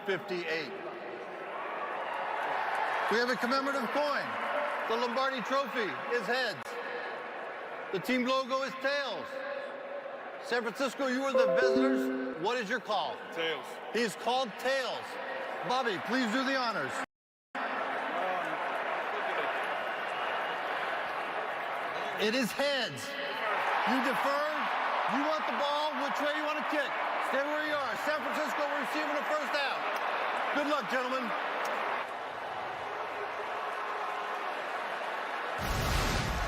58. We have a commemorative coin. The Lombardi trophy is heads. The team logo is tails. San Francisco, you are the visitors. What is your call? Tails. He's called tails. Bobby, please do the honors. It is heads. You deferred. You want the ball. Which way you want to kick? Stay where you are. San Francisco receiving the first down. Good luck, gentlemen.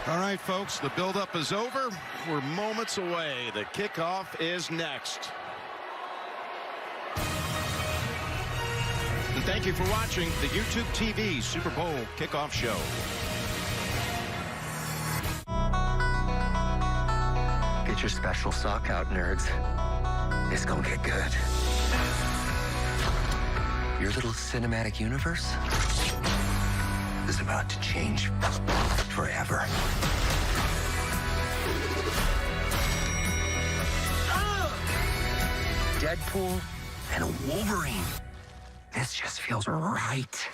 All right, folks, the buildup is over. We're moments away. The kickoff is next. And thank you for watching the YouTube TV Super Bowl kickoff show. Get your special sock out, nerds. It's gonna get good. Your little cinematic universe is about to change forever. Deadpool and Wolverine. This just feels right.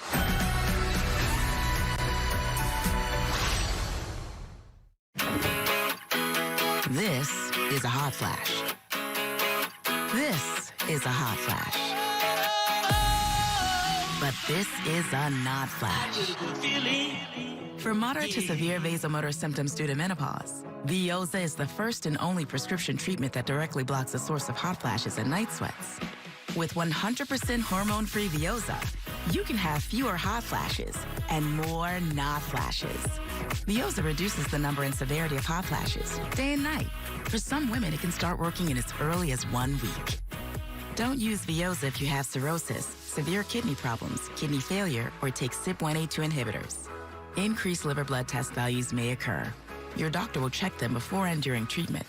This is a hot flash. This is a hot flash. But this is a not flash. For moderate to severe vasomotor symptoms due to menopause, Veoza is the first and only prescription treatment that directly blocks the source of hot flashes and night sweats. With 100% hormone-free Veoza, you can have fewer hot flashes and more not flashes. Veoza reduces the number and severity of hot flashes, day and night. For some women, it can start working in as early as 1 week. Don't use Veoza if you have cirrhosis, severe kidney problems, kidney failure, or take CYP1A2 inhibitors. Increased liver blood test values may occur. Your doctor will check them before and during treatment.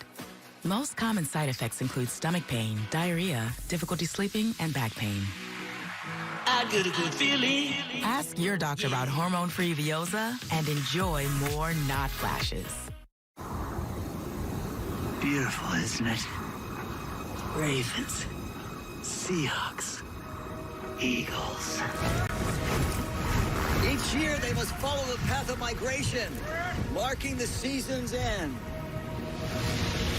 Most common side effects include stomach pain, diarrhea, difficulty sleeping, and back pain. I get a good feeling. Ask your doctor about hormone-free Veoza and enjoy more not flashes. Beautiful, isn't it? Ravens, Seahawks, Eagles. Each year, they must follow the path of migration, marking the season's end.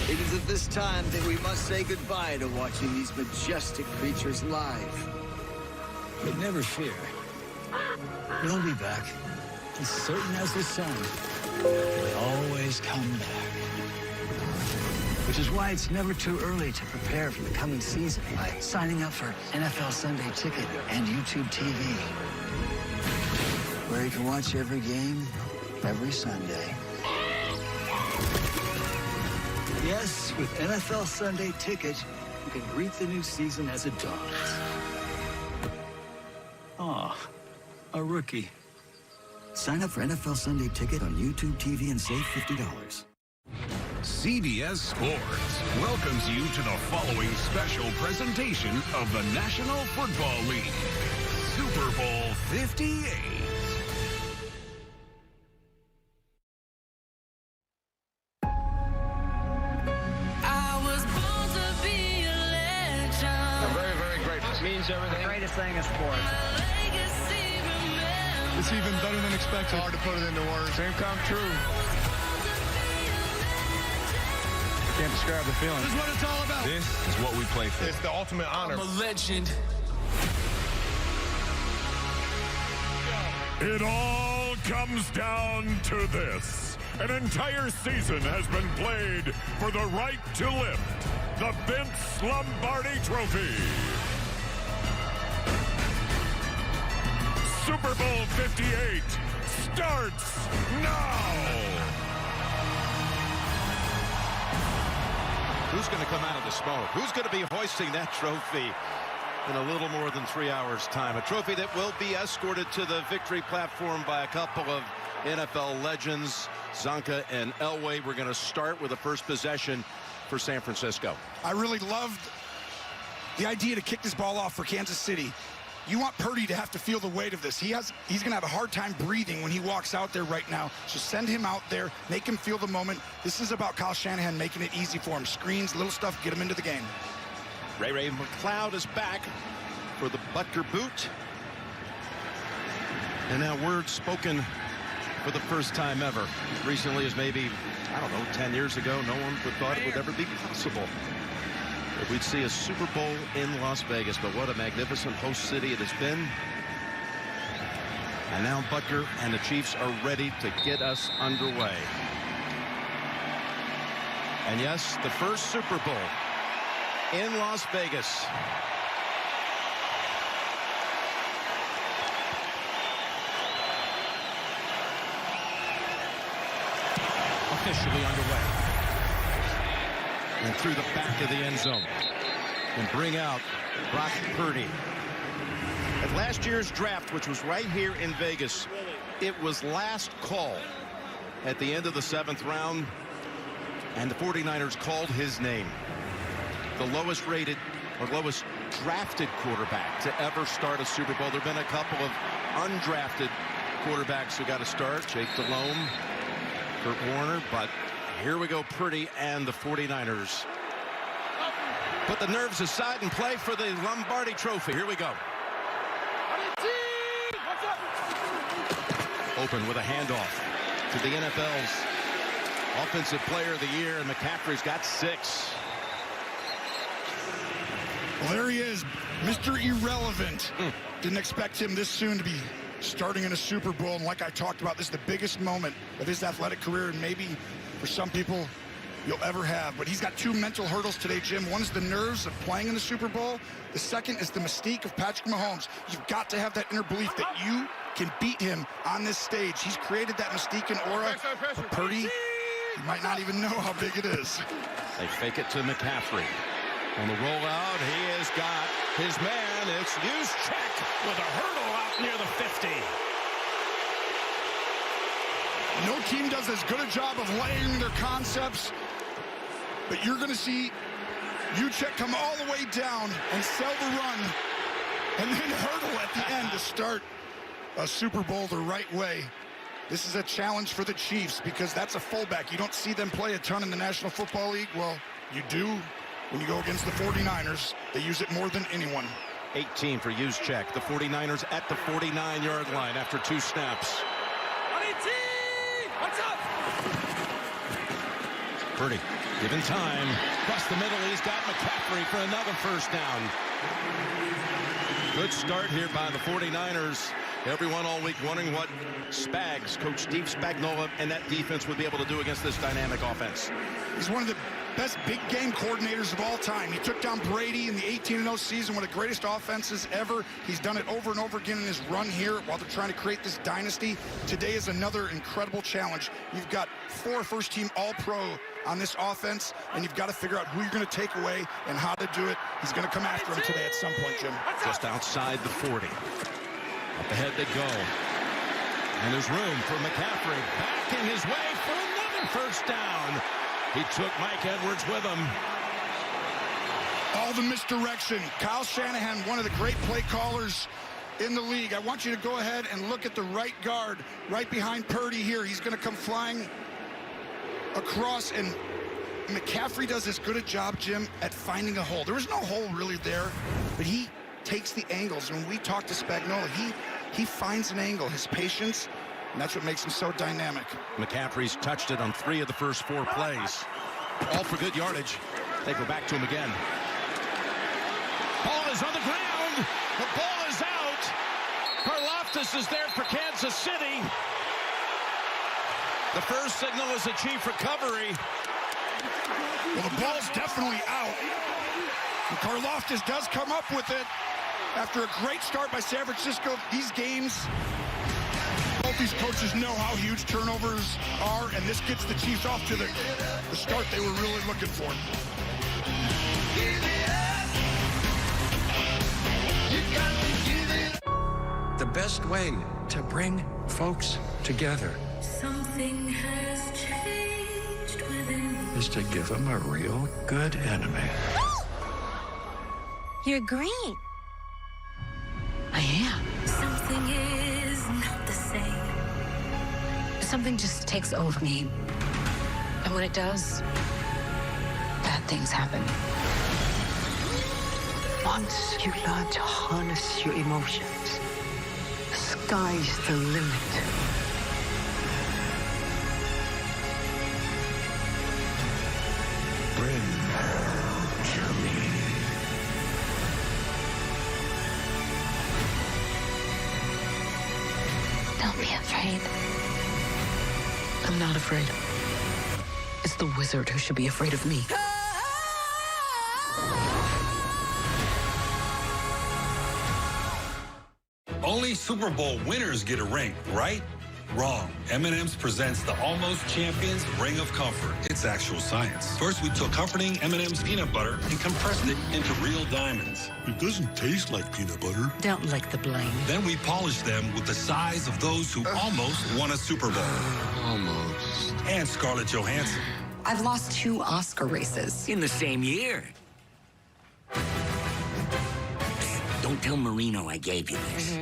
It is at this time that we must say goodbye to watching these majestic creatures live. But never fear. We'll be back, as certain as the sun. They always come back. Which is why it's never too early to prepare for the coming season by signing up for NFL Sunday Ticket and YouTube TV, where you can watch every game, every Sunday. Yes, with NFL Sunday Ticket, you can greet the new season as it dawns. Aw, a rookie. Sign up for NFL Sunday Ticket on YouTube TV and save $50. CBS Sports welcomes you to the following special presentation of the National Football League, Super Bowl LVIII. Everything. The greatest thing in sports. It's even better than expected. Hard to put it into words. Dream come true. Can't describe the feeling. This is what it's all about. This is what we play for. It's the ultimate honor. I'm a legend. It all comes down to this. An entire season has been played for the right to lift the Vince Lombardi Trophy. Super Bowl LVIII starts now. Who's going to come out of the smoke? Who's going to be hoisting that trophy in a little more than 3 hours' time? A trophy that will be escorted to the victory platform by a couple of NFL legends, Zonka and Elway. We're going to start with the first possession for San Francisco. I really loved the idea to kick this ball off for Kansas City. You want Purdy to have to feel the weight of this. He's going to have a hard time breathing when he walks out there right now. So send him out there, make him feel the moment. This is about Kyle Shanahan making it easy for him. Screens, little stuff, get him into the game. Ray McLeod is back for the Butker boot. And now words spoken for the first time ever. Recently as maybe, I don't know, 10 years ago, no one would thought it would ever be possible that we'd see a Super Bowl in Las Vegas. But what a magnificent host city it has been. And now Butker and the Chiefs are ready to get us underway. And yes, the first Super Bowl in Las Vegas. Officially underway. And through the back of the end zone. And bring out Brock Purdy. At last year's draft, which was right here in Vegas, it was last call at the end of the 7th round. And the 49ers called his name. The lowest rated or lowest drafted quarterback to ever start a Super Bowl. There have been a couple of undrafted quarterbacks who got a start. Jake Delhomme, Kurt Warner, but here we go, Purdy and the 49ers. Put the nerves aside and play for the Lombardi Trophy. Here we go. Open with a handoff to the NFL's Offensive Player of the Year, and McCaffrey's got 6. Well, there he is, Mr. Irrelevant. Didn't expect him this soon to be starting in a Super Bowl. And like I talked about, this is the biggest moment of his athletic career, and maybe for some people you'll ever have. But he's got 2 mental hurdles today, Jim. One is the nerves of playing in the Super Bowl. The second is the mystique of Patrick Mahomes. You've got to have that inner belief that you can beat him on this stage. He's created that mystique and aura. But Purdy, you might not even know how big it is. They fake it to McCaffrey. On the rollout, he has got his man. It's Juszczyk with a hurdle out near the 50. No team does as good a job of layering their concepts, but you're going to see Juszczyk come all the way down and sell the run and then hurdle at the end to start a Super Bowl the right way. This is a challenge for the Chiefs because that's a fullback. You don't see them play a ton in the National Football League. Well, you do when you go against the 49ers. They use it more than anyone. 18 for Juszczyk. The 49ers at the 49-yard line after 2 snaps. What's up? Purdy, given time, across the middle, he's got McCaffrey for another first down. Good start here by the 49ers. Everyone all week wondering what Spags, Coach Steve Spagnuolo, and that defense would be able to do against this dynamic offense. He's one of the best big game coordinators of all time. He took down Brady in the 18-0 season, one of the greatest offenses ever. He's done it over and over again in his run here while they're trying to create this dynasty. Today is another incredible challenge. You've got 4 first-team All-Pro on this offense, and you've got to figure out who you're going to take away and how to do it. He's going to come after him today at some point, Jim. Just outside the 40. Up ahead they go. And there's room for McCaffrey. Backing his way for another first down. He took Mike Edwards with him. All the misdirection. Kyle Shanahan, one of the great play callers in the league. I want you to go ahead and look at the right guard right behind Purdy here. He's going to come flying across, and McCaffrey does as good a job, Jim, at finding a hole. There was no hole really there, but he takes the angles. When we talk to Spagnuolo, he finds an angle. His patience, and that's what makes him so dynamic. McCaffrey's touched it on 3 of the first 4 plays. All for good yardage. They go back to him again. Ball is on the ground. The ball is out. Karlaftis is there for Kansas City. The first signal is a Chief recovery. Well, the ball's definitely out. And Karlaftis does come up with it after a great start by San Francisco. These games, both these coaches know how huge turnovers are, and this gets the Chiefs off to the start they were really looking for. The best way to bring folks together Something has changed within me. is to give them a real good enemy. You're green. I am. Something is not the same. Something just takes over me. And when it does, bad things happen. Once you learn to harness your emotions, the sky's the limit. Bring her to me. Don't be afraid. I'm not afraid. It's the wizard who should be afraid of me. Only Super Bowl winners get a ring, right? Wrong. M&M's presents the Almost Champions Ring of Comfort. It's actual science. First, we took comforting M&M's peanut butter and compressed it into real diamonds. It doesn't taste like peanut butter. Don't like the blame. Then we polished them with the size of those who almost won a Super Bowl. Almost. And Scarlett Johansson. I've lost 2 Oscar races. In the same year. Don't tell Marino I gave you this.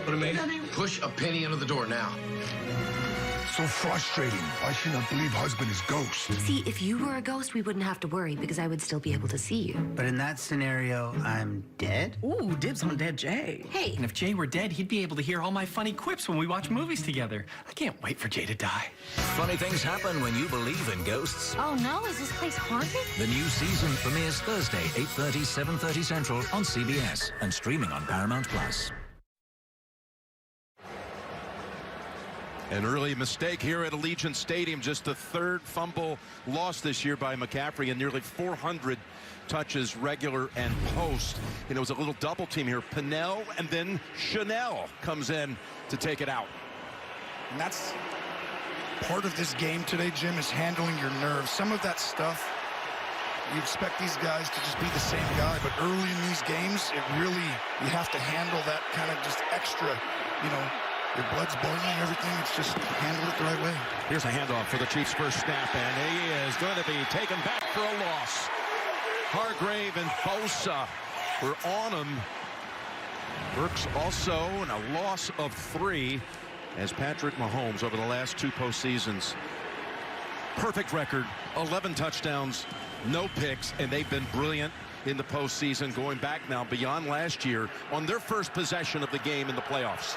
What I mean? Push a penny under the door now. So frustrating. Why shouldn't I believe husband is ghost? See, if you were a ghost, we wouldn't have to worry because I would still be able to see you. But in that scenario, I'm dead? Ooh, dibs on dead Jay. Hey. And if Jay were dead, he'd be able to hear all my funny quips when we watch movies together. I can't wait for Jay to die. Funny things happen when you believe in ghosts. Oh no, is this place haunted? The new season premieres Thursday, 8:30, 7:30 Central on CBS and streaming on Paramount+. An early mistake here at Allegiant Stadium, just the 3rd fumble lost this year by McCaffrey, and nearly 400 touches, regular and post. And it was a little double team here. Pinnell and then Chanel comes in to take it out. And that's part of this game today, Jim, is handling your nerves. Some of that stuff, you expect these guys to just be the same guy, but early in these games, you have to handle that kind of just extra, your blood's boiling, everything. It's just handle it the right way. Here's a handoff for the Chiefs' first snap, and he is going to be taken back for a loss. Hargrave and Bosa were on him. Burks also in a loss of 3 as Patrick Mahomes over the last 2 postseasons. Perfect record, 11 touchdowns, no picks, and they've been brilliant in the postseason, going back now beyond last year on their first possession of the game in the playoffs.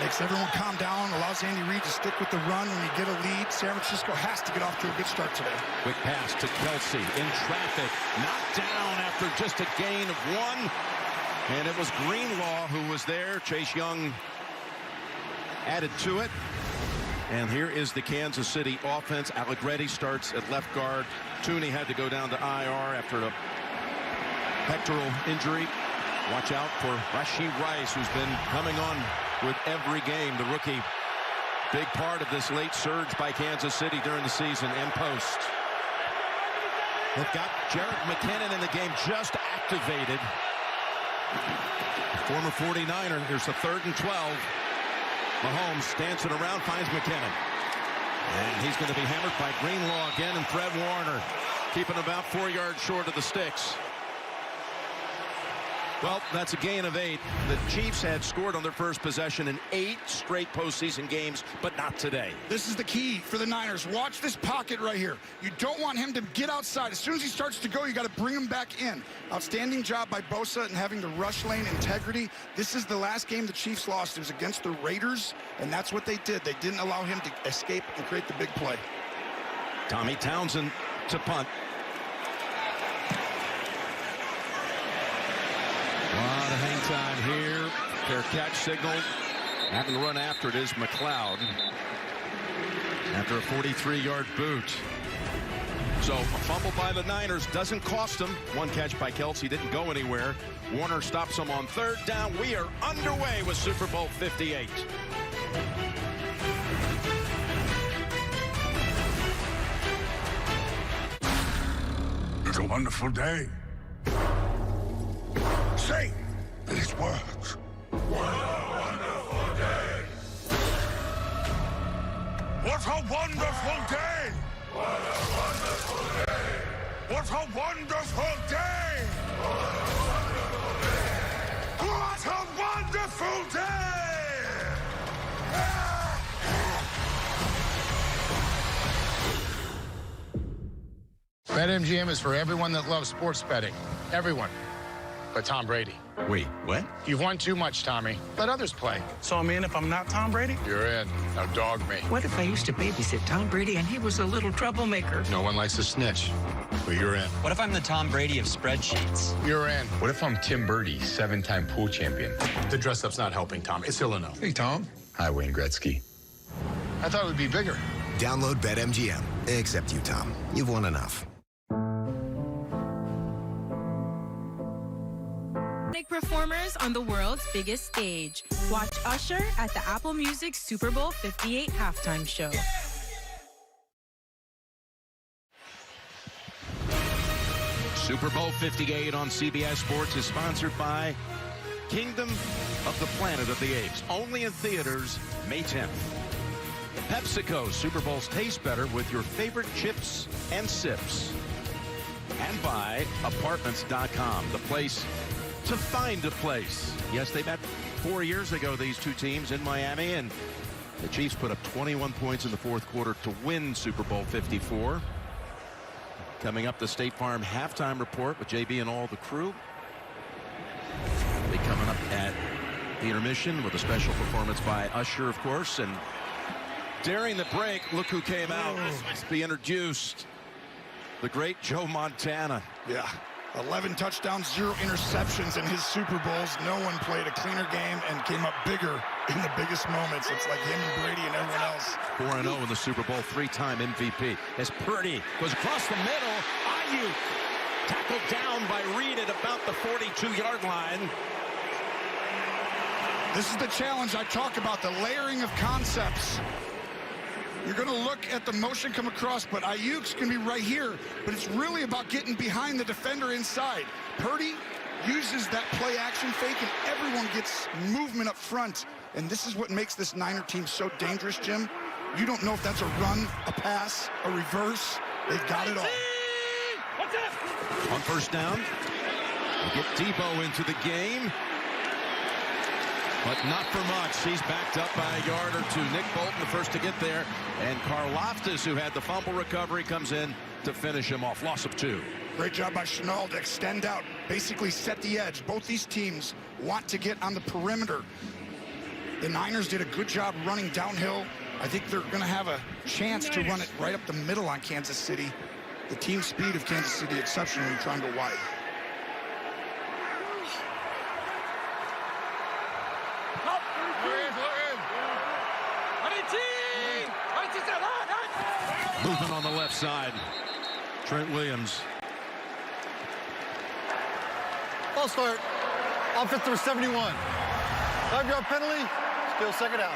Makes everyone calm down, allows Andy Reid to stick with the run when you get a lead. San Francisco has to get off to a good start today. Quick pass to Kelce in traffic, knocked down after just a gain of 1. And it was Greenlaw who was there. Chase Young added to it. And here is the Kansas City offense. Allegretti starts at left guard. Tooney had to go down to IR after a pectoral injury. Watch out for Rashee Rice, who's been coming on with every game. The rookie, big part of this late surge by Kansas City during the season and post. They've got Jerick McKinnon in the game, just activated. Former 49er. Here's the 3rd and 12. Mahomes dancing around, finds McKinnon. And he's going to be hammered by Greenlaw again, and Fred Warner keeping about 4 yards short of the sticks. Well, that's a gain of 8. The Chiefs had scored on their first possession in 8 straight postseason games, but not today. This is the key for the Niners. Watch this pocket right here. You don't want him to get outside. As soon as he starts to go, you got to bring him back in. Outstanding job by Bosa and having the rush lane integrity. This is the last game the Chiefs lost. It was against the Raiders, and that's what they did. They didn't allow him to escape and create the big play. Tommy Townsend to punt. A lot of hang time here. Fair catch signal. Having to run after it is McLeod. After a 43-yard boot. So a fumble by the Niners doesn't cost them. 1 catch by Kelce didn't go anywhere. Warner stops him on 3rd down. We are underway with Super Bowl 58. It's a wonderful day. Say these words. What a wonderful day. What a wonderful day. What a wonderful day. What a wonderful day. What a wonderful day. BetMGM is for everyone that loves sports betting. Everyone. But Tom Brady. Wait, what? You've won too much, Tommy. Let others play. So I'm in if I'm not Tom Brady? You're in. Now dog me. What if I used to babysit Tom Brady and he was a little troublemaker? No one likes to snitch. But you're in. What if I'm the Tom Brady of spreadsheets? You're in. What if I'm Tim Birdie, 7-time pool champion? The dress-up's not helping, Tom. It's ill enough. Hey, Tom. Hi, Wayne Gretzky. I thought it would be bigger. Download BetMGM. Except you, Tom. You've won enough. Performers on the world's biggest stage. Watch Usher at the Apple Music Super Bowl LVIII halftime show. Super Bowl LVIII on CBS Sports is sponsored by Kingdom of the Planet of the Apes. Only in theaters May 10th. PepsiCo, Super Bowls taste better with your favorite chips and sips. And by Apartments.com, the place to find a place. Yes, they met 4 years ago, these two teams in Miami, and the Chiefs put up 21 points in the fourth quarter to win Super Bowl 54. Coming up, the State Farm halftime report with JB and all the crew. Be coming up at the intermission with a special performance by Usher, of course. And during the break, look who came out to be introduced. The great Joe Montana. Yeah. 11 touchdowns, 0 interceptions in his Super Bowls. No one played a cleaner game and came up bigger in the biggest moments. It's like him and Brady and everyone else. 4-0 in the Super Bowl, 3-time MVP. As Purdy goes across the middle, Ayuk tackled down by Reed at about the 42-yard line. This is the challenge I talk about, the layering of concepts. You're going to look at the motion come across, but Ayuk's going to be right here. But it's really about getting behind the defender inside. Purdy uses that play action fake, and everyone gets movement up front. And this is what makes this Niner team so dangerous, Jim. You don't know if that's a run, a pass, a reverse. They've got it all. On first down, we get Debo into the game. But not for much. He's backed up by a yard or two. Nick Bolton, the first to get there. And Karlaftis, who had the fumble recovery, comes in to finish him off. Loss of 2. Great job by Shenault to extend out, basically set the edge. Both these teams want to get on the perimeter. The Niners did a good job running downhill. I think they're going to have a chance to run it right up the middle on Kansas City. The team speed of Kansas City exceptional when trying to go wide. Movement on the left side. Trent Williams. I'll start. Offense number 71. 5-yard penalty. Still second down.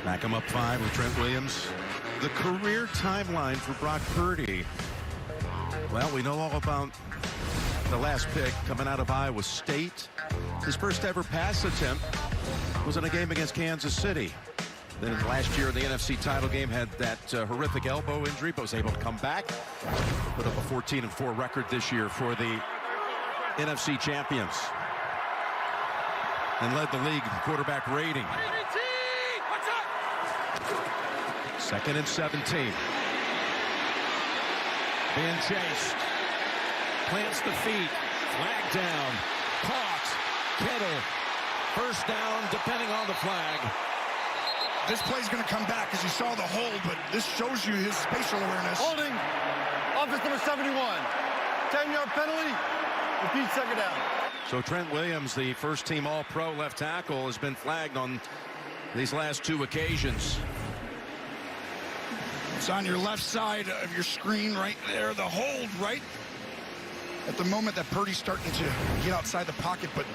Back him up 5 with Trent Williams. The career timeline for Brock Purdy. Well, we know all about the last pick coming out of Iowa State. His first ever pass attempt was in a game against Kansas City. Then last year in the NFC title game had that horrific elbow injury, but was able to come back. Put up a 14-4 record this year for the NFC champions. And led the league in quarterback rating. 2nd and 17. Being chased. Plants the feet. Flag down. Caught. Kittle. First down, depending on the flag. This play's going to come back as you saw the hold, but this shows you his spatial awareness. Holding. Offense number 71. 10-yard penalty. Repeat second down. So Trent Williams, the first-team All-Pro left tackle, has been flagged on these last 2 occasions. It's on your left side of your screen right there. The hold right at the moment that Purdy's starting to get outside the pocket, but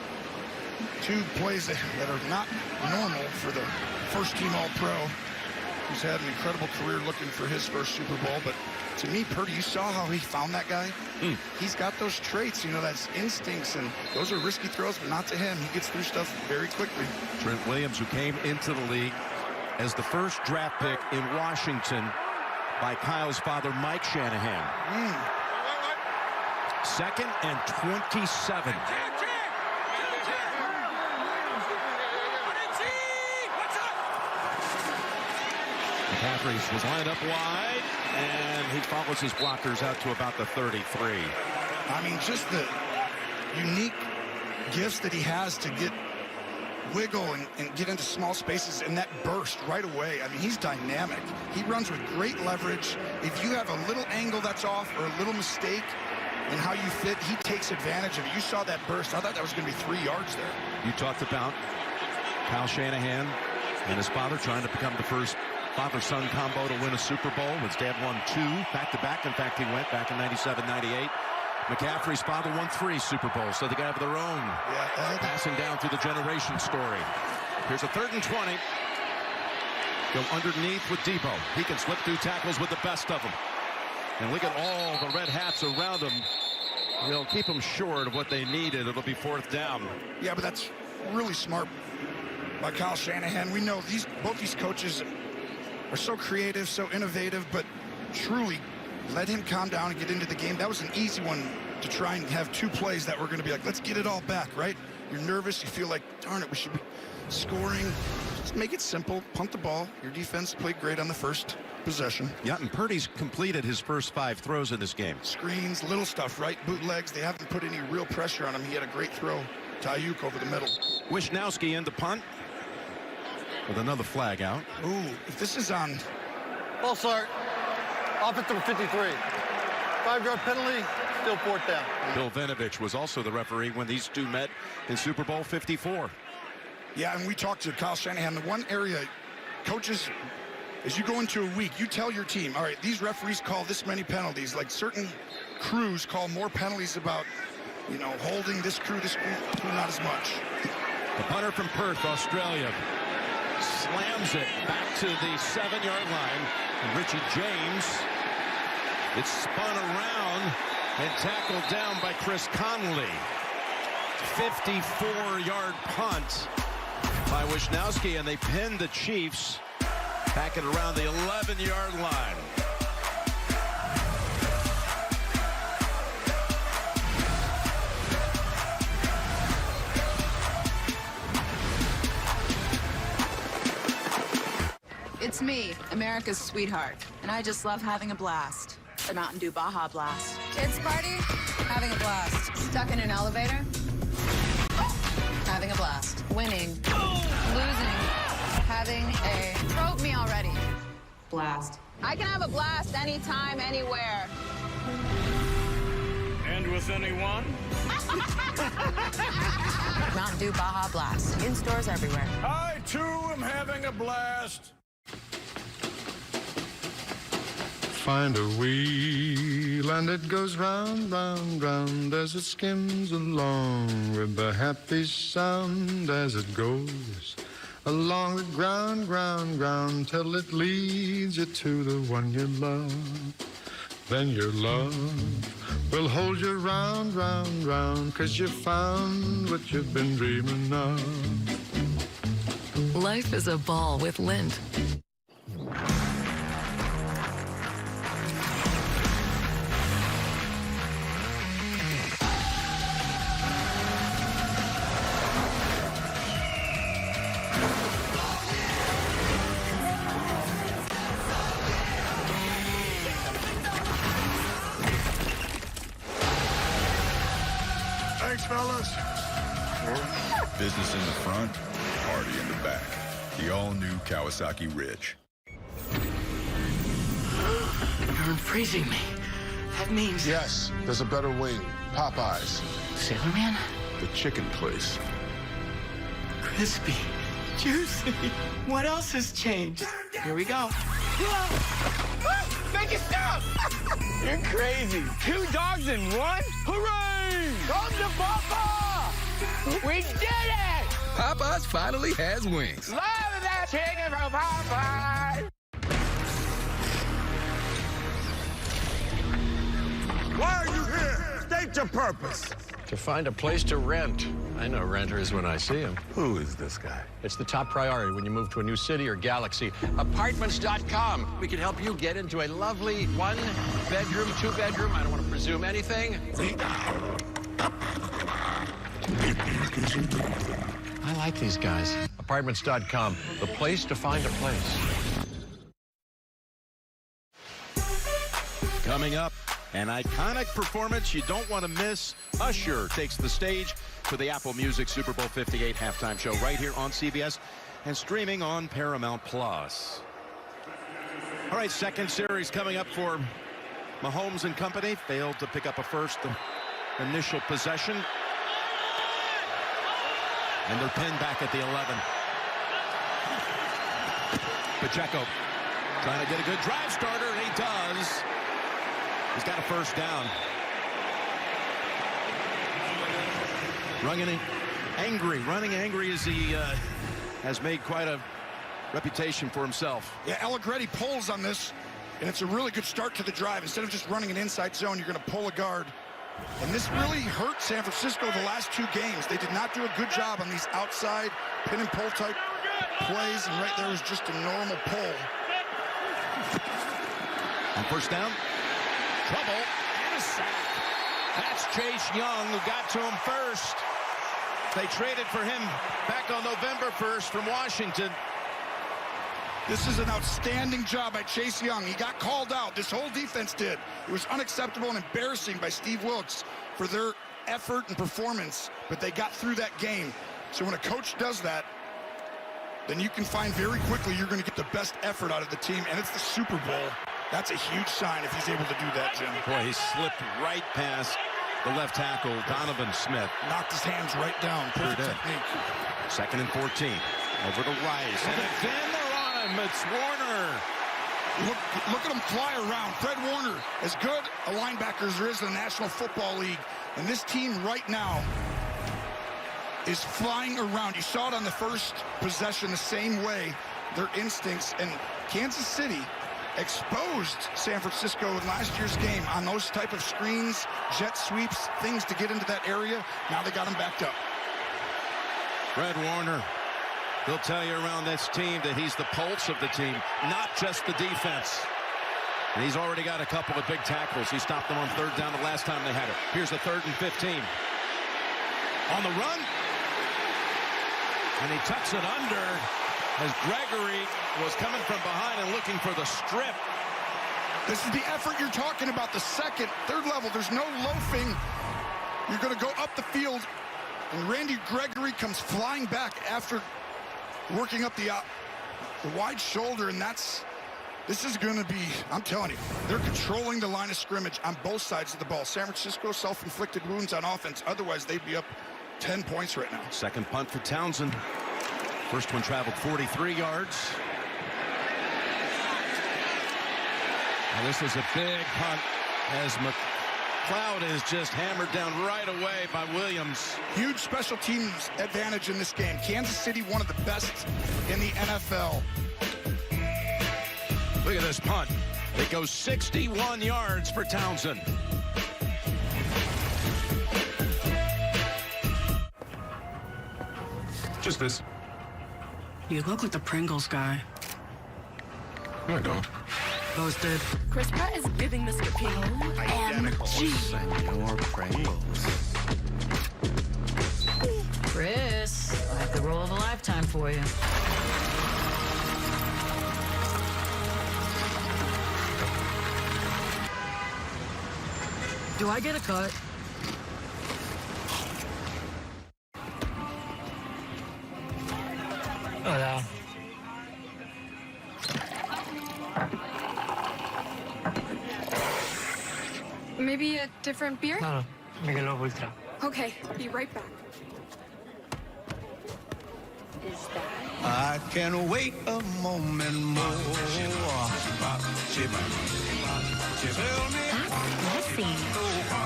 2 plays that are not normal for the first-team All-Pro. who's had an incredible career looking for his first Super Bowl. But to me, Purdy, you saw how he found that guy? He's got those traits, you know, that's instincts, and those are risky throws, but not to him. He gets through stuff very quickly. Trent Williams, who came into the league as the first draft pick in Washington by Kyle's father, Mike Shanahan. 2nd and 27. McCaffrey was lined up wide, and he follows his blockers out to about the 33. I mean, just the unique gifts that he has to get wiggle and get into small spaces, and that burst right away. I mean, he's dynamic. He runs with great leverage. If you have a little angle that's off or a little mistake in how you fit, he takes advantage of it. You saw that burst. I thought that was going to be 3 yards there. You talked about Kyle Shanahan and his father trying to become the first father-son combo to win a Super Bowl. His dad won 2 back-to-back. In fact, he went back in 97, 98. McCaffrey's father won 3 Super Bowls, so they have their own passing down through the generation story. Here's a 3rd and 20. Go underneath with Debo. He can slip through tackles with the best of them. And look at all the red hats around him. They'll keep them short of what they needed. It'll be 4th down. Yeah, but that's really smart by Kyle Shanahan. We know both these coaches are so creative, so innovative, but truly let him calm down and get into the game. That was an easy one to try and have 2 plays that were going to be like, let's get it all back, right? You're nervous. You feel like, darn it, we should be scoring. Just make it simple. Punt the ball. Your defense played great on the first possession. Yeah, and Purdy's completed his first 5 throws in this game. Screens, little stuff, right? Bootlegs. They haven't put any real pressure on him. He had a great throw to Ayuk over the middle. Wisnowski in to punt with another flag out. Ooh, if this is on. Ball start. Off at the 53. 5-yard penalty, still 4th down. Bill Vinovich was also the referee when these two met in Super Bowl 54. Yeah, and we talked to Kyle Shanahan. The one area, coaches, as you go into a week, you tell your team, all right, these referees call this many penalties. Like certain crews call more penalties about, you know, holding this crew, not as much. The punter from Perth, Australia, slams it back to the 7-yard line. And Richie James, it's spun around and tackled down by Chris Conley. 54-yard punt by Wisnowski, and they pinned the Chiefs back at around the 11-yard line. It's me, America's sweetheart, and I just love having a blast. The Mountain Dew Baja Blast. Kids party? Having a blast. Stuck in an elevator? Having a blast. Winning. Losing. Having a... Throat me already. Blast. I can have a blast anytime, anywhere. And with anyone? Mountain Dew Baja Blast. In stores everywhere. I, too, am having a blast. Find a wheel and it goes round, round, round as it skims along with the happy sound as it goes along the ground, ground, ground till it leads you to the one you love. Then your love will hold you round, round, round 'cause you found what you've been dreaming of. Life is a ball with Lindt. Thanks, fellas. Business in the front, party in the back. The all-new Kawasaki Ridge. You're freezing me. That means... Yes, there's a better wing. Popeyes. Sailor Man? The chicken place. Crispy. Juicy. What else has changed? Here we go. Make it stop! You're crazy. 2 dogs in one? Hooray! Come to Papa! We did it! Popeyes finally has wings. Love that chicken from Popeye! Why are you here? State your purpose. To find a place to rent. I know renters when I see them. Who is this guy? It's the top priority when you move to a new city or galaxy. Apartments.com. We can help you get into a lovely one-bedroom, two-bedroom. I don't want to presume anything. I like these guys. Apartments.com, the place to find a place. Coming up, an iconic performance you don't want to miss. Usher takes the stage for the Apple Music Super Bowl LVIII halftime show right here on CBS and streaming on Paramount Plus. All right, second series coming up for Mahomes and company. Failed to pick up a first initial possession. And they're pinned back at the 11. Pacheco trying to get a good drive starter, and he does. He's got a first down. Running angry as he has made quite a reputation for himself. Yeah, Allegretti pulls on this, and it's a really good start to the drive. Instead of just running an inside zone, you're going to pull a guard. And this really hurt San Francisco the last two games. They did not do a good job on these outside pin and pull type plays, and right there was just a normal pull. On first down, trouble and a sack. That's Chase Young who got to him first. They traded for him back on November 1st from Washington. This is an outstanding job by Chase Young. He got called out. This whole defense did. It was unacceptable and embarrassing by Steve Wilkes for their effort and performance, but they got through that game. So when a coach does that, then you can find very quickly you're going to get the best effort out of the team, and it's the Super Bowl. That's a huge sign if he's able to do that, Jim. Boy, he slipped right past the left tackle, Donovan Smith. Knocked his hands right down. Perfect technique. Second and 14. Over to Rice. And again, they're on him. It's Warner. Look at him fly around. Fred Warner, as good a linebacker as there is in the National Football League. And this team right now is flying around. You saw it on the first possession the same way. Their instincts. And Kansas City exposed San Francisco in last year's game on those type of screens, jet sweeps, things to get into that area. Now they got him backed up. Fred Warner, he'll tell you around this team that he's the pulse of the team, not just the defense. And he's already got a couple of big tackles. He stopped them on third down the last time they had it. Here's the 3rd and 15. On the run. And he tucks it under as Gregory was coming from behind and looking for the strip. This is the effort you're talking about, the second, third level. There's no loafing. You're going to go up the field, and Randy Gregory comes flying back after working up the wide shoulder, and this is going to be, I'm telling you, they're controlling the line of scrimmage on both sides of the ball. San Francisco self-inflicted wounds on offense. Otherwise, they'd be up 10 points right now. Second punt for Townsend. First one traveled 43 yards. And this is a big punt as McLeod is just hammered down right away by Williams. Huge special teams advantage in this game. Kansas City, one of the best in the NFL. Look at this punt. It goes 61 yards for Townsend. Just this. You look like the Pringles guy. No, I don't. Posted. Chris Pratt is giving Mr. P. Identical. Senor Pringles. Chris, I have the role of a lifetime for you. Do I get a cut? Hola. Maybe a different beer? No, Michelob Ultra. Okay, be right back. I can't wait a moment more. Tell me. Messy.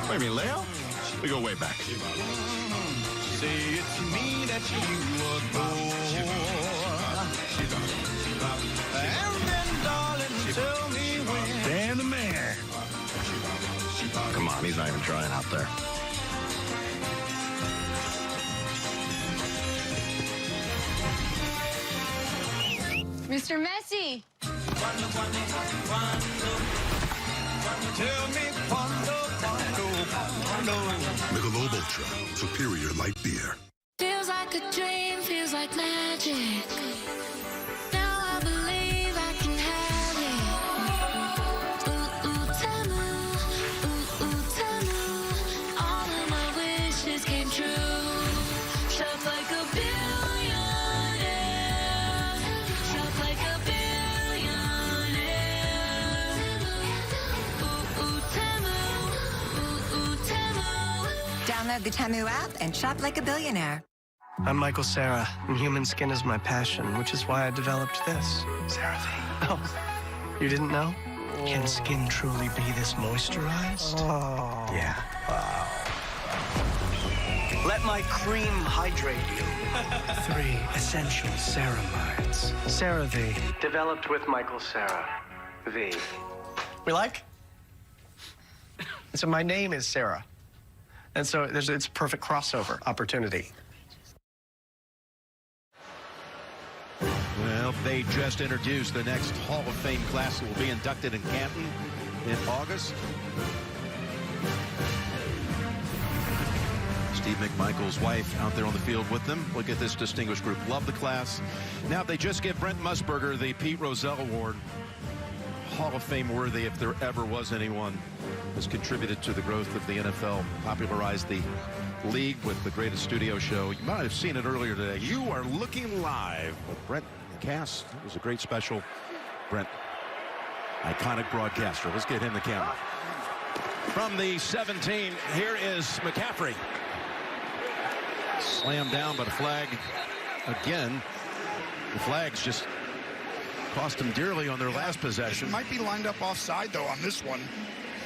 Wait a minute, Leo? We go way back. Say it's me that you adore. And then, darling, tell me when. Dan the man. Come on, He's not even trying out there. Mr. Messi. Tell me Michelob Ultra, superior light beer. Feels like a dream, feels like magic. Now I believe I can have it. Ooh, ooh, Tamu. Ooh, ooh, Tamu. All of my wishes came true. Shop like a billionaire. Shop like a billionaire. Ooh, ooh, Tamu. Ooh, ooh, Tamu. Download the Tamu app and shop like a billionaire. I'm Michael Cera, and human skin is my passion, which is why I developed this. CeraVe. Oh, you didn't know? Can skin truly be this moisturized? Oh. Yeah. Wow. Let my cream hydrate you. 3 essential ceramides. CeraVe, developed with Michael Cera. V. We like? So my name is Sarah. And so it's a perfect crossover opportunity. Well, they just introduced the next Hall of Fame class that will be inducted in Canton in August. Steve McMichael's wife out there on the field with them. Look at this distinguished group. Love the class. Now, they just give Brent Musburger the Pete Rozelle Award. Hall of Fame worthy if there ever was anyone. Has contributed to the growth of the NFL, popularized the league with the greatest studio show. You might have seen it earlier today. You Are Looking Live with Brent Cass. It was a great special. Brent, iconic broadcaster. Let's get him the camera. From the 17, here is McCaffrey. Slammed down, but a flag again. The flags just cost them dearly on their last possession. It might be lined up offside, though, on this one.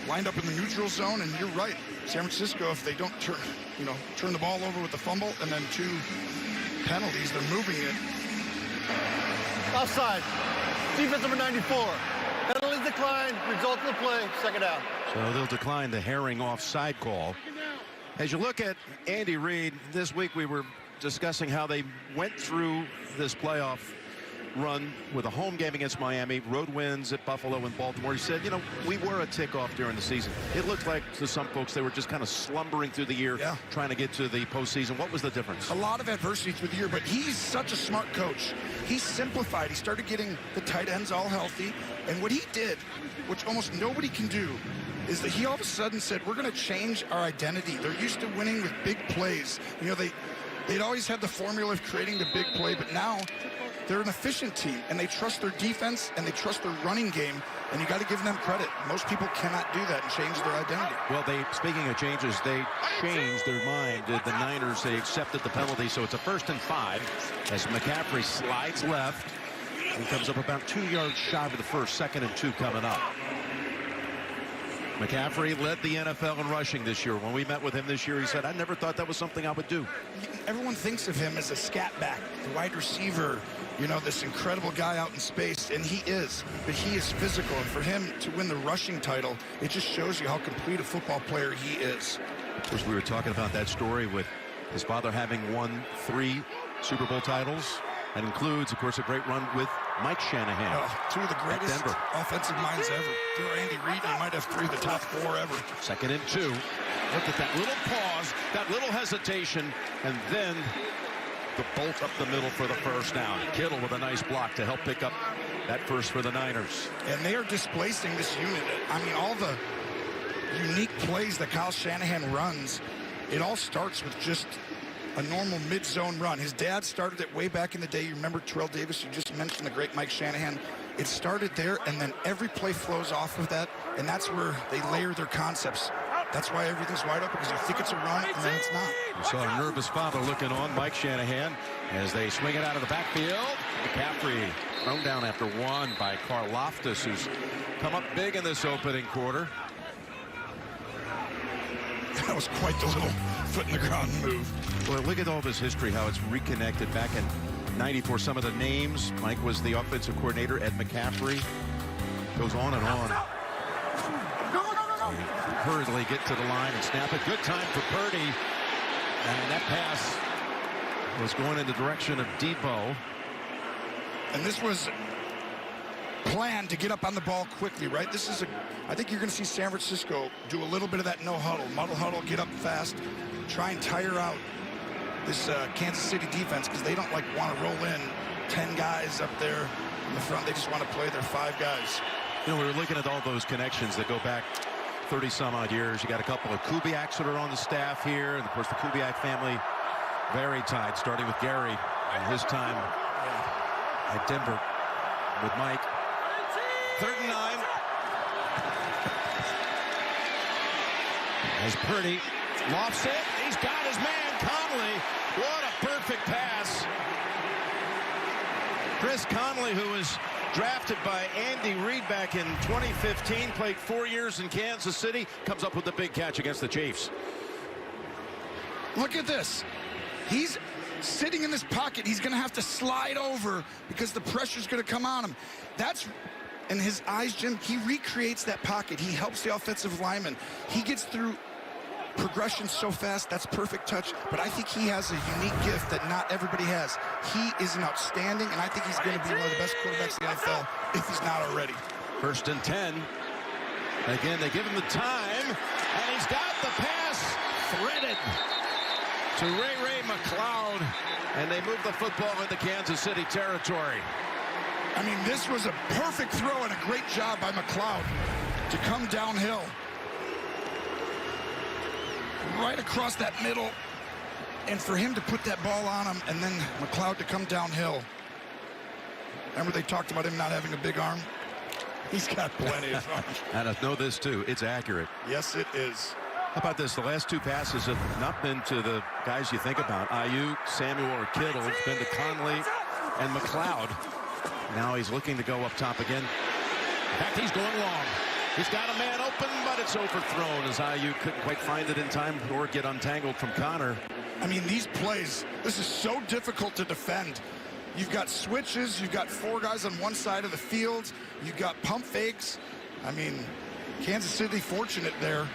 Lined up in the neutral zone, and you're right. San Francisco, if they don't turn the ball over with the fumble and then 2 penalties, they're moving it. Offside. Defense number 94. Penalties declined. Result of the play. Second down. So they'll decline the Herring offside call. As you look at Andy Reid, this week we were discussing how they went through this playoff run with a home game against Miami, road wins at Buffalo and Baltimore. He said, we were a tick off during the season. It looked like to some folks they were just kind of slumbering through the year, trying to get to the postseason. What was the difference? A lot of adversity through the year, but he's such a smart coach. He simplified. He started getting the tight ends all healthy, and what he did, which almost nobody can do, is that he all of a sudden said, we're going to change our identity. They're used to winning with big plays. They'd always had the formula of creating the big play, but now they're an efficient team, and they trust their defense, and they trust their running game, and you got to give them credit. Most people cannot do that and change their identity. Well, speaking of changes, they changed their mind. The Niners, they accepted the penalty, so it's a 1st and 5 as McCaffrey slides left and comes up about 2 yards shy of the first. 2nd and 2 coming up. McCaffrey led the NFL in rushing this year. When we met with him this year, he said, I never thought that was something I would do. Everyone thinks of him as a scat back, the wide receiver, this incredible guy out in space, and he is. But he is physical, and for him to win the rushing title, it just shows you how complete a football player he is. Of course, we were talking about that story with his father having won 3 Super Bowl titles. That includes, of course, a great run with Mike Shanahan. 2 of the greatest offensive minds ever. Through Andy Reid, he might have 3 of the top 4 ever. 2nd and 2. Look at that little pause, that little hesitation, and then the bolt up the middle for the first down. Kittle with a nice block to help pick up that first for the Niners. And they are displacing this unit. I mean, all the unique plays that Kyle Shanahan runs, it all starts with just a normal mid-zone run. His dad started it way back in the day. You remember Terrell Davis, you just mentioned the great Mike Shanahan. It started there, and then every play flows off of that, and that's where they layer their concepts. That's why everything's wide open, because you think it's a run, and then it's not. You saw a nervous father looking on Mike Shanahan as they swing it out of the backfield. McCaffrey thrown down after 1 by Karlaftis, who's come up big in this opening quarter. That was quite the little foot in the ground move. Well, look at all this history, how it's reconnected back in '94. Some of the names. Mike was the offensive coordinator. Ed McCaffrey goes on and on. hurriedly get to the line and snap it. Good time for Purdy. And that pass was going in the direction of Debo. And this was planned to get up on the ball quickly, right? This is I think you're going to see San Francisco do a little bit of that no huddle, muddle huddle, get up fast, try and tire out this Kansas City defense because they don't want to roll in 10 guys up there in the front. They just want to play their 5 guys. You know, we were looking at all those connections that go back 30 some odd years. You got a couple of Kubiaks that are on the staff here, and of course the Kubiak family very tight, starting with Gary and his time at Denver with Mike. 3rd and 9. As Purdy lofts it, he's got his man Conley. What a perfect pass. Chris Conley, who was drafted by Andy Reid back in 2015, played 4 years in Kansas City, comes up with the big catch against the Chiefs. Look at this. He's sitting in this pocket. He's going to have to slide over because the pressure's going to come on him. That's in his eyes, Jim. He recreates that pocket. He helps the offensive lineman. He gets through progression so fast. That's perfect touch. But I think he has a unique gift that not everybody has. He is an outstanding, and I think he's going to be one of the best quarterbacks in the NFL if he's not already. 1st and 10. Again, they give him the time, and he's got the pass threaded to Ray McLeod, and they move the football into Kansas City territory. I mean, this was a perfect throw and a great job by McLeod to come downhill. Right across that middle, and for him to put that ball on him, and then McLeod to come downhill. Remember they talked about him not having a big arm? He's got plenty of arms. And I know this, too. It's accurate. Yes, it is. How about this? The last 2 passes have not been to the guys you think about. Ayuk, Samuel, or Kittle. It's been to Conley and McLeod. Now he's looking to go up top again. In fact, he's going long. He's got a man open, but it's overthrown as Ayuk couldn't quite find it in time or get untangled from Connor. I mean, these plays, this is so difficult to defend. You've got switches, you've got 4 guys on one side of the field, you've got pump fakes. I mean, Kansas City fortunate there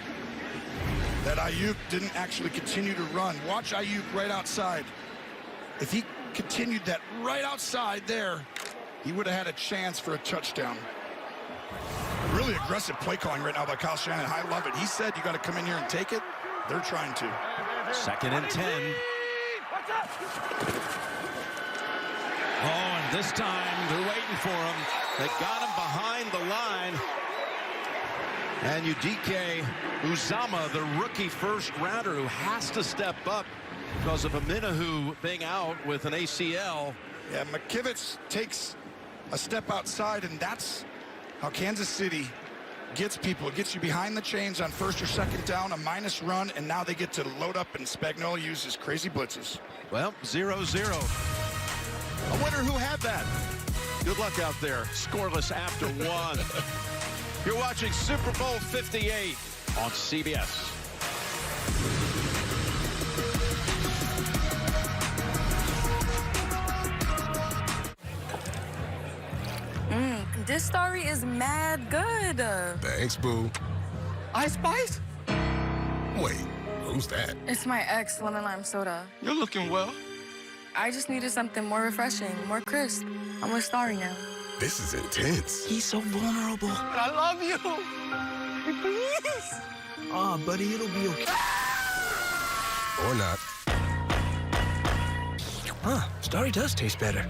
that Ayuk didn't actually continue to run. Watch Ayuk right outside. If he continued that right outside there, he would have had a chance for a touchdown. Really aggressive play calling right now by Kyle Shanahan. I love it. He said you got to come in here and take it. They're trying to. 2nd and 10. Oh, and this time they're waiting for him. They got him behind the line. And Udike Uzama, the rookie 1st rounder who has to step up because of Aminahu being out with an ACL. Yeah, McKivitz takes a step outside, and that's how Kansas City gets people. It gets you behind the chains on 1st or 2nd down, a minus run, and now they get to load up, and Spagnuolo uses crazy blitzes. Well, 0-0. I wonder who had that. Good luck out there. Scoreless after 1. You're watching Super Bowl 58 on CBS. This story is mad good. Thanks, boo. Ice Spice? Wait, who's that? It's my ex, lemon lime soda. You're looking well. I just needed something more refreshing, more crisp. I'm with Starry now. This is intense. He's so vulnerable. But I love you. Please. Oh, buddy, it'll be okay. Or not. Huh, Starry does taste better.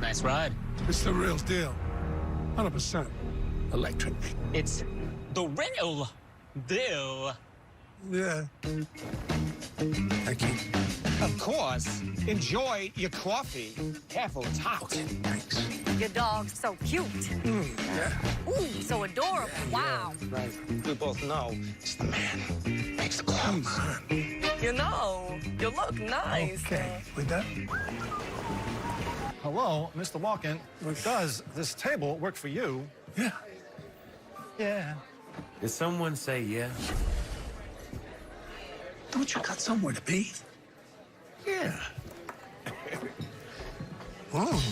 Nice ride. It's the real deal. 100%. Electric. It's the real deal. Yeah. Thank you. Of course. Enjoy your coffee. Careful, it's hot. Okay, thanks. Your dog's so cute. Yeah. Ooh, so adorable. Wow. Right. We both know it's the man who makes the clothes. Come on. You know, you look nice. Okay, we done? Hello, Mr. Walken. Does this table work for you? Yeah. Yeah. Did someone say yes? Don't you got somewhere to be? Yeah. Oh.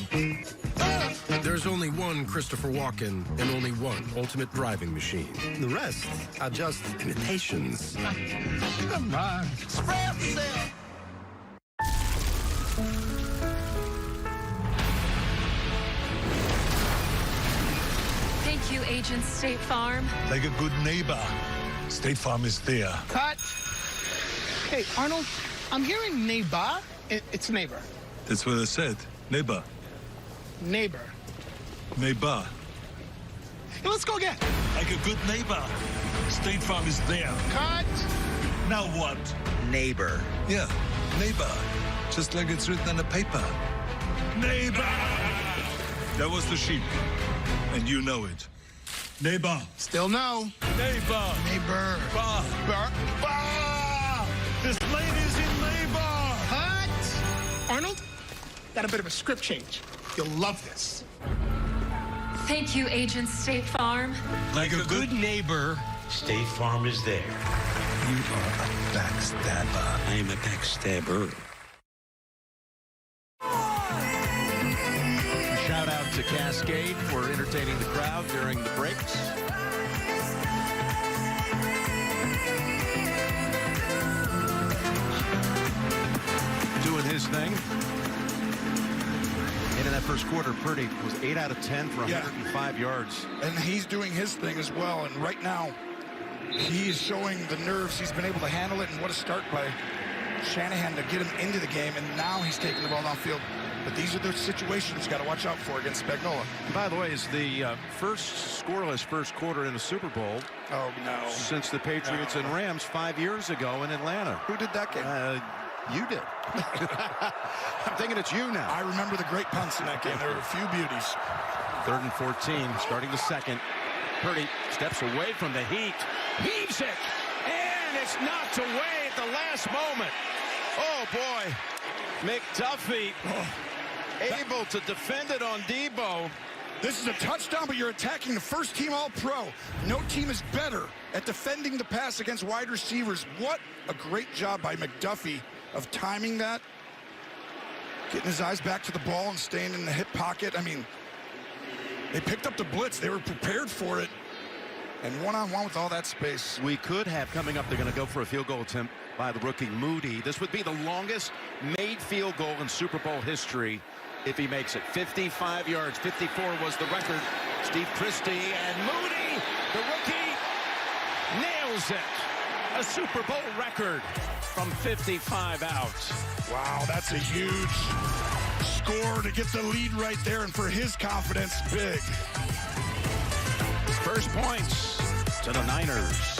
There's only one Christopher Walken and only one ultimate driving machine. The rest are just imitations. Come on. Spread yourself. Thank you, Agent State Farm. Like a good neighbor, State Farm is there. Cut. Hey, Arnold, I'm hearing neighbor. It's neighbor. That's what I said. Neighbor. Neighbor. Neighbor. Hey, let's go again. Like a good neighbor, State Farm is there. Cut. Now what? Neighbor. Yeah, neighbor. Just like it's written on the paper. Neighbor! That was the sheep. And you know it. Neighbor. Still no. Neighbor. Neighbor. Bah. Bar. Bah! This lady's in labor. Cut. Arnold, got a bit of a script change. You'll love this. Thank you, Agent State Farm. Like a good neighbor, State Farm is there. you are a backstabber. I am a backstabber. Shout out to Cascade for entertaining the crowd during the breaks. Doing his thing. And in that first quarter, Purdy was 8 out of 10 for 105 yards. And he's doing his thing as well. And right now, he is showing the nerves. He's been able to handle it. And what a start by Shanahan to get him into the game. And now he's taking the ball downfield. But these are the situations you got to watch out for against Spagnuolo. By the way, is the first scoreless first quarter in the Super Bowl. Oh, no. Since the Patriots and Rams 5 years ago in Atlanta. Who did that game? You did. I'm thinking it's you now. I remember the great punts in that game. There were a few beauties. 3rd and 14, starting the second. Purdy steps away from the heat. Heaves it. And it's knocked away at the last moment. Oh, boy. McDuffie able to defend it on Debo. This is a touchdown, but you're attacking the first team All-Pro. No team is better at defending the pass against wide receivers. What a great job by McDuffie of timing that, getting his eyes back to the ball and staying in the hip pocket. I mean, they picked up the blitz. They were prepared for it. And one-on-one with all that space. We could have coming up, they're going to go for a field goal attempt by the rookie Moody. This would be the longest made field goal in Super Bowl history if he makes it. 55 yards, 54 was the record. Steve Christie and Moody, the rookie, nails it. A Super Bowl record from 55 out. Wow, that's a huge score to get the lead right there, and for his confidence, big. First points to the Niners.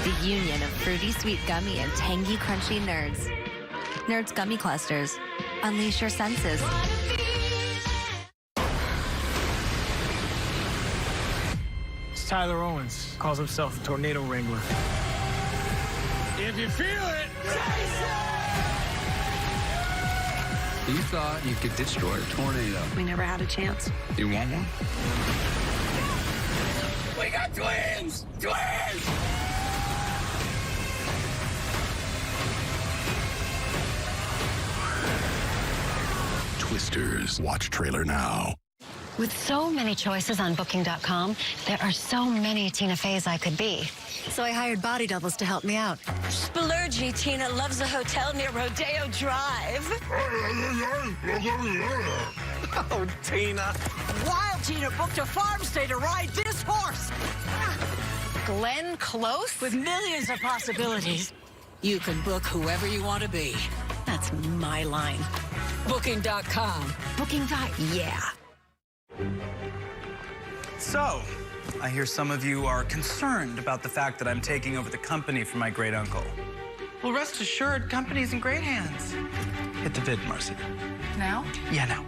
The union of fruity sweet gummy and tangy crunchy nerds. Nerds Gummy Clusters. Unleash your senses. It's Tyler Owens. Calls himself a tornado wrangler. If you feel it, You thought you could destroy a tornado. We never had a chance. You want one? we got twins! Twins! Twisters. Watch trailer now. With so many choices on Booking.com, there are so many Tina Feys I could be. So I hired body doubles to help me out. Splurgy Tina loves a hotel near Rodeo Drive. Oh, Tina. Wild Tina booked a farm stay to ride this horse. Glenn Close? With millions of possibilities. You can book whoever you want to be. That's my line. Booking.com. Booking.yeah. So, I hear some of you are concerned about the fact that I'm taking over the company from my great uncle. Well, rest assured, company's in great hands. Hit the vid, Marcy. Now? Yeah, now.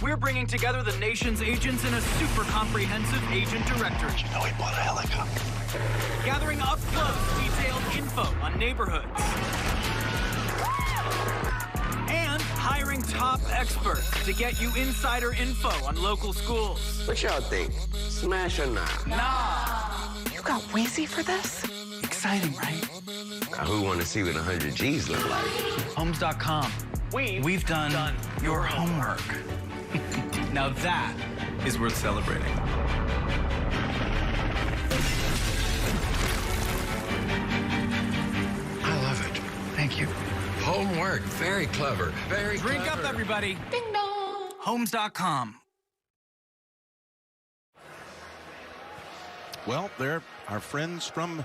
We're bringing together the nation's agents in a super comprehensive agent directory. You know he bought a helicopter. Gathering up close, detailed info on neighborhoods. And hiring top experts to get you insider info on local schools. What y'all think? Smash or not? Nah. You got Wheezy for this? Exciting, right? Now, who want to see what 100 G's look like? Homes.com. We've done your homework. Now that is worth celebrating. I love it. Thank you. Homework. Very clever. Very Drink clever. up, everybody. Ding dong. Homes.com. Well, they're our friends from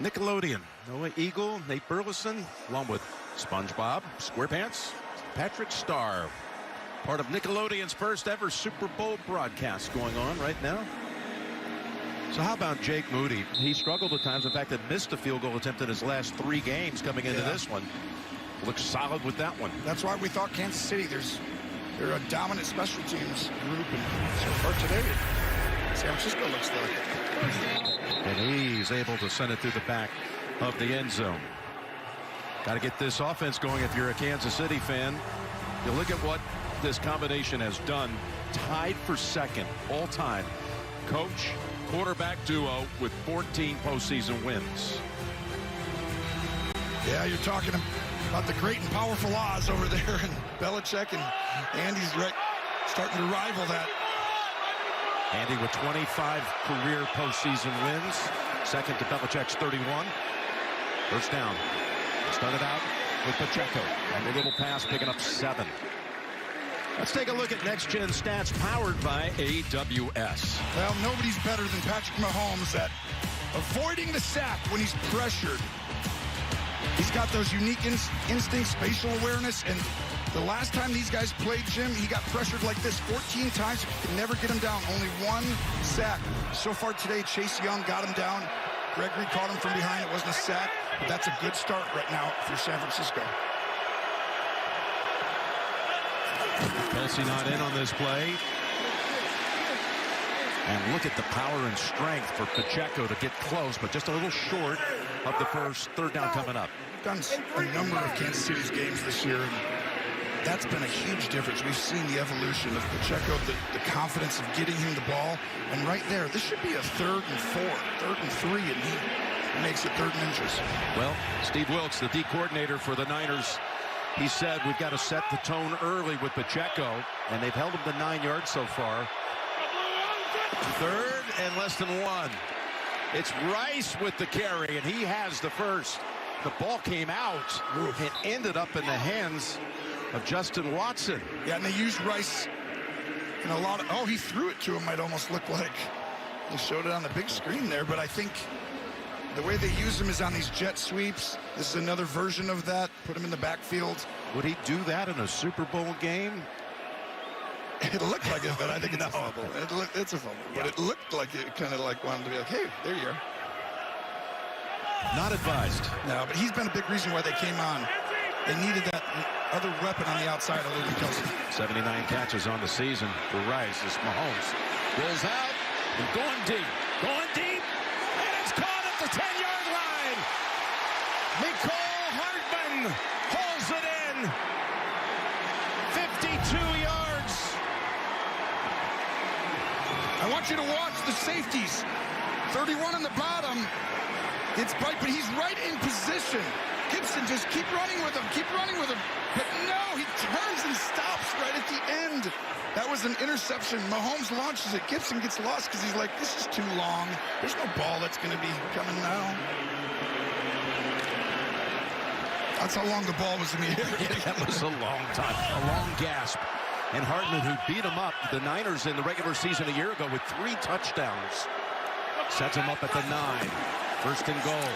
Nickelodeon. Noah Eagle, Nate Burleson, along with SpongeBob, SquarePants, Patrick Star. Part of Nickelodeon's first ever Super Bowl broadcast going on right now. So how about Jake Moody? He struggled at times. In fact, had missed a field goal attempt in his last 3 games coming into this one. Looks solid with that one. That's why we thought Kansas City, they're a dominant special teams group. And so far today, San Francisco looks like. And he's able to send it through the back of the end zone. Got to get this offense going if you're a Kansas City fan. You look at what this combination has done. Tied for second all time. Coach, quarterback duo with 14 postseason wins. Yeah, you're talking about the great and powerful Oz over there, and Belichick and Andy's right, starting to rival that. Andy with 25 career postseason wins. Second to Belichick's 31. First down. Started out with Pacheco. And a little pass picking up 7. Let's take a look at Next Gen Stats powered by AWS. Well, nobody's better than Patrick Mahomes at avoiding the sack when he's pressured. He's got those unique instincts, spatial awareness, and the last time these guys played, Jim, he got pressured like this 14 times. Could never get him down. Only 1 sack. So far today, Chase Young got him down. Gregory caught him from behind. It wasn't a sack, but that's a good start right now for San Francisco. Kelce not in on this play. And look at the power and strength for Pacheco to get close, but just a little short of the first. Third down coming up. We've done a number of Kansas City's games this year, and that's been a huge difference. We've seen the evolution of Pacheco, the confidence of getting him the ball. And right there, this should be a 3rd and 4, 3rd and 3, and he makes it 3rd and inches. Well, Steve Wilkes, the D coordinator for the Niners, he said we've got to set the tone early with Pacheco, and they've held him to 9 yards so far. 3rd and less than 1. It's Rice with the carry, and he has the first. The ball came out and ended up in the hands of Justin Watson. Yeah, and they used Rice in a lot of... Oh, he threw it to him, might almost look like. They showed it on the big screen there, but I think the way they use him is on these jet sweeps. This is another version of that. Put him in the backfield. Would he do that in a Super Bowl game? It looked like it, but I think it's a fumble. It's a fumble, but it looked like it kind of like wanted to be like, hey, there you are. Not advised. No, but he's been a big reason why they came on. They needed that other weapon on the outside other than Kelce. 79 catches on the season for Rice as Mahomes rolls out and going deep, and it's caught at the 10-yard line. Mecole Hardman holds it in. 52 yards. I want you to watch the safeties. 31 on the bottom. It's Bright, but he's right in position. Gibson just keep running with him. But no, he turns and stops right at the end. That was an interception. Mahomes launches it. Gibson gets lost because he's like, this is too long. There's no ball that's going to be coming now. That's how long the ball was in the air. Yeah, that was a long time, a long gasp. And Hardman, who beat him up, the Niners in the regular season a year ago with 3 touchdowns, sets him up at the 9. First and goal.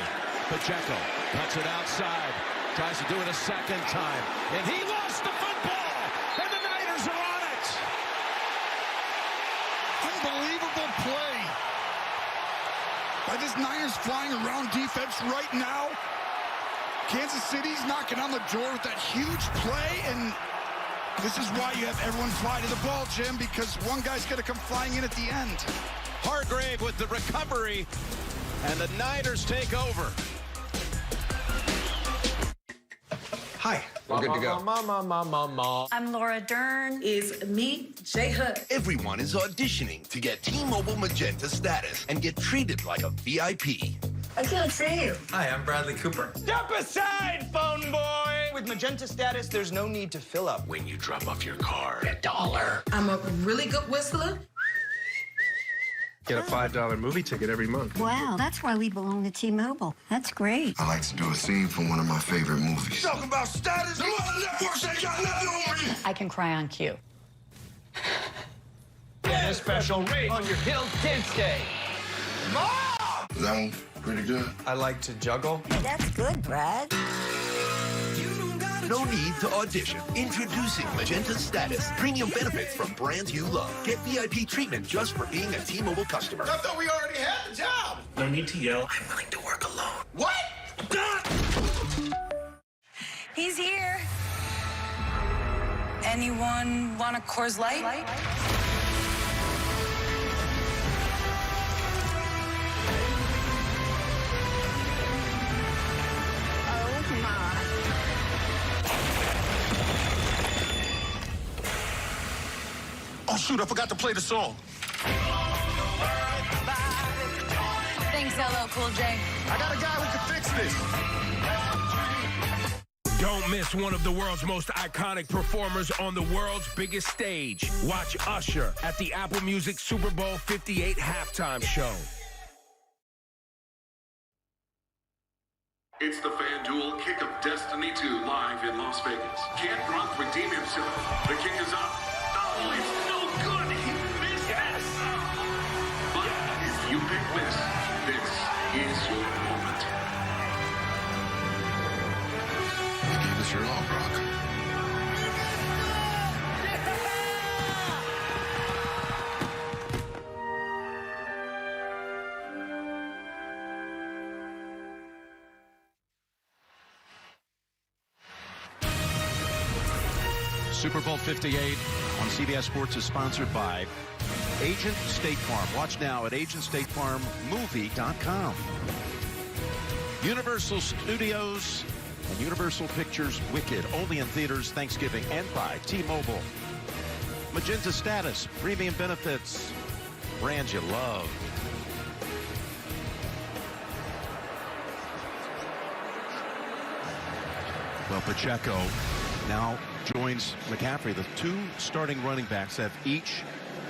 Pacheco cuts it outside. Tries to do it a second time. And he lost the football. And the Niners are on it. Unbelievable play by this Niners flying around defense right now. Kansas City's knocking on the door with that huge play, and This is why you have everyone fly to the ball, Jim, because one guy's going to come flying in at the end. Hargrave with the recovery, and the Niners take over. Hi. We're good to go. I'm Laura Dern. Is me, J Hood. Everyone is auditioning to get T-Mobile Magenta status and get treated like a VIP. I can't see you. Hi, I'm Bradley Cooper. Step aside, phone boy! With Magenta status, there's no need to fill up. When you drop off your car, $1. I'm a really good whistler. Get a $5 movie ticket every month. Wow, that's why we belong to T-Mobile. That's great. I like to do a scene from one of my favorite movies. Talking about status, the other networks ain't got nothing on me. I can cry on cue. Get a special rate on your Hill Kids Day. Mom! That one pretty good. I like to juggle. Hey, that's good, Brad. No need to audition. Introducing Magenta Status. Premium benefits from brands you love. Get VIP treatment just for being a T-Mobile customer. I thought we already had the job. No need to yell. I'm willing to work alone. What? He's here. Anyone want a Coors Light? Oh, shoot, I forgot to play the song. Thanks, LL Cool J. I got a guy who can fix this. Don't miss one of the world's most iconic performers on the world's biggest stage. Watch Usher at the Apple Music Super Bowl LVIII halftime show. It's the FanDuel Kick of Destiny 2 live in Las Vegas. Can Gronk redeem himself? The kick is up. Oh, it's no good. He missed it. But if you pick this is your moment. The game is your long, Gronk. Super Bowl LVIII on CBS Sports is sponsored by Agent State Farm. Watch now at agentstatefarmmovie.com. Universal Studios and Universal Pictures Wicked, only in theaters Thanksgiving, and by T-Mobile. Magenta Status, premium benefits, brands you love. Well, Pacheco now joins McCaffrey. The two starting running backs have each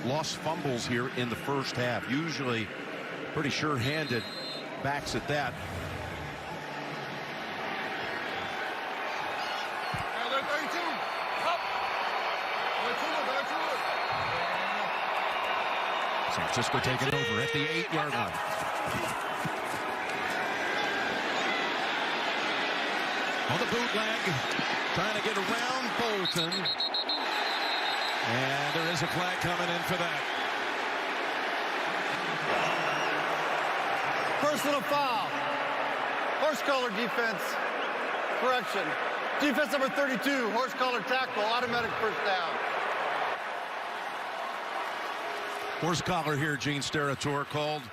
lost fumbles here in the first half. Usually pretty sure-handed backs at that. San Francisco taking over at the 8-yard line. On the bootleg, trying to get around Bolton. And there is a flag coming in for that. Personal foul. Horse collar defense. Correction. Defense number 32, horse collar tackle, automatic first down. Horse collar here, Gene Steratore called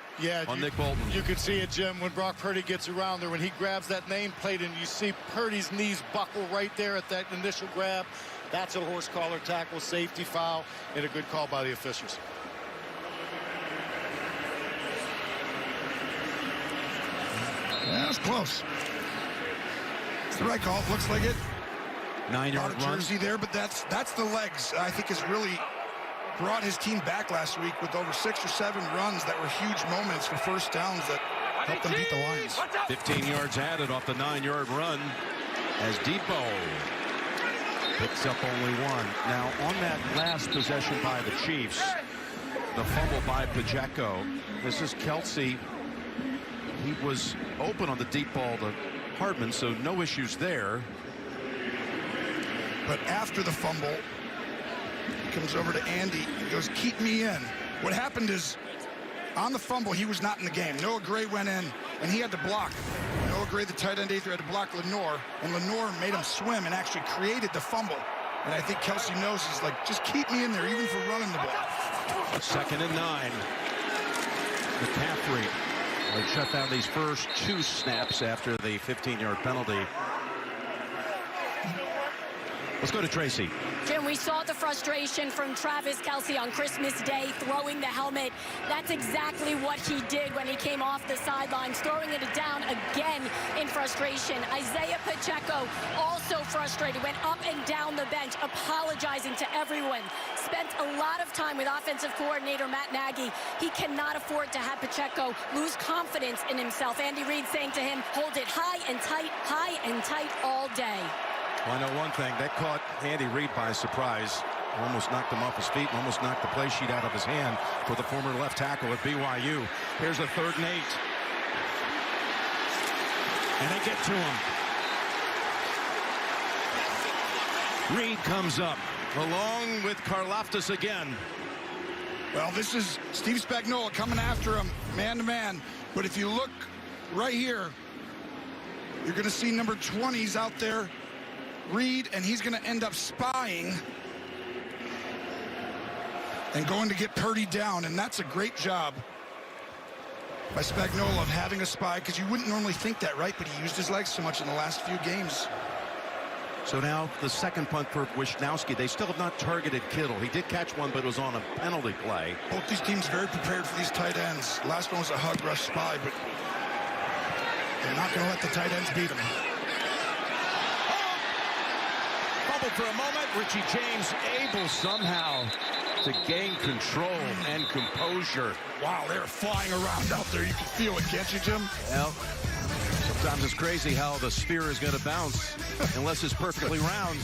on Nick Bolton. You could see it, Jim, when Brock Purdy gets around there, when he grabs that nameplate and you see Purdy's knees buckle right there at that initial grab. That's a horse collar tackle, safety foul, and a good call by the officials. Yeah, that's close. It's the right call. Looks like it. 9-yard run. Jersey there, but that's the legs. I think has really brought his team back last week with over 6 or 7 runs that were huge moments for first downs that helped them beat the Lions. 15 yards added off the 9-yard run as Depot picks up only one. Now on that last possession by the Chiefs, the fumble by Pacheco. This is Kelce. He was open on the deep ball to Hardman, so no issues there. But after the fumble, he comes over to Andy. He goes, keep me in. What happened is, on the fumble, he was not in the game. Noah Gray went in, and he had to block. Noah Gray, the tight end, had to block Lenore, and Lenore made him swim and actually created the fumble. And I think Kelce knows, he's like, just keep me in there, even for running the ball. 2nd and 9. McCaffrey will shut down these first 2 snaps after the 15-yard penalty. Let's go to Tracy. Jim, we saw the frustration from Travis Kelce on Christmas Day, throwing the helmet. That's exactly what he did when he came off the sidelines, throwing it down again in frustration. Isaiah Pacheco, also frustrated, went up and down the bench, apologizing to everyone. Spent a lot of time with offensive coordinator Matt Nagy. He cannot afford to have Pacheco lose confidence in himself. Andy Reid saying to him, hold it high and tight all day. Well, I know one thing, that caught Andy Reid by surprise. Almost knocked him off his feet, and almost knocked the play sheet out of his hand for the former left tackle at BYU. Here's a 3rd and 8. And they get to him. Reid comes up, along with Karlaftis again. Well, this is Steve Spagnuolo coming after him, man-to-man. But if you look right here, you're going to see number 20's out there, Reid, and he's going to end up spying and going to get Purdy down, and that's a great job by Spagnuolo of having a spy, because you wouldn't normally think that, right? But he used his legs so much in the last few games. So now the 2nd punt for Wisnowski. They still have not targeted Kittle. He did catch one, but it was on a penalty play. Both these teams very prepared for these tight ends. Last one was a hug rush spy, but they're not going to let the tight ends beat them. For a moment, Richie James able somehow to gain control and composure. Wow, they're flying around out there. You can feel it, can't you, Jim? Well, sometimes it's crazy how the sphere is going to bounce unless it's perfectly round.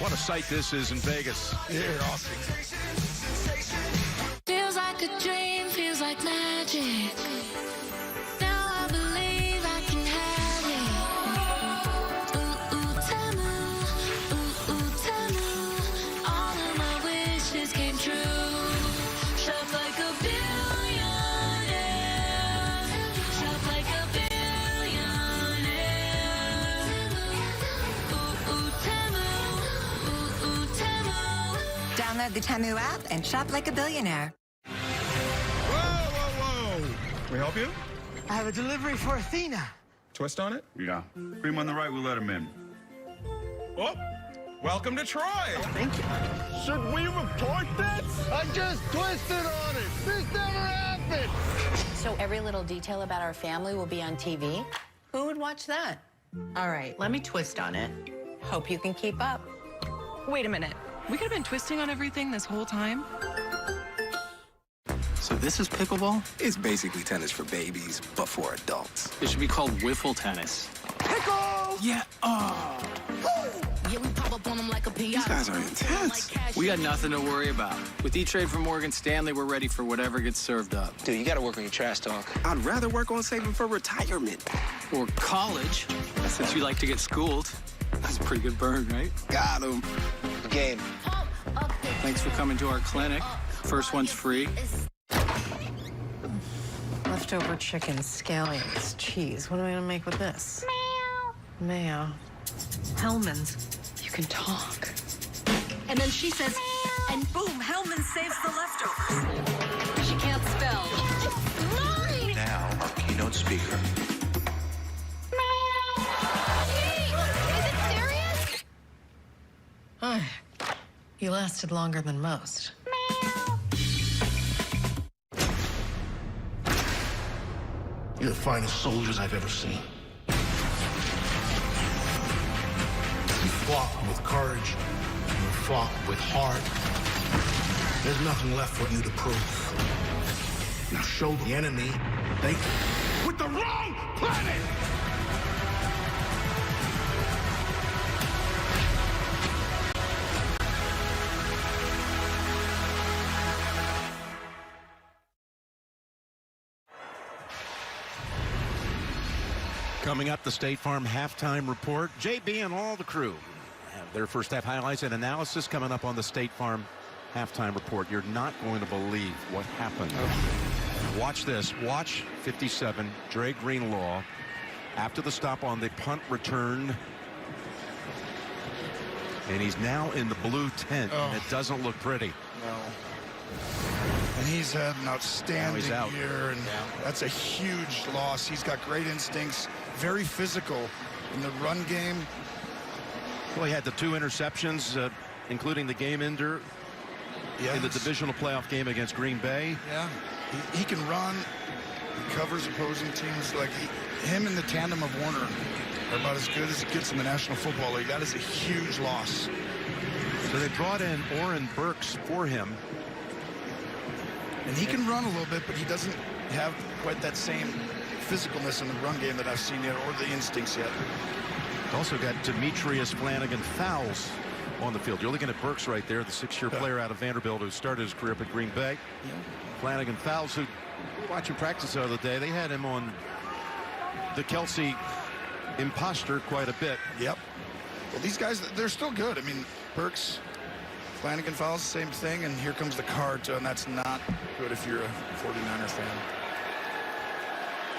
What a sight this is in Vegas. Yeah, awesome. Feels like a dream, feels like magic. Now I believe I can have it. All of my wishes came true. Shop like a billionaire. Shop like a billionaire. Download the Temu app and shop like a billionaire. Whoa! Can we help you? I have a delivery for Athena. Twist on it? Yeah. Cream on the right, we let him in. Oh, welcome to Troy. Thank you. Should we report this? I just twisted on it. This never happened. So every little detail about our family will be on TV? Who would watch that? All right, let me twist on it. Hope you can keep up. Wait a minute. We could have been twisting on everything this whole time? So this is pickleball? It's basically tennis for babies, but for adults. It should be called wiffle tennis. Pickle! Yeah, Yeah, we pop up on them like a These guys are intense. We got nothing to worry about. With E-Trade from Morgan Stanley, we're ready for whatever gets served up. Dude, you gotta work on your trash talk. I'd rather work on saving for retirement. Or college, since you like to get schooled. That's a pretty good burn, right? Got him. Game. Thanks for coming to our clinic. First one's free. Leftover chicken, scallions, cheese. What am I gonna make with this? Mayo. Hellman's. You can talk. And then she says, and boom, Hellman saves the leftovers. She can't spell. Now, our keynote speaker. You lasted longer than most. You're the finest soldiers I've ever seen. You fought with courage. You fought with heart. There's nothing left for you to prove. Now show the enemy they... With the wrong planet! Coming up, the State Farm halftime report. JB and all the crew have their first half highlights and analysis coming up on the State Farm halftime report. You're not going to believe what happened. Watch this. Watch 57, Dre Greenlaw, after the stop on the punt return. And he's now in the blue tent, and it doesn't look pretty. No. And he's had an outstanding out. year, and that's a huge loss. He's got great instincts, very physical in the run game. Well, he had the 2 interceptions, including the game ender in the divisional playoff game against Green Bay. Yeah, he can run. He covers opposing teams. Like him and the tandem of Warner are about as good as it gets in the National Football League. That is a huge loss. So they brought in Oren Burks for him. And he can run a little bit, but he doesn't have quite that same physicalness in the run game that I've seen yet, or the instincts yet. Also got Demetrius Flanagan-Fowles on the field. You're looking at Burks right there, the 6-year player out of Vanderbilt who started his career up at Green Bay. Flanagan-Fowles, who watching practice the other day, they had him on the Kelce imposter quite a bit. Yep. Well, these guys, they're still good. I mean, Burks, Flanagan-Fowles, same thing, and here comes the card, and that's not good if you're a 49er fan.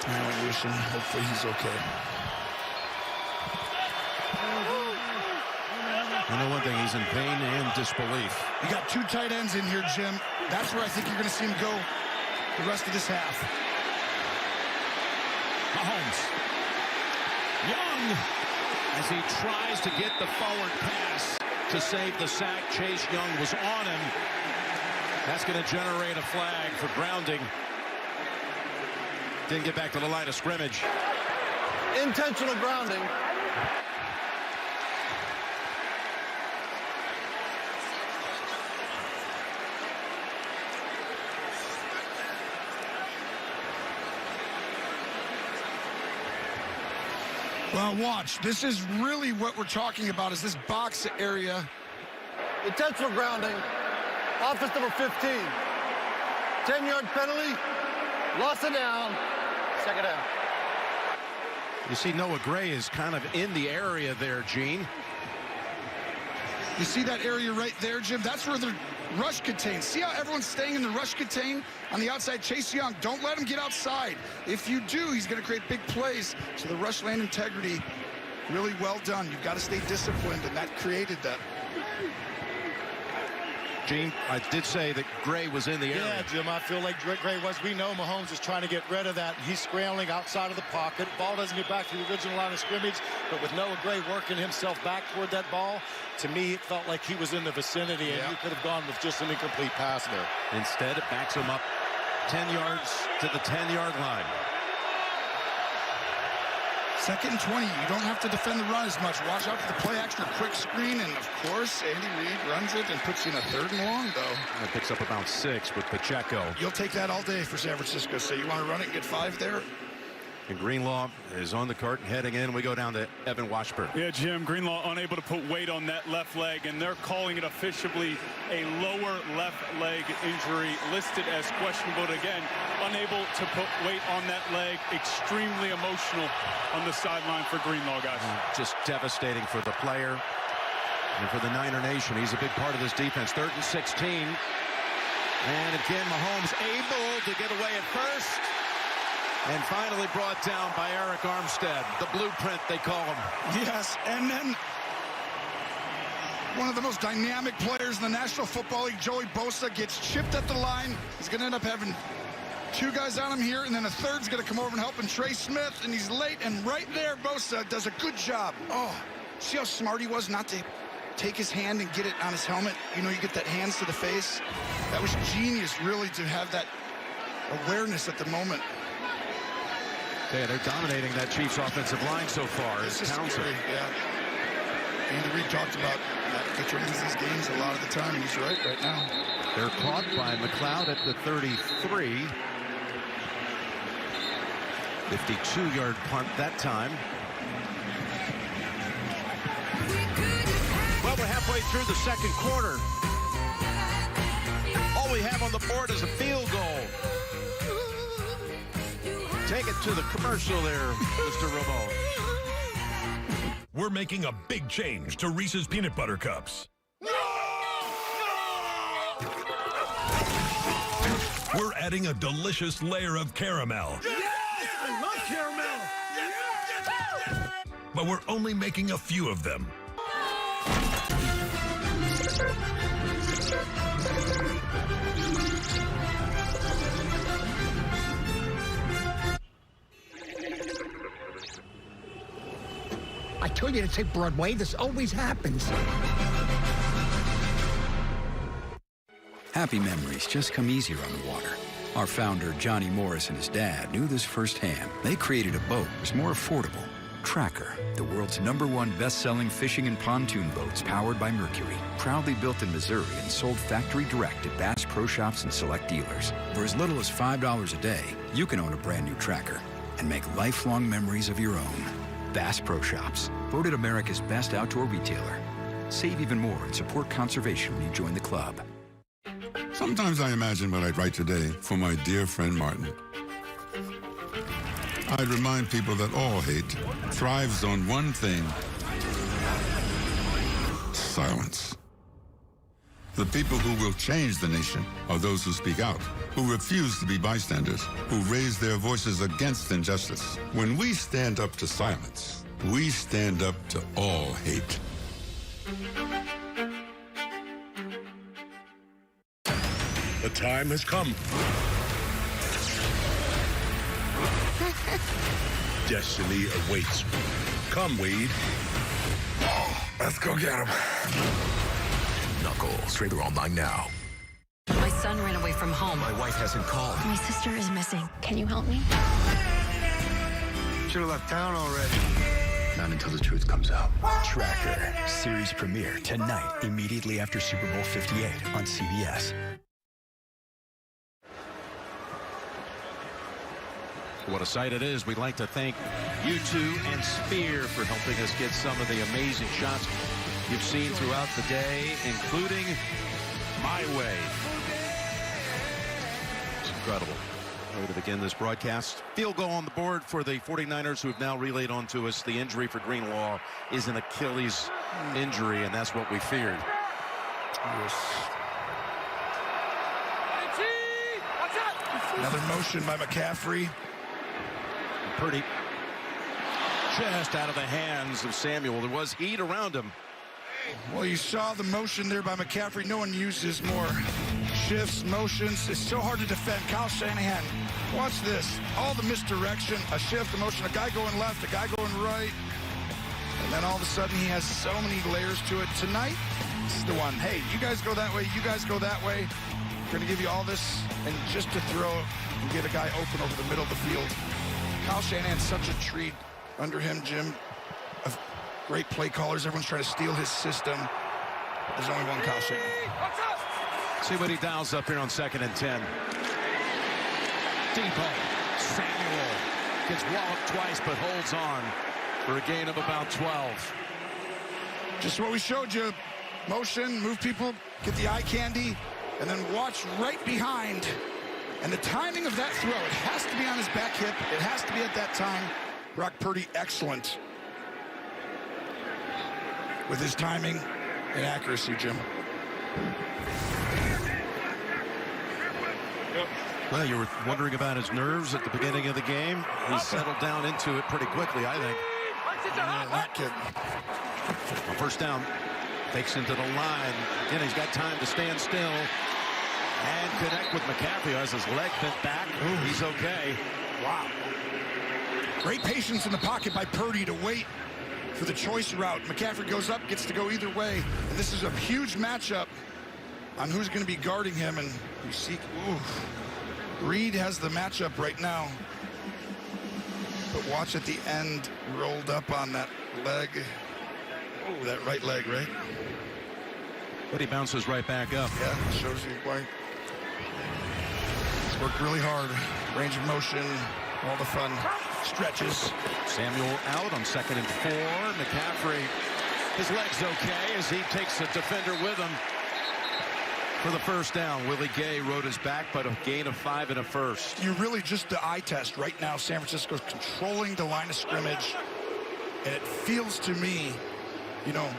I wish him, hopefully he's okay. You know one thing, he's in pain and disbelief. You got 2 tight ends in here, Jim. That's where I think you're going to see him go the rest of this half. Mahomes. Young, as he tries to get the forward pass to save the sack. Chase Young was on him. That's going to generate a flag for grounding. Didn't get back to the line of scrimmage. Intentional grounding. Well, watch. This is really what we're talking about, is this box area. Intentional grounding. Offense number 15. 10-yard penalty. Loss of down. Second down. You see Noah Gray is kind of in the area there, Gene. You see that area right there, Jim? That's where the rush contain. See how everyone's staying in the rush contain on the outside? Chase Young, don't let him get outside. If you do, he's going to create big plays. So the rush lane integrity, really well done. You've got to stay disciplined, and that created that. Gene, I did say that Gray was in the area. Yeah, Jim, I feel like Gray was. We know Mahomes is trying to get rid of that. He's scrambling outside of the pocket. Ball doesn't get back to the original line of scrimmage, but with Noah Gray working himself back toward that ball, to me, it felt like he was in the vicinity, and you could have gone with just an incomplete pass there. Instead, it backs him up 10 yards to the 10-yard line. 2nd and 20. You don't have to defend the run as much. Watch out for the play action, quick screen, and of course, Andy Reid runs it and puts you in a 3rd and long, though. And it picks up about 6 with Pacheco. You'll take that all day for San Francisco. So you want to run it and get 5 there? And Greenlaw is on the cart heading in. We go down to Evan Washburn. Yeah, Jim, Greenlaw unable to put weight on that left leg, and they're calling it officially a lower left leg injury, listed as questionable. But again, unable to put weight on that leg. Extremely emotional on the sideline for Greenlaw, guys. Just devastating for the player and for the Niner Nation. He's a big part of this defense. 3rd and 16. And again, Mahomes able to get away at first. And finally brought down by Eric Armstead, the blueprint they call him. Yes, and then one of the most dynamic players in the National Football League, Joey Bosa, gets chipped at the line. He's going to end up having 2 guys on him here, and then a 3rd's going to come over and help him, Trey Smith, and he's late, and right there, Bosa does a good job. Oh, see how smart he was not to take his hand and get it on his helmet? You know, you get that hands to the face. That was genius, really, to have that awareness at the moment. Yeah, they're dominating that Chiefs offensive line so far. This is scary, yeah. Andy Reid talked about that determines these games a lot of the time, and he's right now. They're caught by McLeod at the 33. 52-yard punt that time. Well, we're halfway through the 2nd quarter. All we have on the board is a field goal. Take it to the commercial there, Mr. Ramon. We're making a big change to Reese's Peanut Butter Cups. We're adding a delicious layer of caramel. I love caramel. But we're only making a few of them. told you to take Broadway. This always happens. Happy memories just come easier on the water. Our founder, Johnny Morris, and his dad knew this firsthand. They created a boat that was more affordable. Tracker, the world's #1 best-selling fishing and pontoon boats powered by Mercury. Proudly built in Missouri and sold factory direct at Bass Pro Shops and select dealers. For as little as $5 a day, you can own a brand new Tracker and make lifelong memories of your own. Bass Pro Shops, voted America's best outdoor retailer. Save even more and support conservation when you join the club. Sometimes I imagine what I'd write today for my dear friend Martin. I'd remind people that all hate thrives on one thing: silence. The people who will change the nation are those who speak out, who refuse to be bystanders, who raise their voices against injustice. When we stand up to silence, we stand up to all hate. The time has come. Destiny awaits. Come, Wade. Let's go get him. Knuckles. Trailer online now. My son ran away from home. My wife hasn't called. My sister is missing. Can you help me? Should have left town already. Not until the truth comes out. Tracker, series premiere tonight, immediately after Super Bowl LVIII on CBS. What a sight it is. We'd like to thank U2 and Spear for helping us get some of the amazing shots you've seen throughout the day, including My Way. It's incredible. Way to begin this broadcast. Field goal on the board for the 49ers, who have now relayed on to us the injury for Greenlaw is an Achilles injury, and that's what we feared. Yes. Another motion by McCaffrey. Purdy just out of the hands of Samuel. There was heat around him. Well, you saw the motion there by McCaffrey. No one uses more shifts, motions. It's so hard to defend. Kyle Shanahan, watch this. All the misdirection, a shift, a motion, a guy going left, a guy going right. And then all of a sudden he has so many layers to it. Tonight, this is the one. Hey, you guys go that way, you guys go that way. We're going to give you all this, and just to throw and get a guy open over the middle of the field. Kyle Shanahan's such a treat under him, Jim, of great play callers. Everyone's trying to steal his system. There's only one Kyle Shanahan. See what he dials up here on 2nd and 10. Deep ball. Samuel gets walloped twice, but holds on for a gain of about 12. Just what we showed you. Motion, move people, get the eye candy, and then watch right behind. And the timing of that throw, it has to be on his back hip. It has to be at that time. Brock Purdy, excellent with his timing and accuracy, Jim. Well, you were wondering about his nerves at the beginning of the game. He settled down into it pretty quickly, I think. Yeah, that kid. Well, first down, fakes into the line. Again, he's got time to stand still and connect with McCaffrey as his leg bent back. Ooh. He's okay. Wow. Great patience in the pocket by Purdy to wait for the choice route. McCaffrey goes up, gets to go either way. And this is a huge matchup on who's going to be guarding him. And you see, Reed has the matchup right now. But watch at the end, rolled up on that leg. Oh, that right leg, right? But he bounces right back up. Yeah, shows you why. He's worked really hard. Range of motion, all the fun stretches. Samuel out on 2nd and 4. McCaffrey, his leg's okay as he takes the defender with him for the first down. Willie Gay rode his back, but a gain of 5 and a first. You really just the eye test right now. San Francisco's controlling the line of scrimmage. And it feels to me, you know,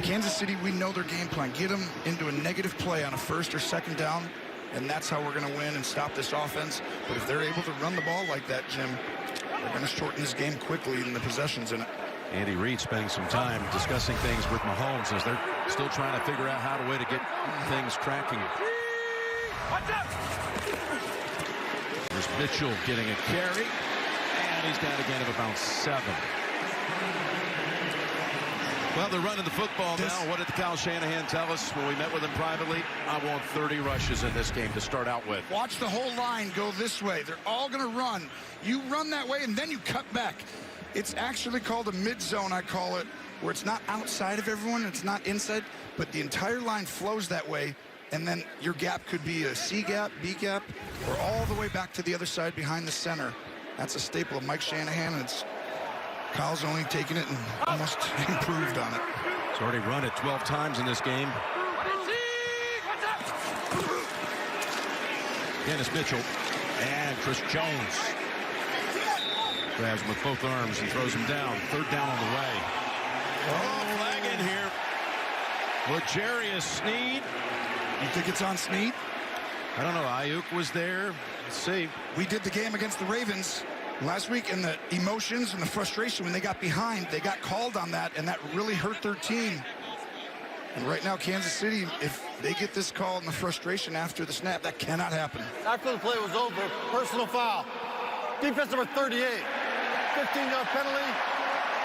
Kansas City, we know their game plan. Get them into a negative play on a 1st or 2nd down, and that's how we're going to win and stop this offense. But if they're able to run the ball like that, Jim, they're going to shorten this game quickly and the possessions in it. Andy Reid spending some time discussing things with Mahomes as they're still trying to figure out how to get things tracking. There's Mitchell getting a carry, and he's got a gain of about 7. Well, they're running the football now. What did Kyle Shanahan tell us when we met with him privately? I want 30 rushes in this game to start out with. Watch the whole line go this way. They're all going to run. You run that way, and then you cut back. It's actually called a mid-zone, I call it, where it's not outside of everyone, it's not inside, but the entire line flows that way, and then your gap could be a C gap, B gap, or all the way back to the other side behind the center. That's a staple of Mike Shanahan, and Kyle's only taken it and almost improved on it. He's already run it 12 times in this game. Dennis Mitchell and Chris Jones. Grabs him with both arms and throws him down. Third down on the way. Oh, flag in here. L'Jarius Sneed. You think it's on Sneed? I don't know. Ayuk was there. Let's see. We did the game against the Ravens last week, and the emotions and the frustration when they got behind, they got called on that, and that really hurt their team. And right now, Kansas City, if they get this call and the frustration after the snap, that cannot happen. After the play was over, personal foul. Defense number 38. 15-yard penalty.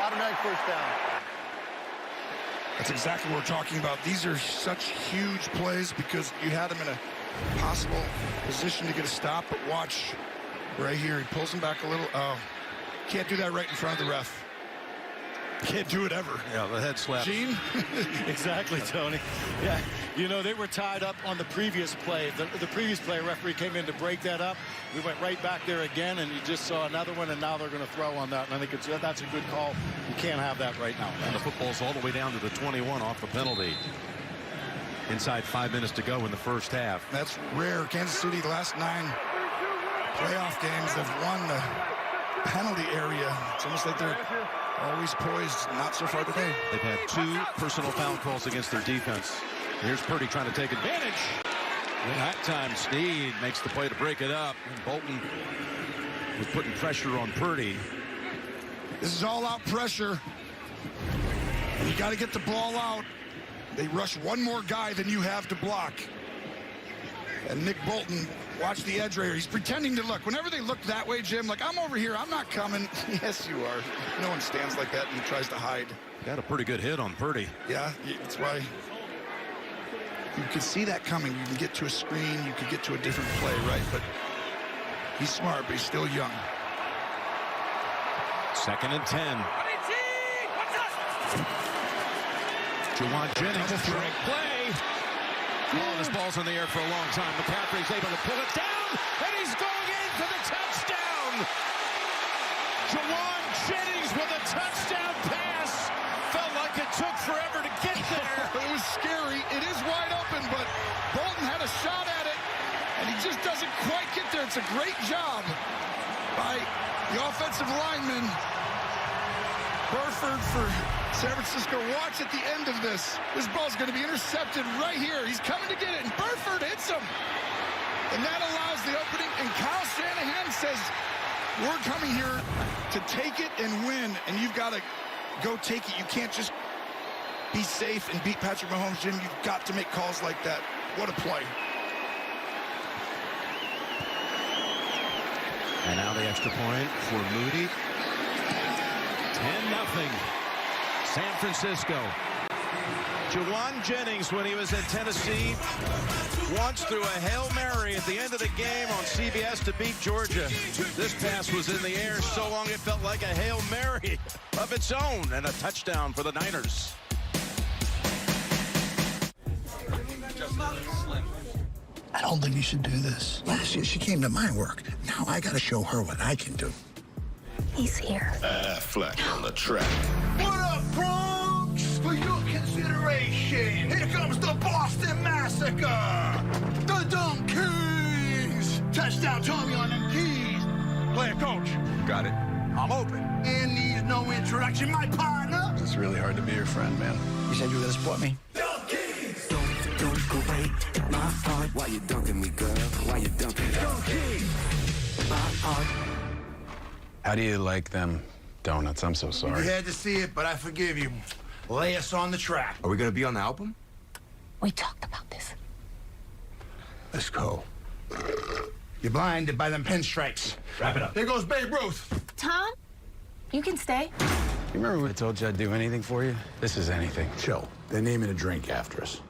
Automatic first down. That's exactly what we're talking about. These are such huge plays because you had him in a possible position to get a stop, but watch right here. He pulls him back a little. Oh, can't do that right in front of the ref. Can't do it ever. Yeah, the head slap. Gene? Exactly, Tony. Yeah, you know, they were tied up on the previous play. The previous play, referee came in to break that up. We went right back there again, and you just saw another one, and now they're going to throw on that. And I think that's a good call. You can't have that right now. And the football's all the way down to the 21 off the penalty. Inside 5 minutes to go in the first half. That's rare. Kansas City, the last 9 playoff games, have won the penalty area. It's almost like they're always poised, not so far today. They've had 2 personal foul calls against their defense. Here's Purdy trying to take advantage. And that time, Sneed makes the play to break it up. And Bolton was putting pressure on Purdy. This is all-out pressure. You got to get the ball out. They rush one more guy than you have to block. And Nick Bolton, watch the edge right here. He's pretending to look. Whenever they look that way, Jim, like, I'm over here, I'm not coming. Yes, you are. No one stands like that and tries to hide. Got a pretty good hit on Purdy. Yeah, that's why you can see that coming. You can get to a screen. You could get to a different play, right? But he's smart, but he's still young. 2nd and 10. Juwan Jennings, trick play. Oh, this ball's in the air for a long time. McCaffrey's able to pull it down, and he's going in for the touchdown. Juwan Jennings with a touchdown pass. Felt like it took forever to get there. It was scary. It is wide open, but Bolton had a shot at it, and he just doesn't quite get there. It's a great job by the offensive lineman. Burford for San Francisco. Watch at the end of this. This ball's going to be intercepted right here. He's coming to get it, and Burford hits him. And that allows the opening, and Kyle Shanahan says, we're coming here to take it and win, and you've got to go take it. You can't just be safe and beat Patrick Mahomes, Jim. You've got to make calls like that. What a play. And now the extra point for Moody. 10-0. San Francisco. Juwan Jennings, when he was at Tennessee, once threw a Hail Mary at the end of the game on CBS to beat Georgia. This pass was in the air so long it felt like a Hail Mary of its own, and a touchdown for the Niners. I don't think you should do this. Last year, she came to my work. Now I got to show her what I can do. He's here. Flat on the track. What up, Bronx? For your consideration, here comes the Boston Massacre. The Dumb Kings. Touchdown, Tommy on them keys. Player coach. Got it. I'm open. And needs no introduction, my partner. It's really hard to be your friend, man. You said you were going to support me? Dumb Kings. Don't go break my heart. Why you dunking me, girl? Why you dunking me? Dumb Kings. My heart. How do you like them donuts? I'm so sorry. You had to see it, but I forgive you. Lay us on the track. Are we gonna be on the album? We talked about this. Let's go. You're blinded by them pinstripes. Wrap it up. There goes Babe Ruth. Tom, you can stay. You remember when I told you I'd do anything for you? This is anything. Chill. They're naming a drink after us.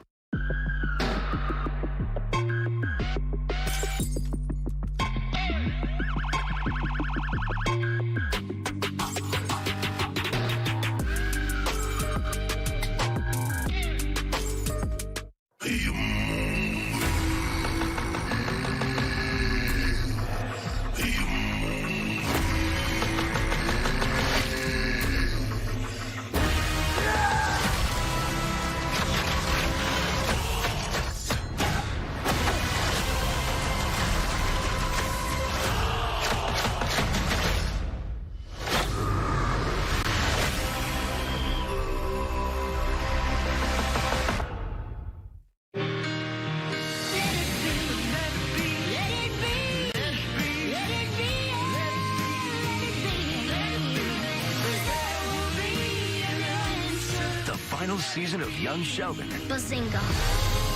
Final season of Young Sheldon Bazinga.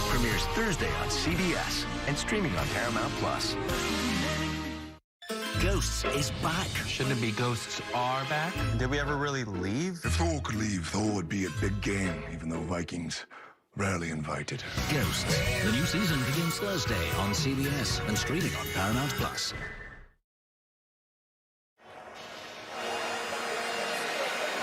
premieres Thursday on CBS and streaming on Paramount Plus. Ghosts is back. Shouldn't it be Ghosts Are Back? Did we ever really leave? If Thor could leave, Thor would be a big game, even though Vikings rarely invited. Ghosts. The new season begins Thursday on CBS and streaming on Paramount Plus.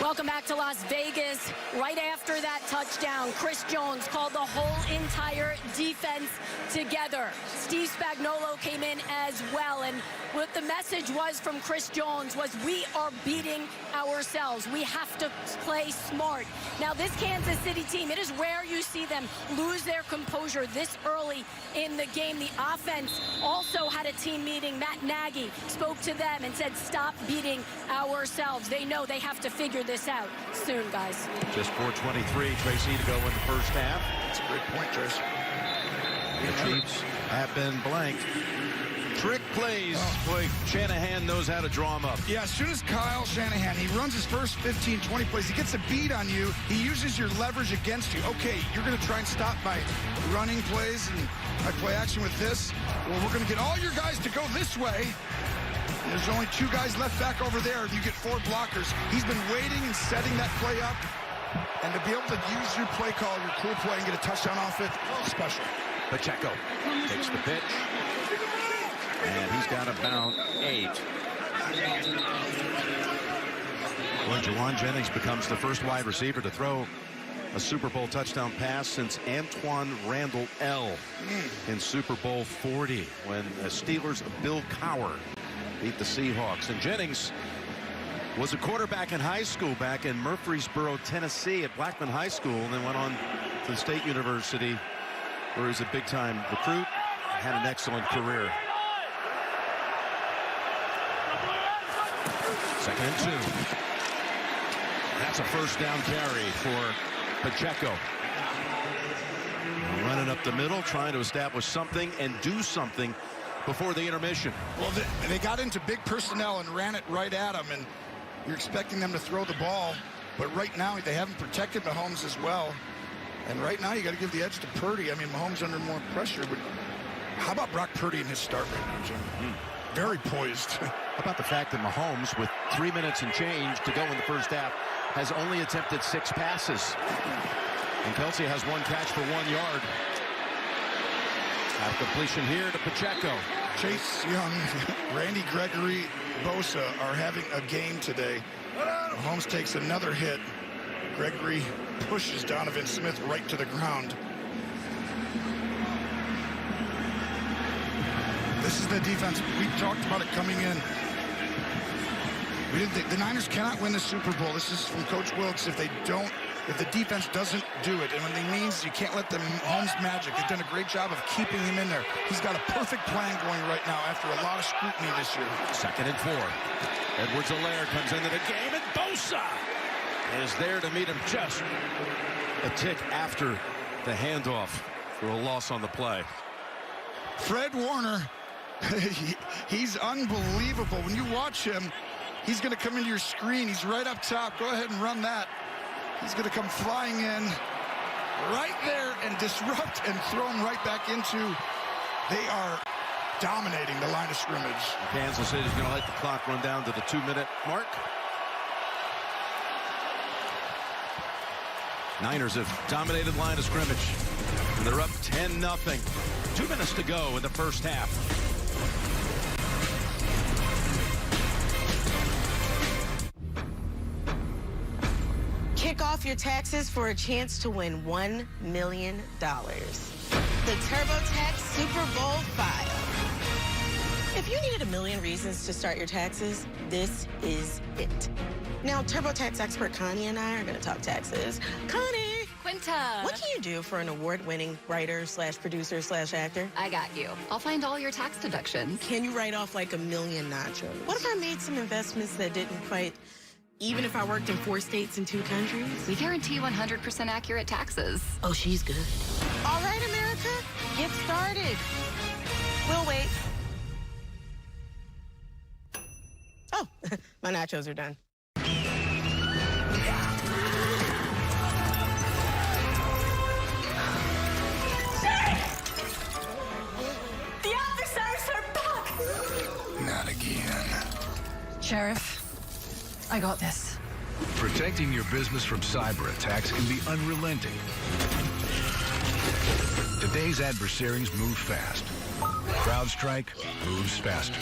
Welcome back to Las Vegas. Right after that touchdown, Chris Jones called the whole entire defense together. Steve Spagnuolo came in as well, and what the message was from Chris Jones was, we are beating ourselves. We have to play smart. Now, this Kansas City team, it is rare you see them lose their composure this early in the game. The offense also had a team meeting. Matt Nagy spoke to them and said, stop beating ourselves. They know they have to figure this out soon, guys. Just 4:23, Tracy, to go in the first half. That's a great point, Trace. The Chiefs have been blanked. Trick plays. Boy, Shanahan knows how to draw them up. Yeah, as soon as Kyle Shanahan, he runs his first 15, 20 plays, he gets a beat on you, he uses your leverage against you. Okay, you're going to try and stop my running plays and my play action with this. Well, we're going to get all your guys to go this way. And there's only 2 guys left back over there, and you get 4 blockers. He's been waiting and setting that play up. And to be able to use your play call, your cool play, and get a touchdown off it, special. Pacheco takes the pitch. And he's got about 8. Well, Jawan Jennings becomes the first wide receiver to throw a Super Bowl touchdown pass since Antoine Randall L. in Super Bowl 40, when the Steelers of Bill Cowher beat the Seahawks. And Jennings was a quarterback in high school back in Murfreesboro, Tennessee at Blackman High School, and then went on to the State University, where he's a big-time recruit, had an excellent career. 2nd and 2. That's a first down carry for Pacheco. Running up the middle, trying to establish something and do something before the intermission. Well, they got into big personnel and ran it right at him, and you're expecting them to throw the ball, but right now they haven't protected Mahomes as well. And right now you got to give the edge to Purdy. I mean, Mahomes under more pressure, but how about Brock Purdy in his start right now, Jim? Very poised. How about the fact that Mahomes, with 3 minutes and change to go in the first half, has only attempted 6 passes. And Kelce has 1 catch for 1 yard. Half completion here to Pacheco. Chase Young, Randy Gregory, Bosa are having a game today. Mahomes takes another hit. Gregory pushes Donovan Smith right to the ground. This is the defense. We talked about it coming in. The Niners cannot win the Super Bowl. This is from Coach Wilkes. If the defense doesn't do it, and when it means you can't let the Mahomes magic. They've done a great job of keeping him in there. He's got a perfect plan going right now after a lot of scrutiny this year. 2nd and 4. Edwards-Helaire comes into the game, and Bosa is there to meet him just a tick after the handoff for a loss on the play. Fred Warner, he's unbelievable. When you watch him, he's going to come into your screen. He's right up top. Go ahead and run that. He's going to come flying in right there and disrupt and throw him right back into. They are dominating the line of scrimmage. Kansas City is going to let the clock run down to the 2-minute mark. Niners have dominated line of scrimmage. And they're up 10-0. 2 minutes to go in the first half. Kick off your taxes for a chance to win $1 million. The TurboTax Super Bowl LLVIII. If you needed a million reasons to start your taxes, this is it. Now, TurboTax expert Connie and I are going to talk taxes. Connie! Quinta! What can you do for an award-winning writer/producer/actor? I got you. I'll find all your tax deductions. Can you write off like 1 million nachos? What if I made some investments that didn't quite, even if I worked in 4 states and 2 countries? We guarantee 100% accurate taxes. Oh, she's good. All right, America, get started. We'll wait. Oh, my nachos are done. The officers are back! Not again. Sheriff, I got this. Protecting your business from cyber attacks can be unrelenting. Today's adversaries move fast. CrowdStrike moves faster.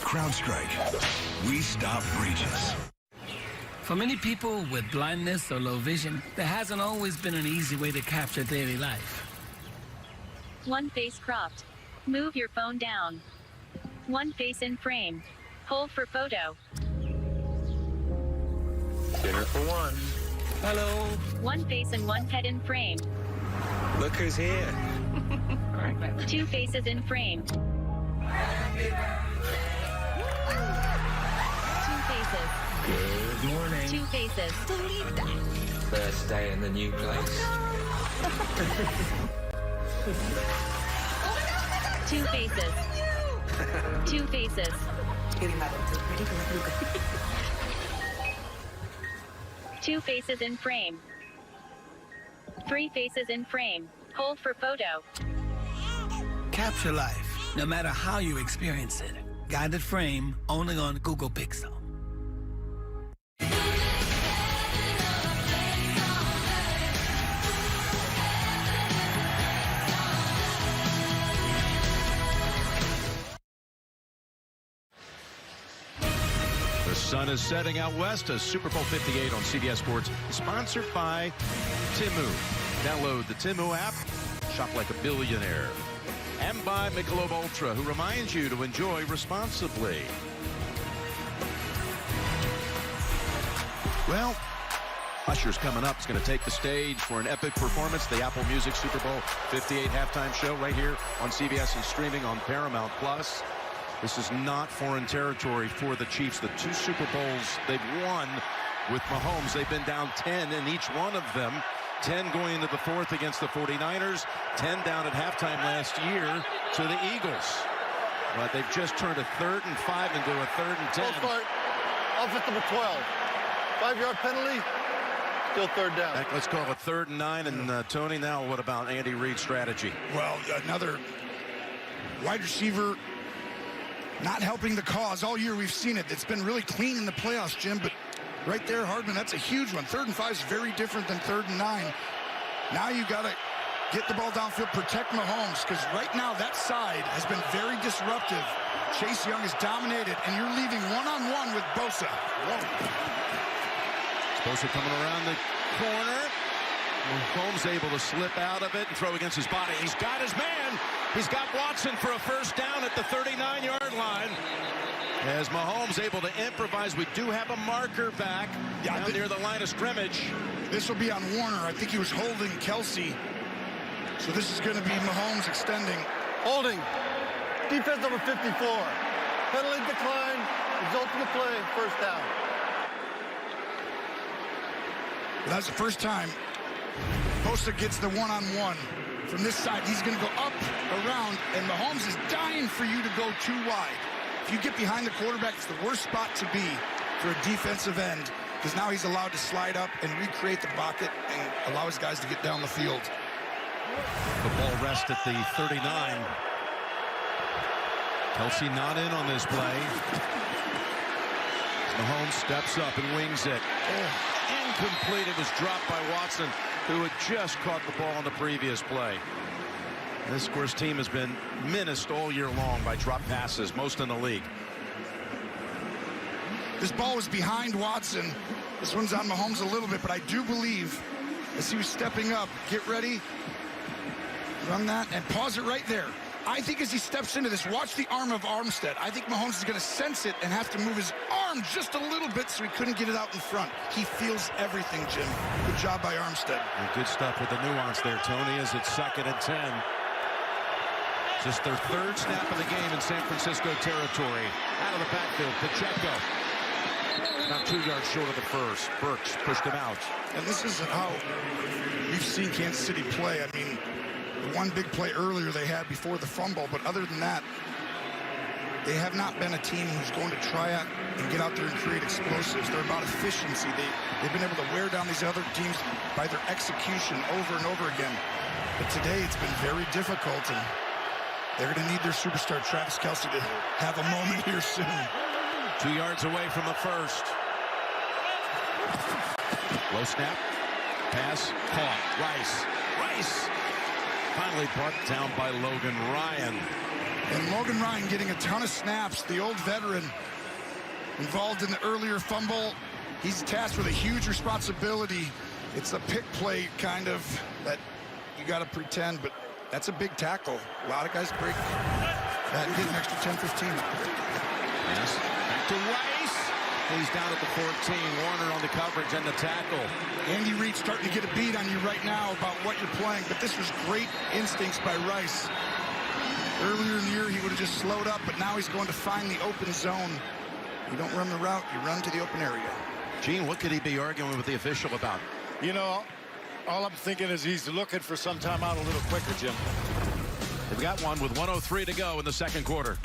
CrowdStrike. We stop breaches. For many people with blindness or low vision, there hasn't always been an easy way to capture daily life. One face cropped. Move your phone down. One face in frame. Hold for photo. Dinner for one. Hello. One face and one head in frame. Look who's here. 2 faces in frame. 2 faces. Good morning. 2 faces. Delete that. First day in the new place. 2 faces. 2 faces. 2 faces in frame. 3 faces in frame. Hold for photo. Capture life, no matter how you experience it. Guided frame, only on Google Pixel. The sun is setting out west as Super Bowl 58 on CBS Sports, sponsored by Timu. Download the Timu app, shop like a billionaire. And by Michelob Ultra, who reminds you to enjoy responsibly. Well, Usher's coming up. He's going to take the stage for an epic performance. The Apple Music Super Bowl 58 halftime show right here on CBS and streaming on Paramount+. This is not foreign territory for the Chiefs. The 2 Super Bowls they've won with Mahomes, they've been down 10 in each one of them. 10 going into the 4th against the 49ers, 10 down at halftime last year to the Eagles. But they've just turned a 3rd and 5 into a 3rd and 10. Full start. Offense number 12. 5-yard penalty. Still 3rd down. Let's call it 3rd and 9. And Tony, now what about Andy Reid's strategy? Well, another wide receiver not helping the cause. All year we've seen it. It's been really clean in the playoffs, Jim, but right there, Hardman, that's a huge one. 3rd and 5 is very different than 3rd and 9. Now you got to get the ball downfield, protect Mahomes, because right now that side has been very disruptive. Chase Young is dominated, and you're leaving one-on-one with Bosa. Bosa coming around the corner. Mahomes able to slip out of it and throw against his body. He's got his man. He's got Watson for a 1st down at the 39-yard line. As Mahomes able to improvise, we do have a marker back down near the line of scrimmage. This will be on Warner. I think he was holding Kelce. So this is going to be Mahomes extending. Holding. Defense number 54. Penalty decline. Resulting of play. 1st down. Well, that's the first time Bosa gets the one-on-one. From this side, he's going to go up, around, and Mahomes is dying for you to go too wide. If you get behind the quarterback, it's the worst spot to be for a defensive end, because now he's allowed to slide up and recreate the pocket and allow his guys to get down the field. The ball rest at the 39. Kelce not in on this play. Mahomes steps up and wings it. Oh, incomplete. It was dropped by Watson, who had just caught the ball on the previous play. This, of course, team has been menaced all year long by drop passes, most in the league. This ball was behind Watson. This one's on Mahomes a little bit, but I do believe as he was stepping up, get ready, run that, and pause it right there. I think as he steps into this, watch the arm of Armstead. I think Mahomes is going to sense it and have to move his arm just a little bit so he couldn't get it out in front. He feels everything, Jim. Good job by Armstead. And good stuff with the nuance there, Tony, as it's 2nd and 10. Just their 3rd snap of the game in San Francisco territory. Out of the backfield, Pacheco. Not 2 yards short of the first. Burks pushed him out. And this isn't how we've seen Kansas City play. I mean, the one big play earlier they had before the fumble, but other than that, they have not been a team who's going to try out and get out there and create explosives. They're about efficiency. They've been able to wear down these other teams by their execution over and over again. But today it's been very difficult, and they're going to need their superstar Travis Kelce to have a moment here soon. 2 yards away from the first. Low snap. Pass caught. Rice. Finally brought down by Logan Ryan. And Logan Ryan getting a ton of snaps. The old veteran involved in the earlier fumble. He's tasked with a huge responsibility. It's a pick play kind of that you got to pretend, but that's a big tackle. A lot of guys break that and get an extra 10, 15. Yes. Back to Rice. He's down at the 14. Warner on the coverage and the tackle. Andy Reid starting to get a beat on you right now about what you're playing, but this was great instincts by Rice. Earlier in the year, he would have just slowed up, but now he's going to find the open zone. You don't run the route, you run to the open area. Gene, what could he be arguing with the official about? You know, all I'm thinking is he's looking for some time out a little quicker, Jim. They've got one with 1:03 to go in the 2nd quarter.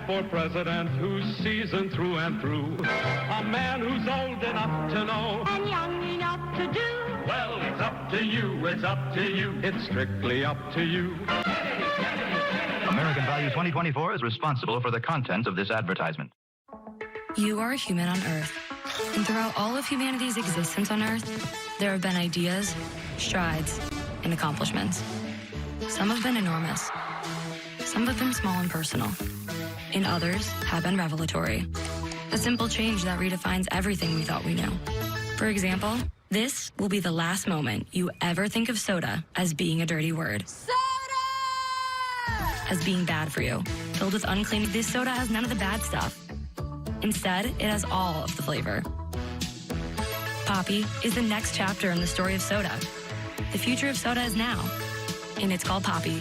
For president who's seasoned through and through, a man who's old enough to know and young enough to do. Well, it's up to you, it's up to you, it's strictly up to you. American Value 2024 is responsible for the contents of this advertisement. You are a human on Earth, and throughout all of humanity's existence on Earth, there have been ideas, strides, and accomplishments. Some have been enormous. Some have been small and personal. And others have been revelatory. A simple change that redefines everything we thought we knew. For example, this will be the last moment you ever think of soda as being a dirty word. Soda! As being bad for you. Filled with unclean, this soda has none of the bad stuff. Instead, it has all of the flavor. Poppy is the next chapter in the story of soda. The future of soda is now, and it's called Poppy.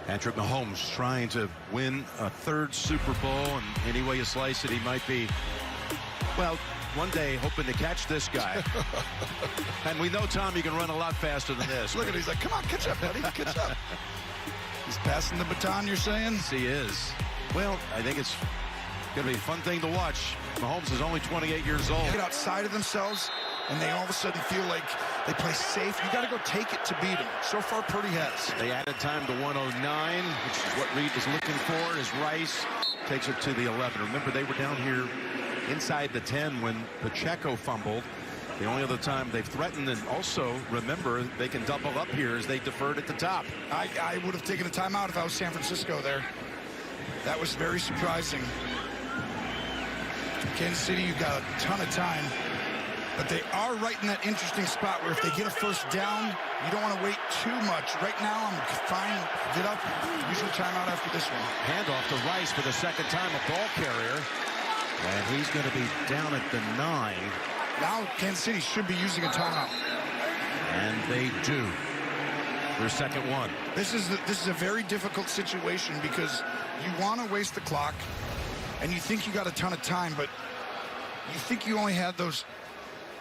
Patrick Mahomes trying to win a 3rd Super Bowl, and any way you slice it, he might be, well, one day hoping to catch this guy. And we know, Tom, you can run a lot faster than this. Look at him, he's like, come on, catch up, buddy, catch up. He's passing the baton, you're saying? Yes, he is. Well, I think it's going to be a fun thing to watch. Mahomes is only 28 years old. Get outside of themselves, and they all of a sudden feel like they play safe. You got to go take it to beat them. So far, Purdy has. They added time to 109, which is what Reid was looking for, as Rice takes it to the 11. Remember, they were down here inside the 10 when Pacheco fumbled. The only other time they've threatened, and also, remember, they can double up here as they deferred at the top. I would have taken a timeout if I was San Francisco there. That was very surprising. Kansas City, you got a ton of time. But they are right in that interesting spot where if they get a first down, you don't want to wait too much. Right now, I'm fine. Get up. Use your timeout after this one. Handoff to Rice for the second time, a ball carrier. And he's going to be down at the 9. Now Kansas City should be using a timeout. And they do. Their second one. This is a very difficult situation because you want to waste the clock and you think you got a ton of time, but you think you only had those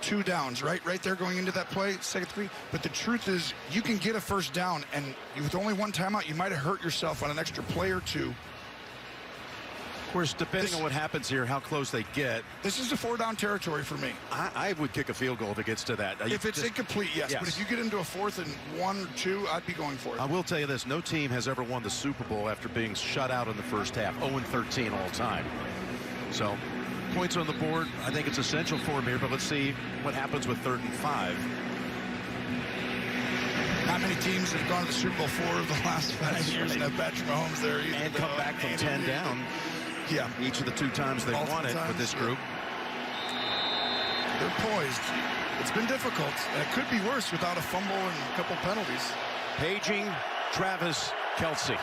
2 downs, right there going into that play, second 3. But the truth is you can get a first down, and with only 1 timeout, you might have hurt yourself on an extra play or 2. Of course, depending on what happens here, how close they get. This is a 4-down territory for me. I would kick a field goal if it gets to that. If it's incomplete, yes. But if you get into a 4th and 1 or 2, I'd be going for it. I will tell you this. No team has ever won the Super Bowl after being shut out in the first half. 0-13 all time. So, points on the board. I think it's essential for him here, but let's see what happens with 3rd and 5. Not many teams have gone to the Super Bowl 4 of the last 5 years and have Patrick Mahomes there either. And come back from 10 down. Yeah. Each of the 2 times they've won it with this group. They're poised. It's been difficult, and it could be worse without a fumble and a couple penalties. Paging Travis Kelce.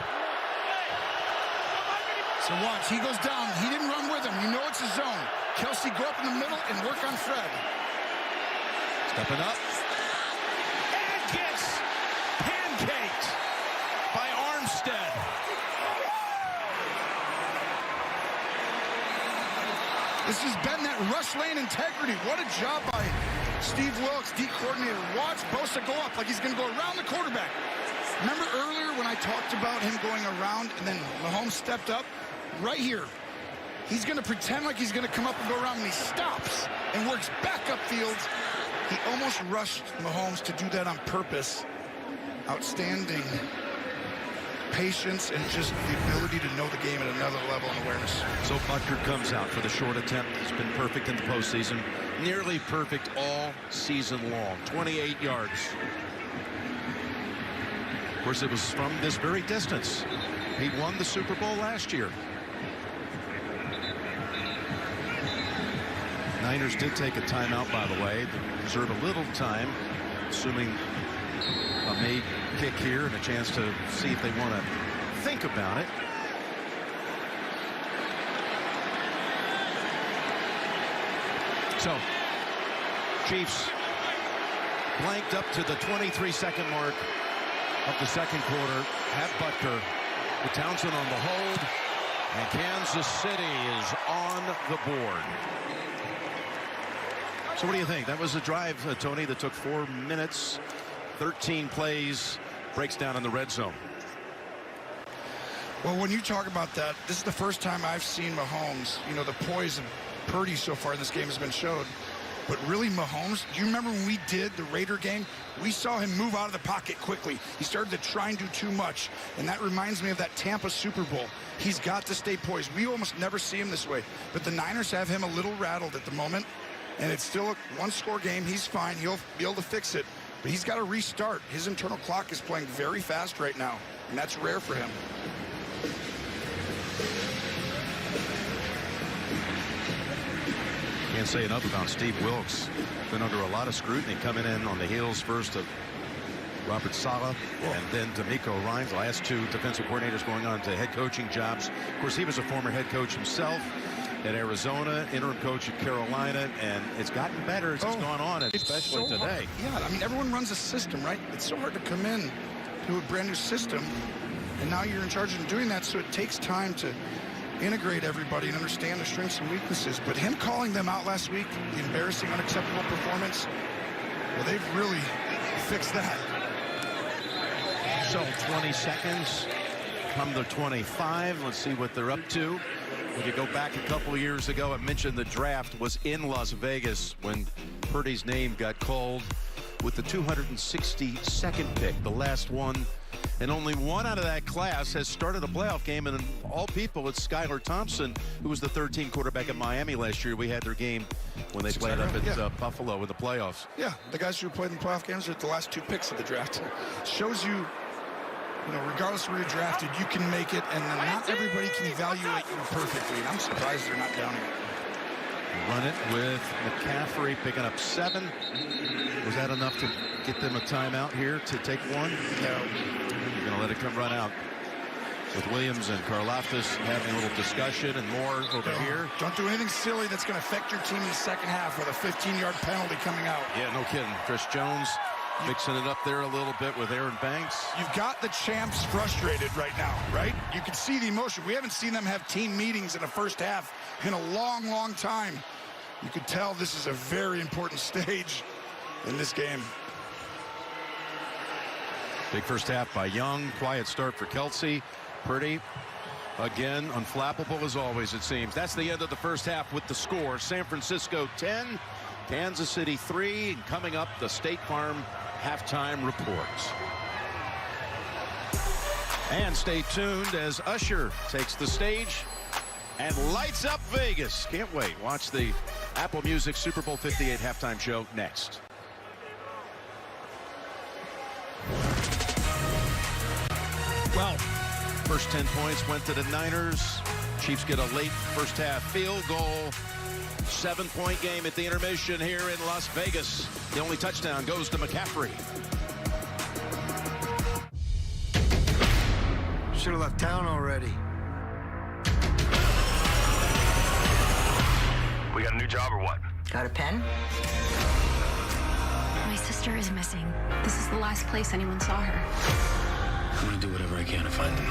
So watch, he goes down. He didn't run with him. You know it's a zone. Kelce, go up in the middle and work on Fred. Stepping up. And gets pancaked by Armstead. This has been that rush lane integrity. What a job by Steve Wilkes, D coordinator. Watch Bosa go up like he's going to go around the quarterback. Remember earlier when I talked about him going around and then Mahomes stepped up? Right here. He's going to pretend like he's going to come up and go around, and he stops and works back upfield. He almost rushed Mahomes to do that on purpose. Outstanding patience and just the ability to know the game at another level and awareness. So Butker comes out for the short attempt. He's been perfect in the postseason. Nearly perfect all season long. 28 yards. Of course, it was from this very distance. He won the Super Bowl last year. Niners did take a timeout, by the way, to preserve a little time, assuming a made kick here and a chance to see if they want to think about it. So, Chiefs blanked up to the 23-second mark of the second quarter. Have Butker with Townsend on the hold, and Kansas City is on the board. So what do you think? That was a drive, Tony, that took 4 minutes, 13 plays, breaks down in the red zone. Well, when you talk about that, this is the first time I've seen Mahomes. You know, the poise of Purdy so far in this game has been showed. But really, Mahomes, do you remember when we did the Raider game? We saw him move out of the pocket quickly. He started to try and do too much. And that reminds me of that Tampa Super Bowl. He's got to stay poised. We almost never see him this way. But the Niners have him a little rattled at the moment. And it's still a one-score game. He's fine. He'll be able to fix it. But he's got to restart. His internal clock is playing very fast right now. And that's rare for him. Can't say enough about Steve Wilkes. Been under a lot of scrutiny, coming in on the heels first of Robert Saleh and then D'Amico Ryans, the last 2 defensive coordinators going on to head coaching jobs. Of course, he was a former head coach himself at Arizona, interim coach at Carolina, and it's gotten better as it's gone on, especially so today. Yeah, I mean, everyone runs a system, right? It's so hard to come in to a brand new system, and now you're in charge of doing that, so it takes time to integrate everybody and understand the strengths and weaknesses. But him calling them out last week, the embarrassing, unacceptable performance, well, they've really fixed that. So 20 seconds, come to 25. Let's see what they're up to. When you go back a couple years ago, I mentioned the draft was in Las Vegas when Purdy's name got called with the 262nd pick, the last one. And only one out of that class has started a playoff game, and all people, it's Skylar Thompson, who was the 13 quarterback at Miami last year. We had their game when they played up at Buffalo in the playoffs. Yeah, the guys who played in the playoff games are the last 2 picks of the draft. Shows you, you know, regardless of where you're drafted, you can make it, and not everybody can evaluate you perfectly. And I'm surprised they're not down here. Run it with McCaffrey picking up 7. Was that enough to get them a timeout here to take one? No. You're going to let it come run out. With Williams and Karlaftis having a little discussion and more over here. Don't do anything silly that's going to affect your team in the second half with a 15-yard penalty coming out. Yeah, no kidding. Chris Jones mixing it up there a little bit with Aaron Banks. You've got the champs frustrated right now, right? You can see the emotion. We haven't seen them have team meetings in the first half in a long, long time. You could tell this is a very important stage in this game. Big first half by Young. Quiet start for Kelce. Purdy, again, unflappable as always, it seems. That's the end of the first half with the score. San Francisco 10, Kansas City 3. And coming up, the State Farm halftime reports. And stay tuned as Usher takes the stage and lights up Vegas. Can't wait. Watch the Apple Music Super Bowl LVIII halftime show next. Well, first 10 points went to the Niners. Chiefs get a late first half field goal. 7-point game at the intermission here in Las Vegas. The only touchdown goes to McCaffrey. Should have left town already. We got a new job or what? Got a pen? My sister is missing. This is the last place anyone saw her. I'm gonna do whatever I can to find them.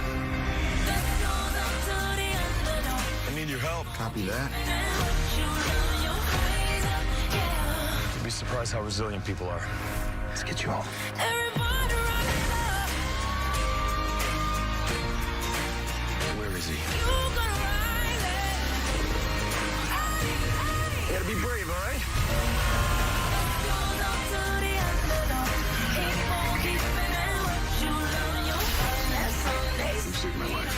I need your help. Copy that. You'd be surprised how resilient people are. Let's get you home. Where is he? You gotta be brave, all right? You saved my life.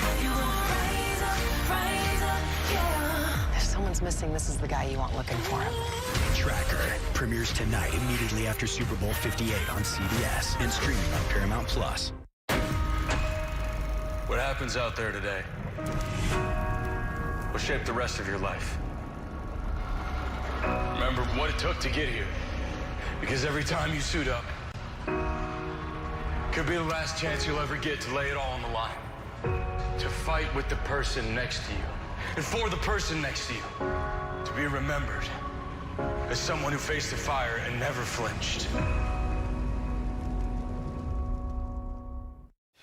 If someone's missing, this is the guy you want looking for him. Tracker premieres tonight, immediately after Super Bowl LVIII on CBS and streaming on Paramount Plus. What happens out there today will shape the rest of your life. Remember what it took to get here. Because every time you suit up, could be the last chance you'll ever get to lay it all on the line. To fight with the person next to you. And for the person next to you. To be remembered as someone who faced the fire and never flinched.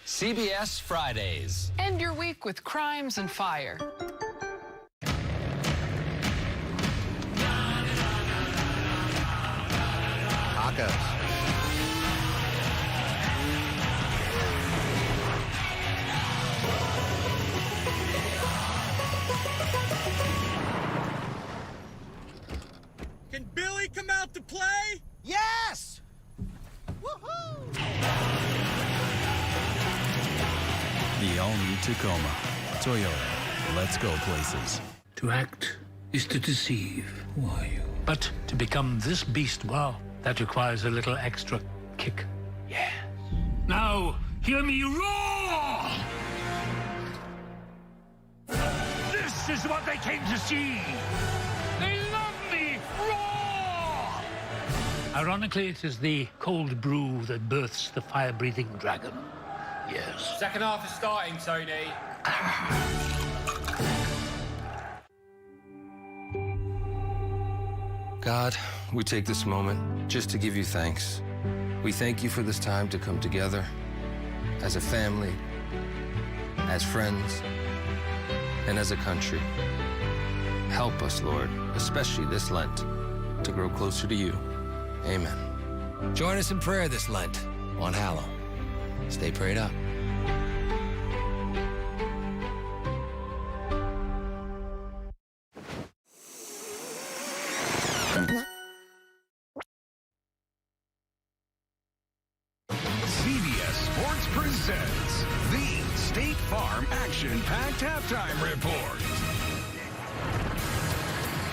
CBS Fridays. End your week with crimes and fire. Tacos. Can Billy come out to play? Yes! Woohoo! The all-new Tacoma. Toyota. Let's go places. To act is to deceive. Who are you? But to become this beast, well, that requires a little extra kick. Yeah. Now, hear me roar! This is what they came to see! They love me! Roar! Ironically, it is the cold brew that births the fire-breathing dragon. Yes. Second half is starting, Tony. God, we take this moment just to give you thanks. We thank you for this time to come together as a family, as friends, and as a country. Help us, Lord, especially this Lent, to grow closer to you. Amen. Join us in prayer this Lent on Hallow. Stay prayed up. CBS Sports presents the State Farm action-packed halftime report.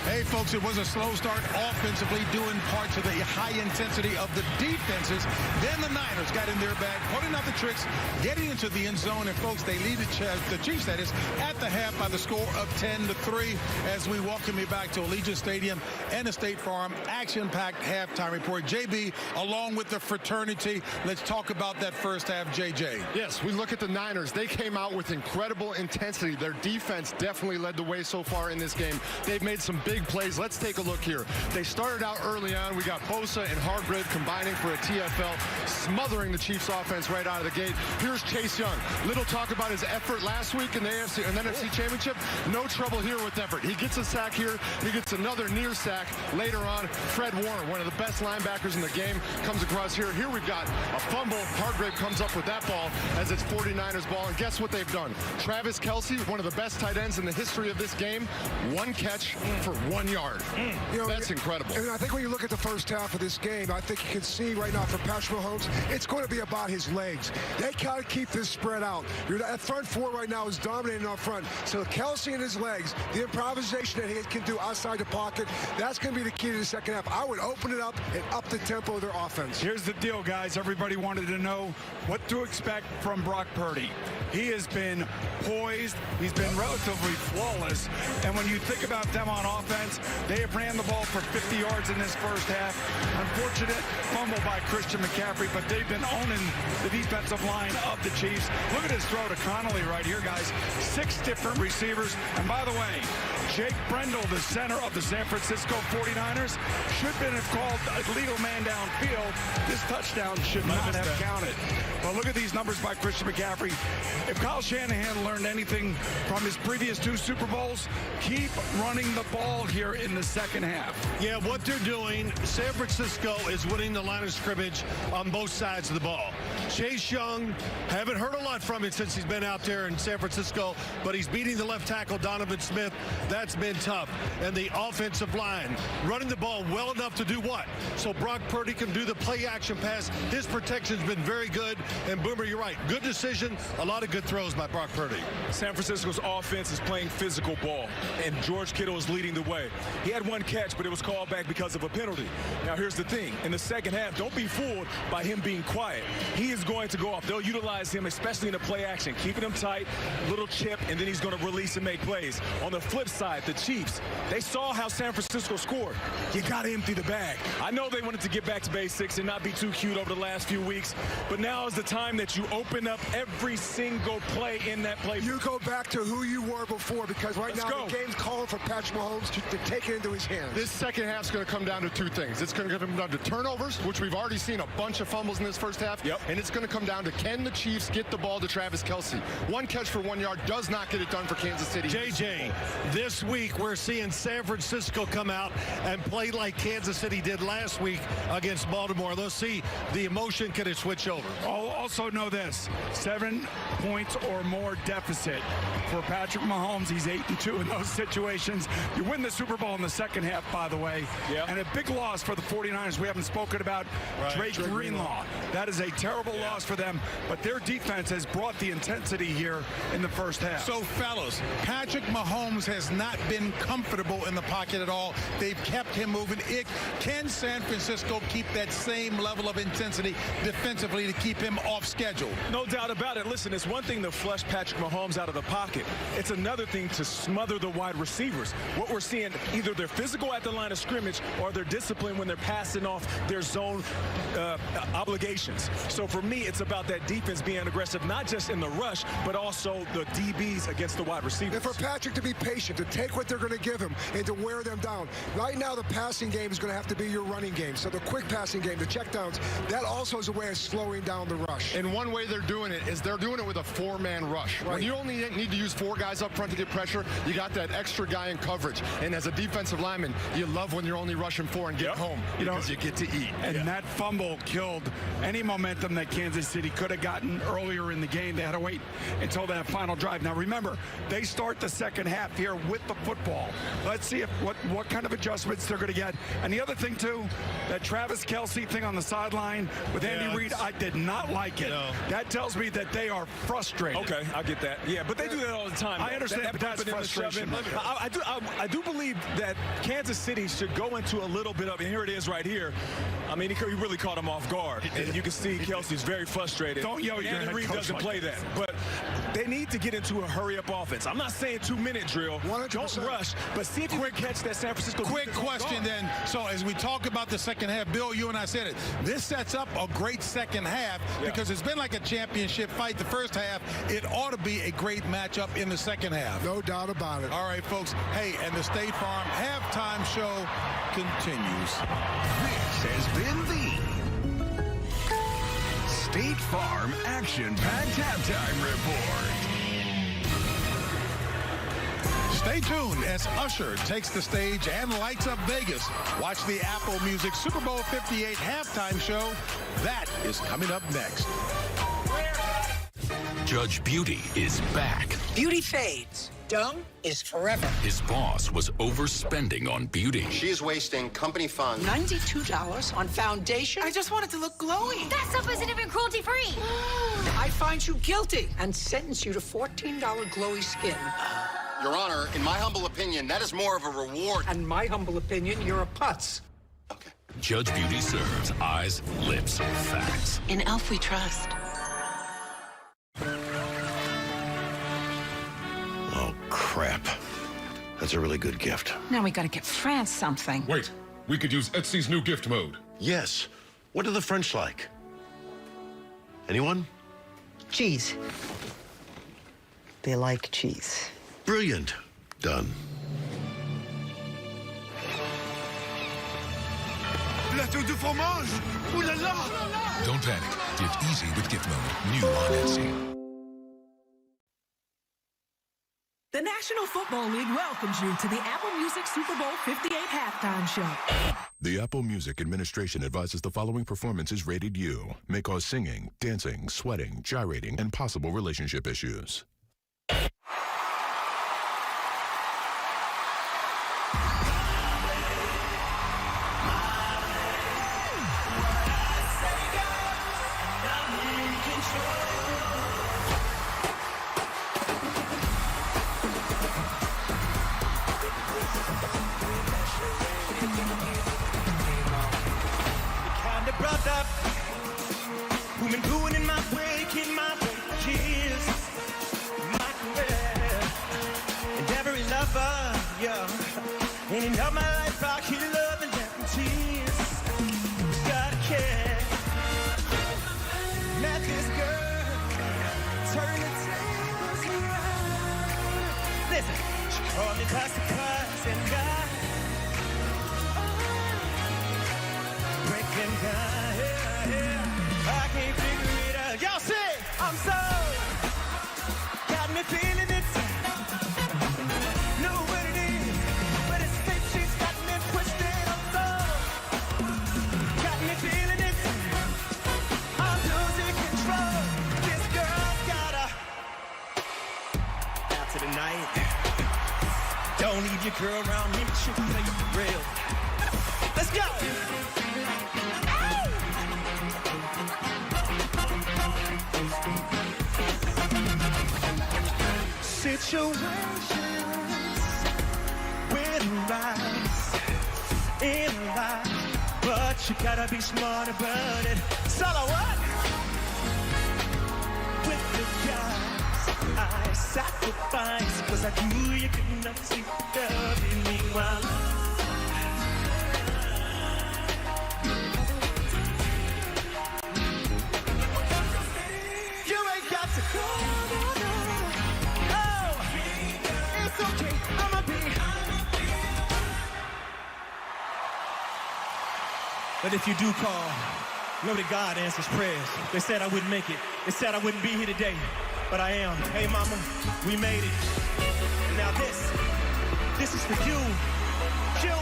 Hey, folks, it was a slow start offensively, doing parts of the high intensity of the defenses. Then the Niners got in their bag, putting out the tricks, getting into the end zone. And, folks, they lead the Chiefs, that is, at the half by the score of 10-3 as we welcome you back to Allegiant Stadium and the State Farm action-packed halftime report. JB, along with the fraternity, let's talk about that first half, JJ. Yes, we look at the Niners. They came out with incredible intensity. Their defense definitely led the way so far in this game. They've made some big plays. Let's take a look here. They started out early on. We got Bosa and Hargrave combining for a TFL, smothering the Chiefs offense right out of the gate. Here's Chase Young. Little talk about his effort last week in the NFC Championship. No trouble here with effort. He gets a sack here. He gets another near sack later on. Fred Warner, one of the best linebackers in the game, comes across here. Here we've got a fumble. Hargrave comes up with that ball as it's 49ers ball. And guess what they've done? Travis Kelce, one of the best tight ends in the history of this game, one catch for 1 yard. You know, that's incredible. And I think when you look at the first half of this game, I think you can see right now for Patrick Mahomes, it's going to be about his legs. They got to keep this spread out. That front four right now is dominating up front. So Kelce and his legs, the improvisation that he can do outside the pocket, that's going to be the key to the second half. I would open it up and up the tempo of their offense. Here's the deal, guys. Everybody wanted to know what to expect from Brock Purdy. He has been poised. He's been relatively flawless. And when you think about them on offense, they have ran the ball for 50 yards in this first half. Unfortunate fumble by Christian McCaffrey, but they've been owning the defensive line of the Chiefs. Look at this throw to Connolly right here, guys. 6 different receivers. And by the way, Jake Brendel, the center of the San Francisco 49ers, should have called a legal man downfield. This touchdown should not have counted. But look at these numbers by Christian McCaffrey. If Kyle Shanahan learned anything from his previous 2 Super Bowls, keep running the ball here in the second half. Yeah, what they're doing, San Francisco is winning the line of scrimmage on both sides of the ball. Chase Young, haven't heard a lot from him since he's been out there in San Francisco, but he's beating the left tackle, Donovan Smith. That's been tough. And the offensive line, running the ball well enough to do what? So Brock Purdy can do the play-action pass. His protection's been very good. And Boomer, you're right. Good decision. A lot of good throws by Brock Purdy. San Francisco's offense is playing physical ball, and George Kittle is leading the way. He had 1 catch, but it was called back because of a penalty. Now, here's the thing. In the second half, don't be fooled by him being quiet. He is going to go off. They'll utilize him, especially in the play action, keeping him tight, little chip, and then he's going to release and make plays. On the flip side, the Chiefs, they saw how San Francisco scored. You got to empty the bag. I know they wanted to get back to basics and not be too cute over the last few weeks, but now is the time that you open up every single play in that play. You go back to who you were before, because right now the game's calling for Patrick Mahomes to take it into his hands. This second half's going to come down to 2 things. It's going to come down to turnovers, which we've already seen a bunch of fumbles in this first half. And it's going to come down to, can the Chiefs get the ball to Travis Kelce? 1 catch for 1 yard does not get it done for Kansas City. JJ, this week we're seeing San Francisco come out and play like Kansas City did last week against Baltimore. Let's see the emotion, can it switch over? Also know this, 7 points or more deficit for Patrick Mahomes. He's 8-2 in those situations. You win the Super Bowl in the second half, by the way. And a big loss for the 49ers. We haven't spoken about Drake Greenlaw. That is a terrible loss for them, but their defense has brought the intensity here in the first half. So, fellas, Patrick Mahomes has not been comfortable in the pocket at all. They've kept him moving. Can San Francisco keep that same level of intensity defensively to keep him off schedule? No doubt about it. Listen, it's one thing to flush Patrick Mahomes out of the pocket. It's another thing to smother the wide receivers. What we're seeing, either they're physical at the line of scrimmage or they're disciplined when they're passing off their zone obligations. So for me, it's about that defense being aggressive, not just in the rush, but also the DBs against the wide receivers. And for Patrick to be patient, to take what they're going to give him and to wear them down. Right now, the passing game is going to have to be your running game. So the quick passing game, the checkdowns, that also is a way of slowing down the rush. And one way they're doing it is they're doing it with a 4-man rush. When you only need to use 4 guys up front to get pressure, you got that extra guy in coverage. And as a defensive lineman, you love when you're only rushing 4 and get home because you get to eat. And that fumble killed any momentum that Kansas City could have gotten earlier in the game. They had to wait until that final drive. Now remember, they start the second half here with the football. Let's see what kind of adjustments they're going to get. And the other thing, too, that Travis Kelce thing on the sideline with Andy Reid, I did not like it. No. That tells me that they are frustrated. Okay, I get that. Yeah, but they do that all the time. I understand, but that's bumping and the frustration. shoving. I do believe that Kansas City should go into a little bit of, and here it is right here. I mean, he really caught him off guard. And you can see Kelce's very frustrated. Don't yell at your Andy head Reid coach doesn't like play that. But they need to get into a hurry-up offense. I'm not saying 2-minute drill. 100%. Don't rush, but see if you can catch that San Francisco. Quick question then. So as we talk about the second half, Bill, you and I said it. This sets up a great second half because it's been like a championship fight the first half. It ought to be a great matchup in the second half. No doubt about it. All right, folks. Hey, and the State Farm halftime show continues. This has been the State Farm Action-Packed Halftime Report. Stay tuned as Usher takes the stage and lights up Vegas. Watch the Apple Music Super Bowl LVIII halftime show. That is coming up next. Judge Beauty is back. Beauty fades. Dumb is forever. His boss was overspending on beauty. She is wasting company funds. $92 on foundation? I just want it to look glowing. That stuff isn't even cruelty-free. I find you guilty and sentence you to $14 glowy skin. Your Honor, in my humble opinion, that is more of a reward. And my humble opinion, you're a putz. Okay. Judge Beauty serves eyes, lips, facts. In Elf we trust. Oh, crap. That's a really good gift. Now we gotta get France something. Wait, we could use Etsy's new gift mode. Yes. What do the French like? Anyone? Cheese. They like cheese. Brilliant. Done. Plateau de fromage! Ooh la la! Don't panic. Gift easy with gift mode. New on Etsy. The National Football League welcomes you to the Apple Music Super Bowl LVIII halftime show. The Apple Music Administration advises the following performance is rated U. May cause singing, dancing, sweating, gyrating, and possible relationship issues. Brother, who been doing in my way, years, my career, and every lover, yeah, and in all my life I keep loving them tears. Gotta care. Met this girl, turn the tables around. Listen, she called me past the class and got breaking down. I can't figure it out. Y'all say I'm so got me feeling it. Know what it is, but it's that she's got me twisted. I'm so got me feeling it. I'm losing control. This girl's gotta after the night. Don't leave your girl around me, but she'll play you for real. Let's go. Situations with rise in life, but you gotta be smart about it. So what? With the guys I sacrifice, 'cause I knew you could not see love in me while you ain't got to go. Okay, I'ma be. But if you do call, know that God answers prayers. They said I wouldn't make it. They said I wouldn't be here today, but I am. Hey, mama, we made it. And now this is for you. You,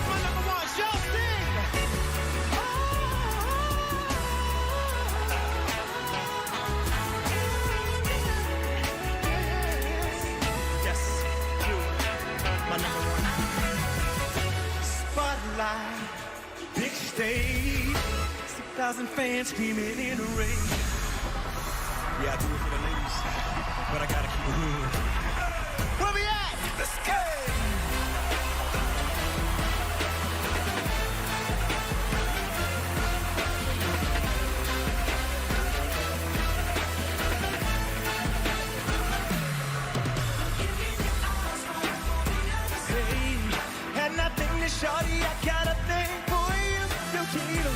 my number one. Y'all sing. 100,000 fans screaming in the rain. Yeah, I do it for the ladies, but I gotta keep it real. Where we at? Let's go! Had nothing to shorty, I got a thing for you, you kilo.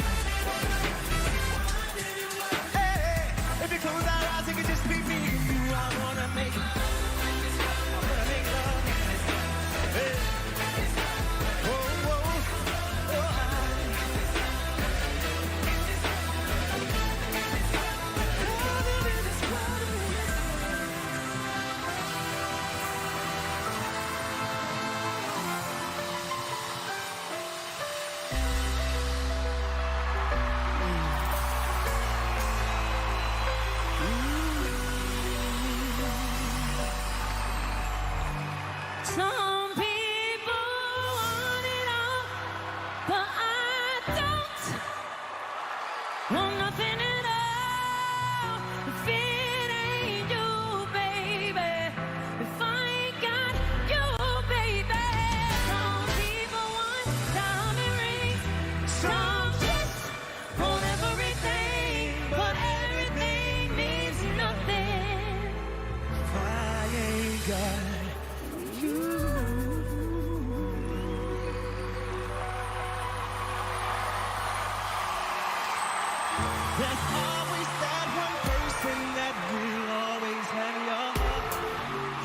Hey, if you close our eyes, it could just be me and you. I wanna make love. Hey, whoa, whoa, Some people want it all, but I don't want nothing at all. If it ain't you, baby, if I ain't got you, baby. Some people want diamond rings, some just want everything, but everything means nothing if I ain't got you. There's always that one person that will always have your heart.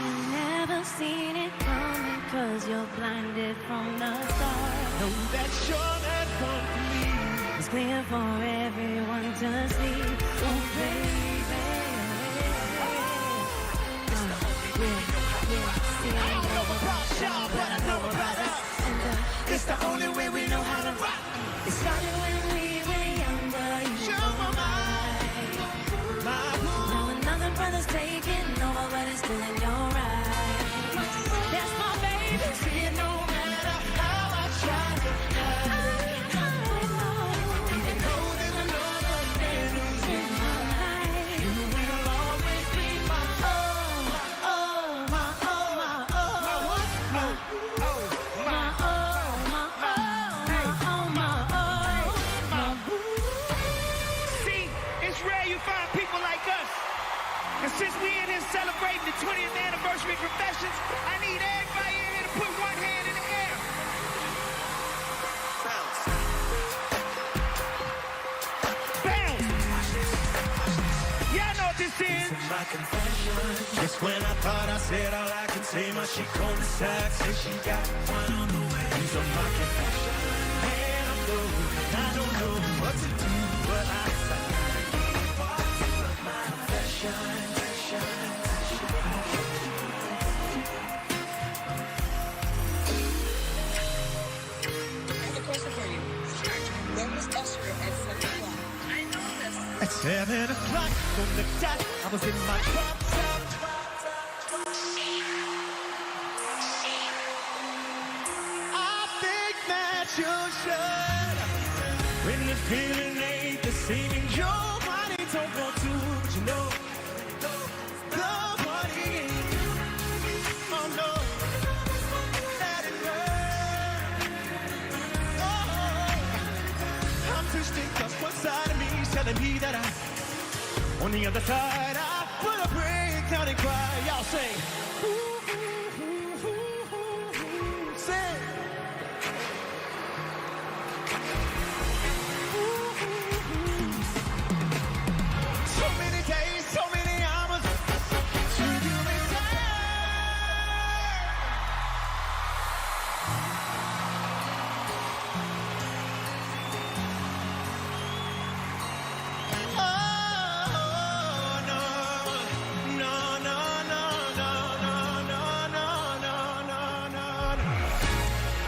You've never seen it coming 'cause you're blinded from the start. Know that you're that one for me. It's clear for everyone to see. Oh, baby. I don't know about y'all, but I know about us. It's the only way we know how to rock. It started when we were younger. You were mine. Now another brother's taking over, but it's still in your eyes. That's my baby. See it no matter how I try to hide. Even though there's another man who's in my life, you will always be my See, it's rare you find people like us. And since we in here celebrating the 20th anniversary of Confessions, I need everybody in here to put one hand in the air. Bounce. Bounce. Y'all know what this is. My confession. Just when I thought I said all I can say, my chick on the side said she got one on the way. These are my confession. Man, I'm low. I don't know what to do, but I decided to keep on my confession. At 7 o'clock on the dot, I was in my drop top. I think that you should. When the feeling ain't the same and your body don't want to, but you know, nobody ain't. Oh no, let it burn. Oh, I'm twisting 'cause one side of me is telling me that on the other side, I put a break down and cry. Y'all sing. Sing. So many days, so many hours to do me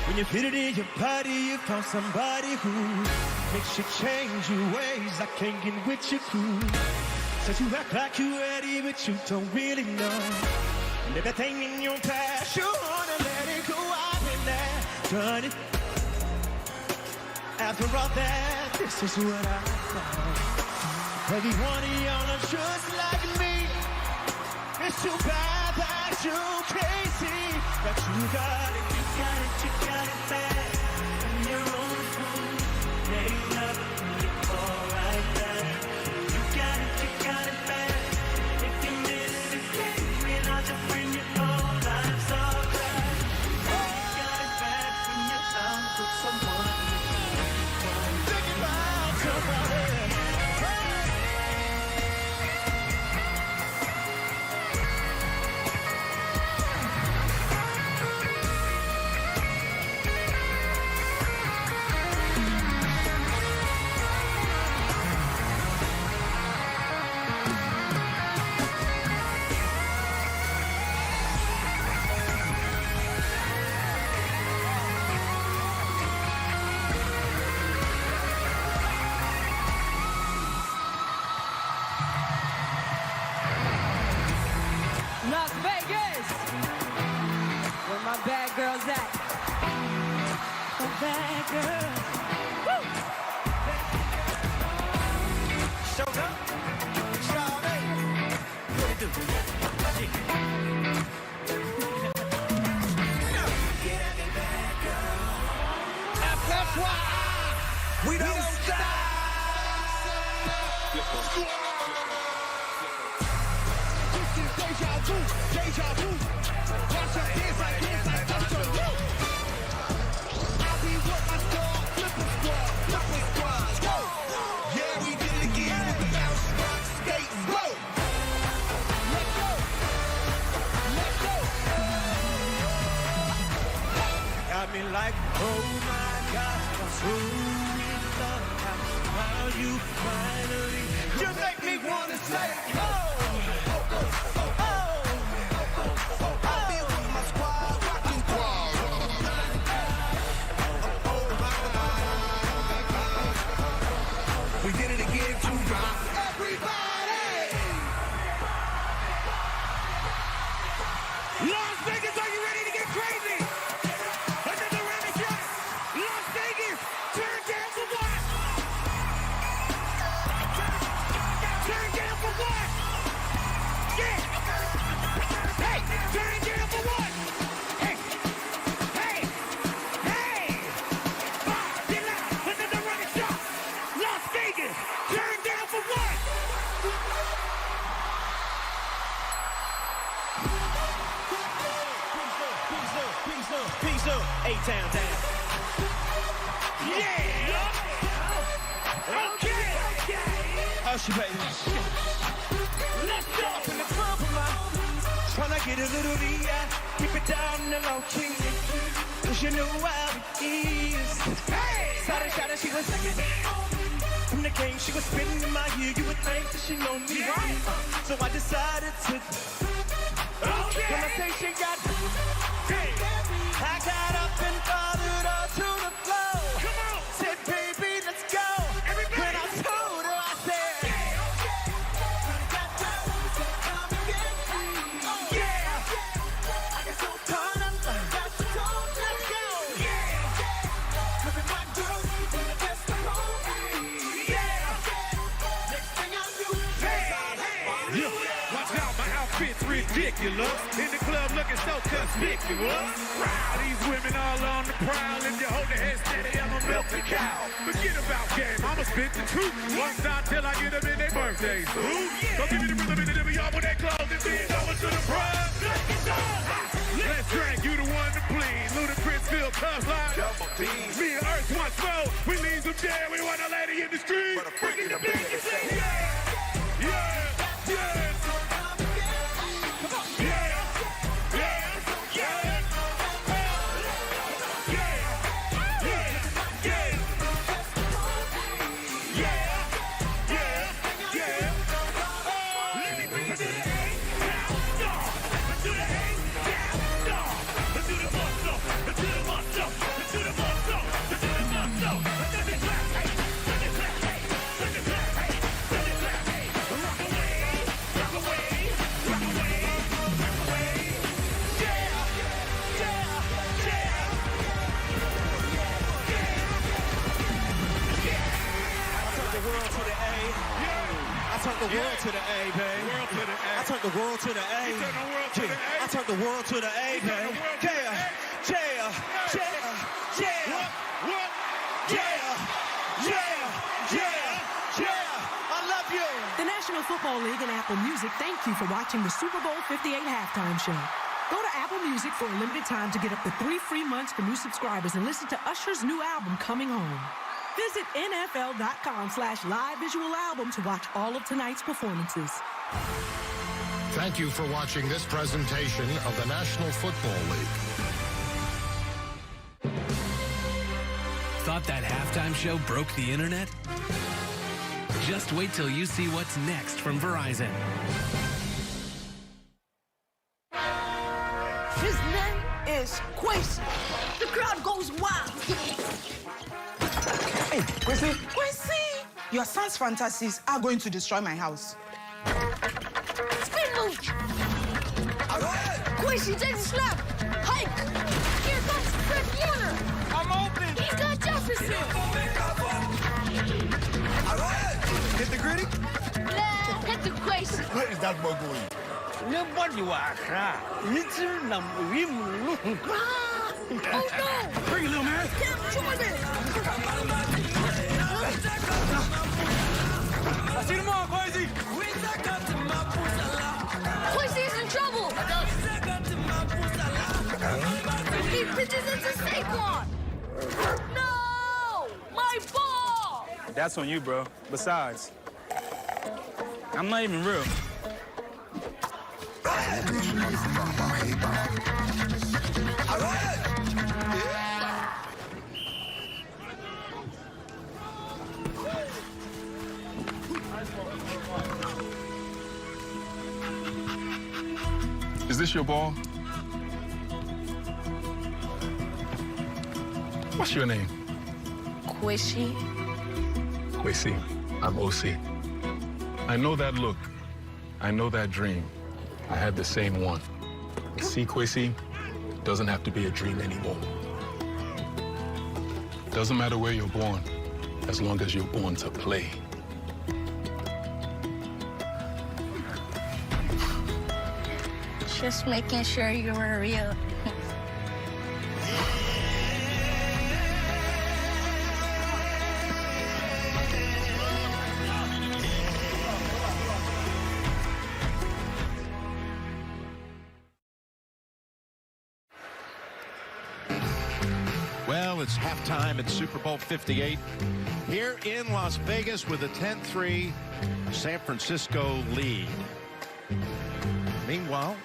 When you feel it in your body, you found somebody who makes you change your ways. I can't get with your crew. Says you act like you're ready, but you don't really know. And everything in your past, you wanna let it go. I've been there, done it. After all that This is what I found. Every one of y'all are just like me. It's too bad that you can't see that you got it. You got it bad. On your own phone. Yeah, you never put it all right back. You got it bad. If you miss it again, then I'll just bring you all life's alright. You got it bad when you're out with someone. Think about somebody. Las Vegas, where my bad girls at? My bad girls. Woo! Showed up, Charlie. What it do? FFY, we don't stop. Deja vu, deja vu. Watch your hands like touch your roof. I'll be with my squad, flipper squad, go. Yeah, we did it again with the bounce, rock, skate, go. Let's go. Got me like, oh my God, who in love? How you finally, you make me wanna say, oh. We did it again, to rock. Everybody! Las Vegas, are you ready to get crazy? Another round of shots. Las Vegas, turn down for what? Turn down for what? Yeah! Hey, turn down for what? Hey! Another round of shots. Las Vegas, turn down for what? Peace up, A-Town down. Yeah! Okay! Usher, baby. Let's go! Up in the club, tryna get a little VI. Keep it down in the low key. Cause you know how it is. Hey! Shawty, she was from the game, she was spitting in my ear. You would think that she know me, right? So I decided to. Conversation got. I got up and followed her to the floor. Come on. Said, baby, let's go. Everybody. When I told her, I said, yeah. I get so caught up. Let's go. Yeah. Look at my girl, the best of all. Watch out, my outfit's ridiculous. In the club looking so conspicuous. Proud, these women all on the prowl. If you hold the head steady, I'ma milk the cow. Forget about game, I'ma spit the truth. One time till I get them in their birthdays. Don't give me the rhythm in the devil, y'all with that clothes and then over to the front. Let's drink, you the one to please. Ludacris fill cups like me and Earth once more. We leave them dead, we want a lady in the street. Bring the biggest thing. Yeah. to the A. I turned the world to the A, babe. World to the A. I turned the world to the A. You turned the world to the A. I turned the world to the A, babe. I love you. The National Football League and Apple Music thank you for watching the Super Bowl LVIII halftime show. Go to Apple Music for a limited time to get up to 3 free months for new subscribers and listen to Usher's new album, Coming Home. Visit NFL.com/live visual album to watch all of tonight's performances. Thank you for watching this presentation of the National Football League. Thought that halftime show broke the internet? Just wait till you see what's next from Verizon. His name is Quincy. The crowd goes wild. Hey, Quincy. Quincy! Your son's fantasies are going to destroy my house. Spin move! Quincy takes a snap. Hike! Here comes Fred Warner. I'm open. He's got Jefferson. Hit the gritty? Nah, hit the Quincy. Where is that ball going? Nobody was little number. Oh, no! Bring it, little man. I see them all, Quincy. Quincy's in trouble. He pitches into Saquon. No! My ball! That's on you, bro. Besides, I'm not even real. Is this your ball? What's your name? Quishy. Quincy. I'm OC. I know that look. I know that dream. I had the same one. See, Quincy, doesn't have to be a dream anymore. Doesn't matter where you're born, as long as you're born to play. Just making sure you were real. Well, it's halftime at Super Bowl LVIII here in Las Vegas with a 10-3 San Francisco lead. Meanwhile,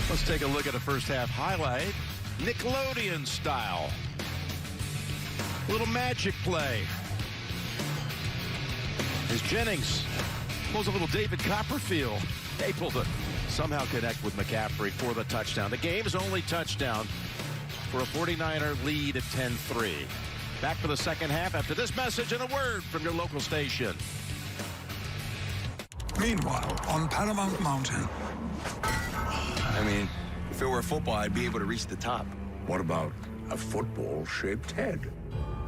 let's take a look at a first half highlight. Nickelodeon style. Little magic play. As Jennings pulls a little David Copperfield, able to somehow connect with McCaffrey for the touchdown. The game's only touchdown for a 49er lead at 10-3. Back for the second half after this message and a word from your local station. Meanwhile, on Paramount Mountain. I mean, if it were football, I'd be able to reach the top. What about a football-shaped head?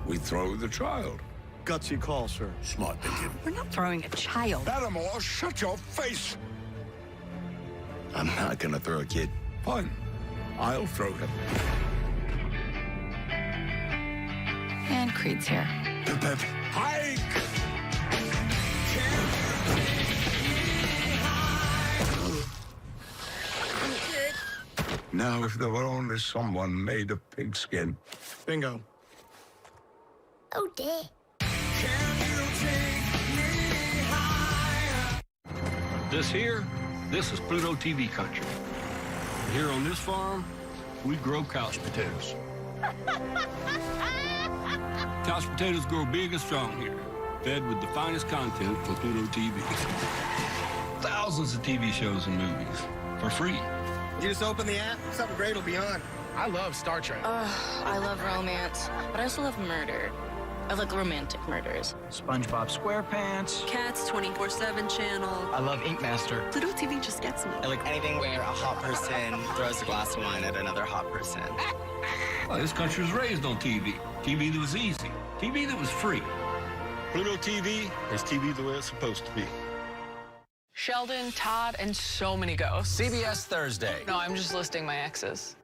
We throw the child. Gutsy call, sir. Smart thinking. We're not throwing a child. Lattimore, shut your face! I'm not gonna throw a kid. Fine. I'll throw him. And Creed's here. Hike! Now, if there were only someone made of pigskin. Bingo. Oh, dear. This is Pluto TV country. Here on this farm, we grow couch potatoes. Couch potatoes grow big and strong here, fed with the finest content from Pluto TV. Thousands of TV shows and movies for free. You just open the app, something great will be on. I love Star Trek. I love romance, but I also love murder. I like romantic murders. SpongeBob SquarePants. Cats 24/7 channel. I love Ink Master. Pluto TV just gets me. I like anything where a hot person throws a glass of wine at another hot person. Well, this country was raised on TV. TV that was easy. TV that was free. Pluto TV is TV the way it's supposed to be. Sheldon, Todd, and so many ghosts. CBS Thursday. No, I'm just listing my exes.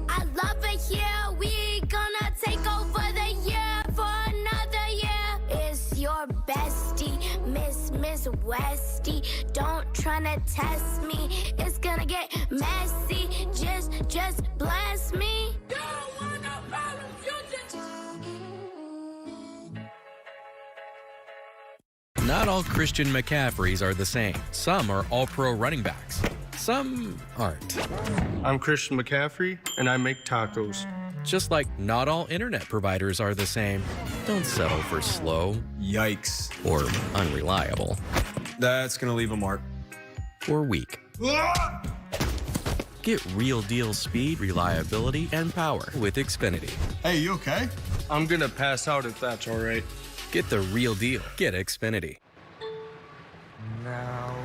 I love it here. We gonna take over the year for another year. It's your bestie, Miss Westie. Don't tryna test me. It's gonna get messy. Just bless me. Not all Christian McCaffreys are the same. Some are all-pro running backs. Some aren't. I'm Christian McCaffrey, and I make tacos. Just like not all internet providers are the same. Don't settle for slow. Yikes. Or unreliable. That's gonna leave a mark. Or weak. Get real deal speed, reliability, and power with Xfinity. Hey, you okay? I'm gonna pass out if that's all right. Get the real deal. Get Xfinity. Now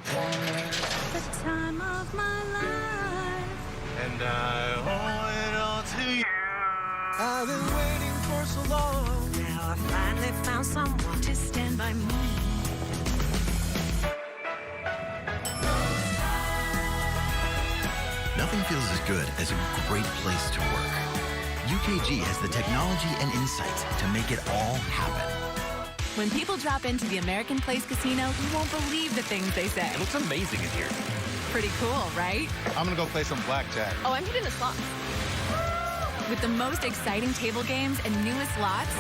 The time of my life. and I owe it all to you. I've been waiting for so long. Now I finally found someone to stand by me. Nothing feels as good as a great place to work. UKG has the technology and insights to make it all happen. When people drop into the American Place Casino, you won't believe the things they say. It looks amazing in here. Pretty cool, right? I'm gonna go play some blackjack. Oh, I'm hitting the slots. With the most exciting table games and newest slots,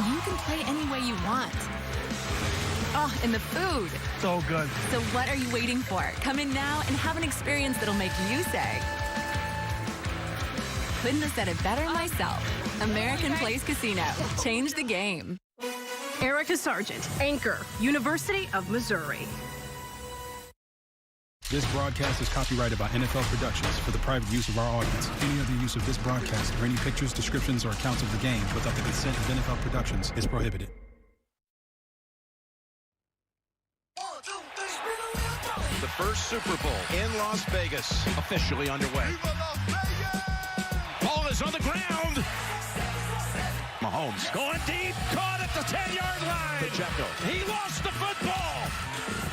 you can play any way you want. Oh, and the food. So good. So what are you waiting for? Come in now and have an experience that'll make you say, couldn't have said it better myself. American Place Casino. Change the game. Erica Sargent, anchor, University of Missouri. This broadcast is copyrighted by NFL Productions for the private use of our audience. Any other use of this broadcast or any pictures, descriptions, or accounts of the game without the consent of NFL Productions is prohibited. The first Super Bowl in Las Vegas officially underway. Ball is on the ground. Mahomes going deep, caught at the 10-yard line. Pacheco. He lost the football.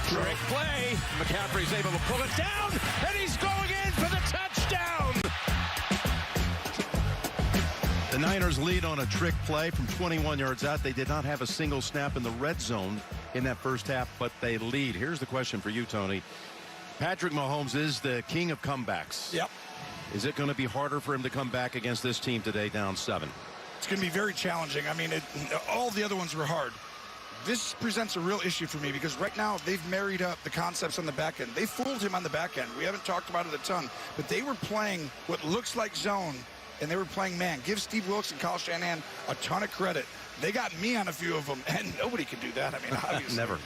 Trick play. McCaffrey's able to pull it down, and he's going in for the touchdown. The Niners lead on a trick play from 21 yards out. They did not have a single snap in the red zone in that first half, but they lead. Here's the question for you, Tony. Patrick Mahomes is the king of comebacks. Yep. Is it going to be harder for him to come back against this team today down 7? It's going to be very challenging. I mean, all the other ones were hard. This presents a real issue for me because right now they've married up the concepts on the back end. They fooled him on the back end. We haven't talked about it a ton, but they were playing what looks like zone, and they were playing man. Give Steve Wilkes and Kyle Shanahan a ton of credit. They got me on a few of them, and nobody can do that. I mean, obviously. Never.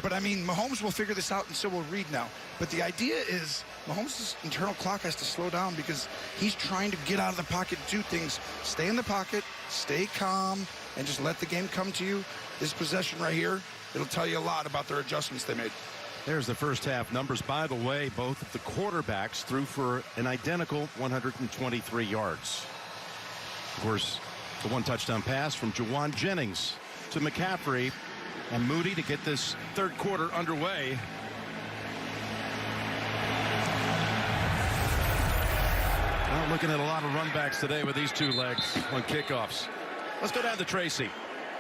But, I mean, Mahomes will figure this out, and so will Reed now. But the idea is Mahomes' internal clock has to slow down because he's trying to get out of the pocket and do things. Stay in the pocket, stay calm, and just let the game come to you. This possession right here, it'll tell you a lot about their adjustments they made. There's the first half numbers. By the way, both of the quarterbacks threw for an identical 123 yards. Of course, the one touchdown pass from Jawan Jennings to McCaffrey and Moody to get this third quarter underway. Well, looking at a lot of runbacks today with these two legs on kickoffs. Let's go down to Tracy.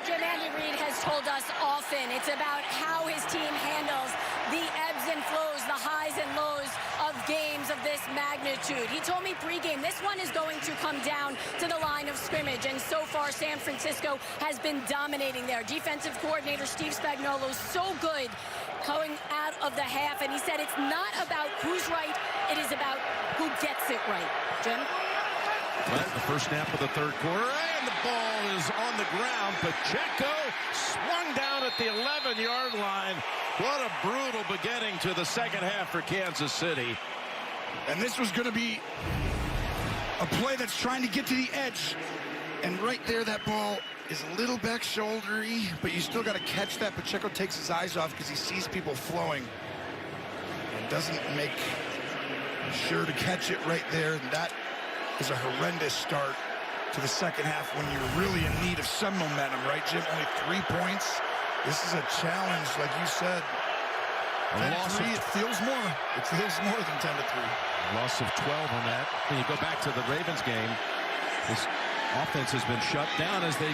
Jim, Andy Reid has told us often it's about how his team handles the ebbs and flows, the highs and lows of games of this magnitude. He told me pregame this one is going to come down to the line of scrimmage, and so far San Francisco has been dominating there. Defensive coordinator Steve Spagnuolo so good going out of the half, and he said it's not about who's right, it is about who gets it right. Jim? Well, the first snap of the third quarter, and the ball is on the ground. Pacheco swung down at the 11-yard line. What a brutal beginning to the second half for Kansas City. And this was going to be a play that's trying to get to the edge. And right there, that ball is a little back shouldery, but you still got to catch that. Pacheco takes his eyes off because he sees people flowing. And doesn't make sure to catch it right there. And that is a horrendous start to the second half when you're really in need of some momentum, right, Jim? Only 3 points. This is a challenge, like you said. 10-3, it feels more. It feels more than 10-3. Loss of 12 on that. When you go back to the Ravens game, this offense has been shut down as they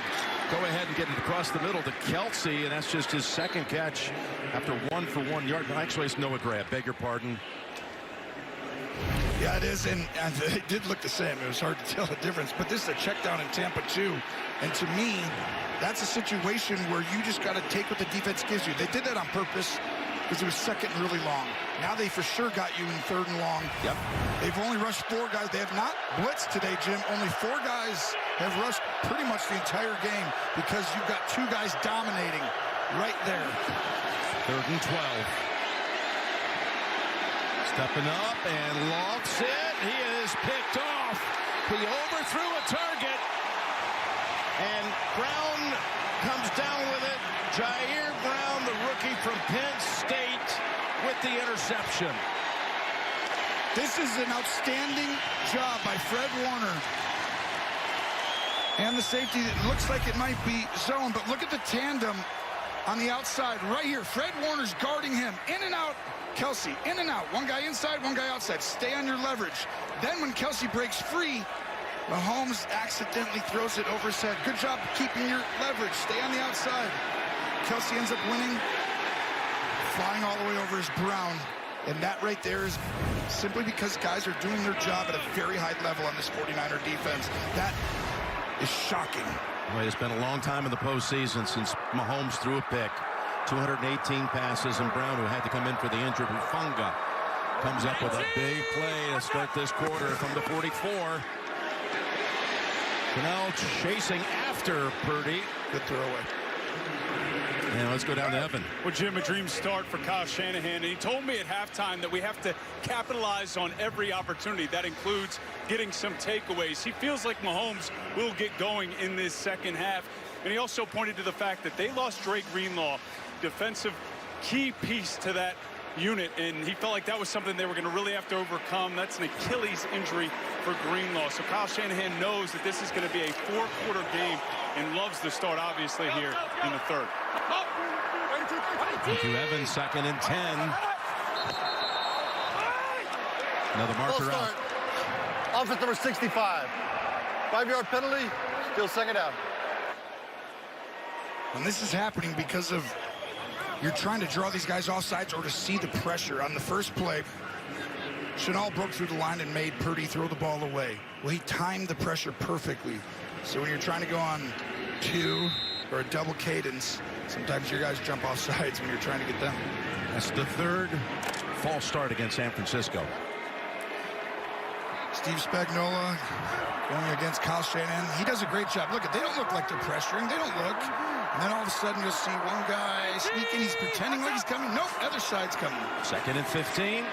go ahead and get it across the middle to Kelce, and that's just his second catch after 1 for 1 yard. No, actually, it's Noah Gray. I beg your pardon. Yeah, it is, and it did look the same. It was hard to tell the difference, but this is a check down in Tampa, too. And to me, that's a situation where you just got to take what the defense gives you. They did that on purpose because it was second and really long. Now they for sure got you in third and long. Yep. They've only rushed 4 guys. They have not blitzed today, Jim. Only 4 guys have rushed pretty much the entire game because you've got 2 guys dominating right there. 3rd and 12. Stepping up and lofts it. He is picked off. He overthrew a target. And Brown comes down with it. Jair Brown, the rookie from Penn State, with the interception. This is an outstanding job by Fred Warner. And the safety, it looks like it might be zone, but look at the tandem on the outside right here. Fred Warner's guarding him. In and out. Kelce, in and out. One guy inside, one guy outside. Stay on your leverage. Then when Kelce breaks free, Mahomes accidentally throws it over his head. Good job keeping your leverage. Stay on the outside. Kelce ends up winning, flying all the way over his Brown. And that right there is simply because guys are doing their job at a very high level on this 49er defense. That is shocking. Well, it's been a long time in the postseason since Mahomes threw a pick. 218 passes, and Brown, who had to come in for the injured Hufanga, comes up with a big play to start this quarter from the 44. Now chasing after Purdy. Good throwaway. And let's go down to Evan. Well, Jim, a dream start for Kyle Shanahan, and he told me at halftime that we have to capitalize on every opportunity. That includes getting some takeaways. He feels like Mahomes will get going in this second half. And he also pointed to the fact that they lost Drake Greenlaw, defensive key piece to that unit, and he felt like that was something they were going to really have to overcome. That's an Achilles injury for Greenlaw. So Kyle Shanahan knows that this is going to be a 4-quarter game and loves the start, obviously, here in the third. Thank you, Evan. 2nd and 10. Another marker out. Offense number 65. 5-yard penalty, still second down. And this is happening because of you're trying to draw these guys off sides or to see the pressure. On the first play, Chenal broke through the line and made Purdy throw the ball away. Well, he timed the pressure perfectly. So when you're trying to go on 2 or a double cadence, sometimes your guys jump off sides when you're trying to get them. That's the 3rd false start against San Francisco. Steve Spagnuolo going against Kyle Shanahan. He does a great job. Look, they don't look like they're pressuring. They don't look. And then all of a sudden you'll see one guy sneaking. He's pretending like he's coming. Nope, other side's coming. 2nd and 15. And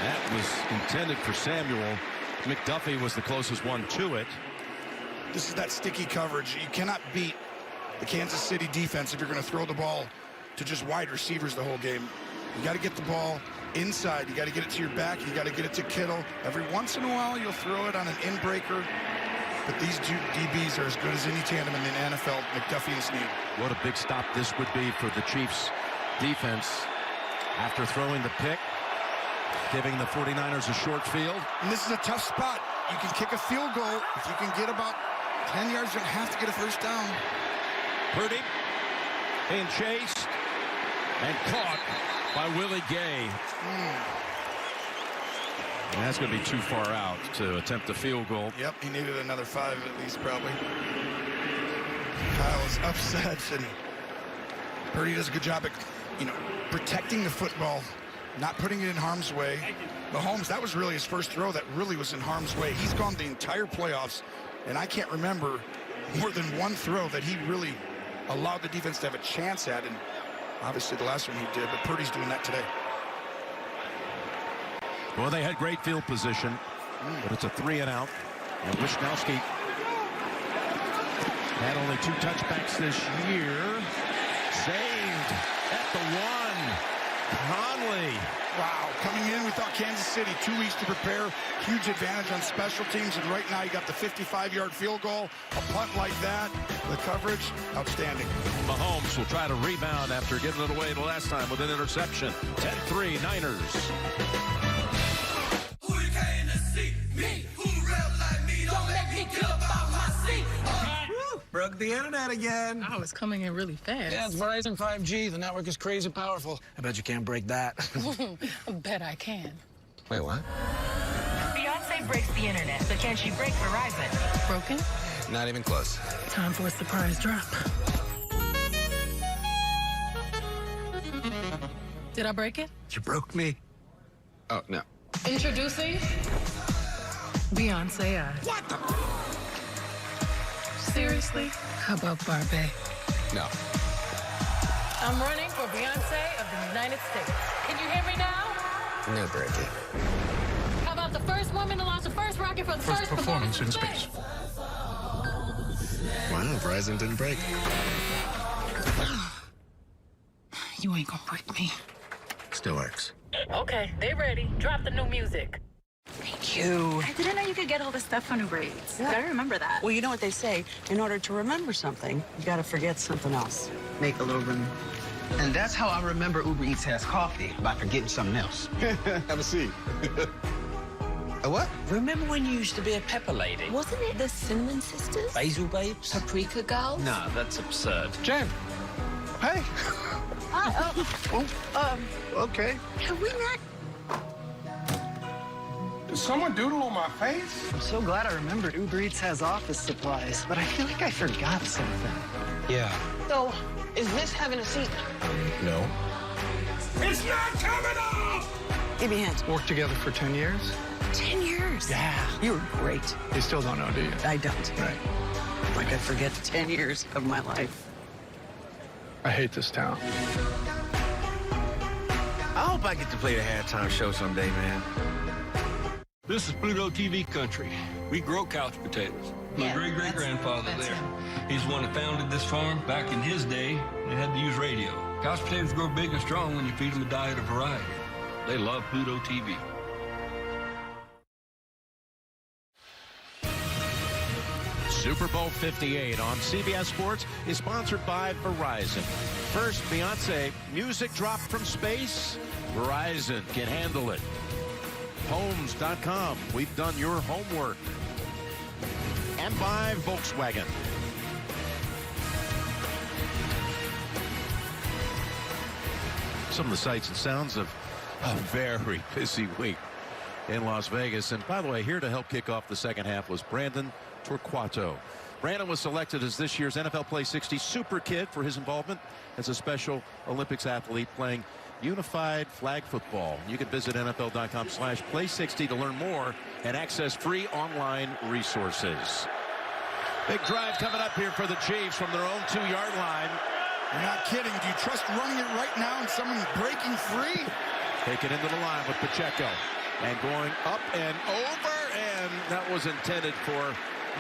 that was intended for Samuel. McDuffie was the closest one to it. This is that sticky coverage. You cannot beat the Kansas City defense if you're going to throw the ball to just wide receivers the whole game. You got to get the ball inside. You got to get it to your back. You got to get it to Kittle. Every once in a while, you'll throw it on an in-breaker. But these two DBs are as good as any tandem in the NFL, McDuffie and Snead. What a big stop this would be for the Chiefs defense after throwing the pick, giving the 49ers a short field. And this is a tough spot. You can kick a field goal. If you can get about 10 yards, you don't have to get a first down. Purdy being chased and caught by Willie Gay. And that's going to be too far out to attempt a field goal. Yep, he needed another 5 at least, probably. Kyle is upset, and Purdy does a good job at, protecting the football, not putting it in harm's way. Mahomes, that was really his first throw that really was in harm's way. He's gone the entire playoffs, and I can't remember more than one throw that he really allowed the defense to have a chance at, and obviously the last one he did, but Purdy's doing that today. Well, they had great field position, but it's a 3 and out. And Wisnowski had only 2 touchbacks this year. Saved at the 1. Conley. Wow, coming in, we thought Kansas City, 2 weeks to prepare, huge advantage on special teams, and right now you got the 55-yard field goal, a punt like that, the coverage, outstanding. Mahomes will try to rebound after giving it away the last time with an interception. 10-3 Niners. Who you came to see? Me. Who real like me? Don't make me get up out my seat. Broke the internet again. Oh, it's coming in really fast. Yeah, it's Verizon 5G. The network is crazy powerful. I bet you can't break that. I bet I can. Wait, what? Beyonce breaks the internet, but can she break Verizon? Broken? Not even close. Time for a surprise drop. Did I break it? You broke me. Oh, no. Introducing Beyonce. What the? Seriously? How about Barbie? No. I'm running for Beyonce of the United States. Can you hear me now? No breaking. How about the first woman to launch the first rocket for the first performance in space? Wow, Verizon didn't break. You ain't gonna break me. Still works. Okay, they ready. Drop the new music. Thank you. I didn't know you could get all this stuff on Uber Eats. Yeah. Gotta remember that. Well, you know what they say. In order to remember something, you gotta forget something else. Make a little room. And that's how I remember Uber Eats has coffee, by forgetting something else. Have a seat. A what? Remember when you used to be a pepper lady? Wasn't it the Cinnamon Sisters? Basil babes? Paprika Girls? No, that's absurd. Jen. Hey. Okay. Can we not? Did someone doodle on my face? I'm so glad I remembered Uber Eats has office supplies, but I feel like I forgot something. Yeah. So, is this having a seat? No. It's not coming off! Give me a hand. Worked together for 10 years? 10 years? Yeah. You were great. You still don't know, do you? I don't. Right. Like I forget 10 years of my life. I hate this town. I hope I get to play the halftime show someday, man. This is Pluto TV country. We grow couch potatoes. My great-great-grandfather there. He's the one that founded this farm. Back in his day, they had to use radio. Couch potatoes grow big and strong when you feed them a diet of variety. They love Pluto TV. Super Bowl 58 on CBS Sports is sponsored by Verizon. First, Beyonce, music dropped from space? Verizon can handle it. Homes.com, we've done your homework. And by Volkswagen. Some of the sights and sounds of a very busy week in Las Vegas. And by the way, here to help kick off the second half was Brandon Torquato. Brandon was selected as this year's NFL Play 60 Super Kid for his involvement as a Special Olympics athlete playing unified flag football. You can visit NFL.com/play60 to learn more and access free online resources. Big drive coming up here for the Chiefs from their own 2-yard line. You're not kidding. Do you trust running it right now and someone breaking free? Taken into the line with Pacheco and going up and over, and that was intended for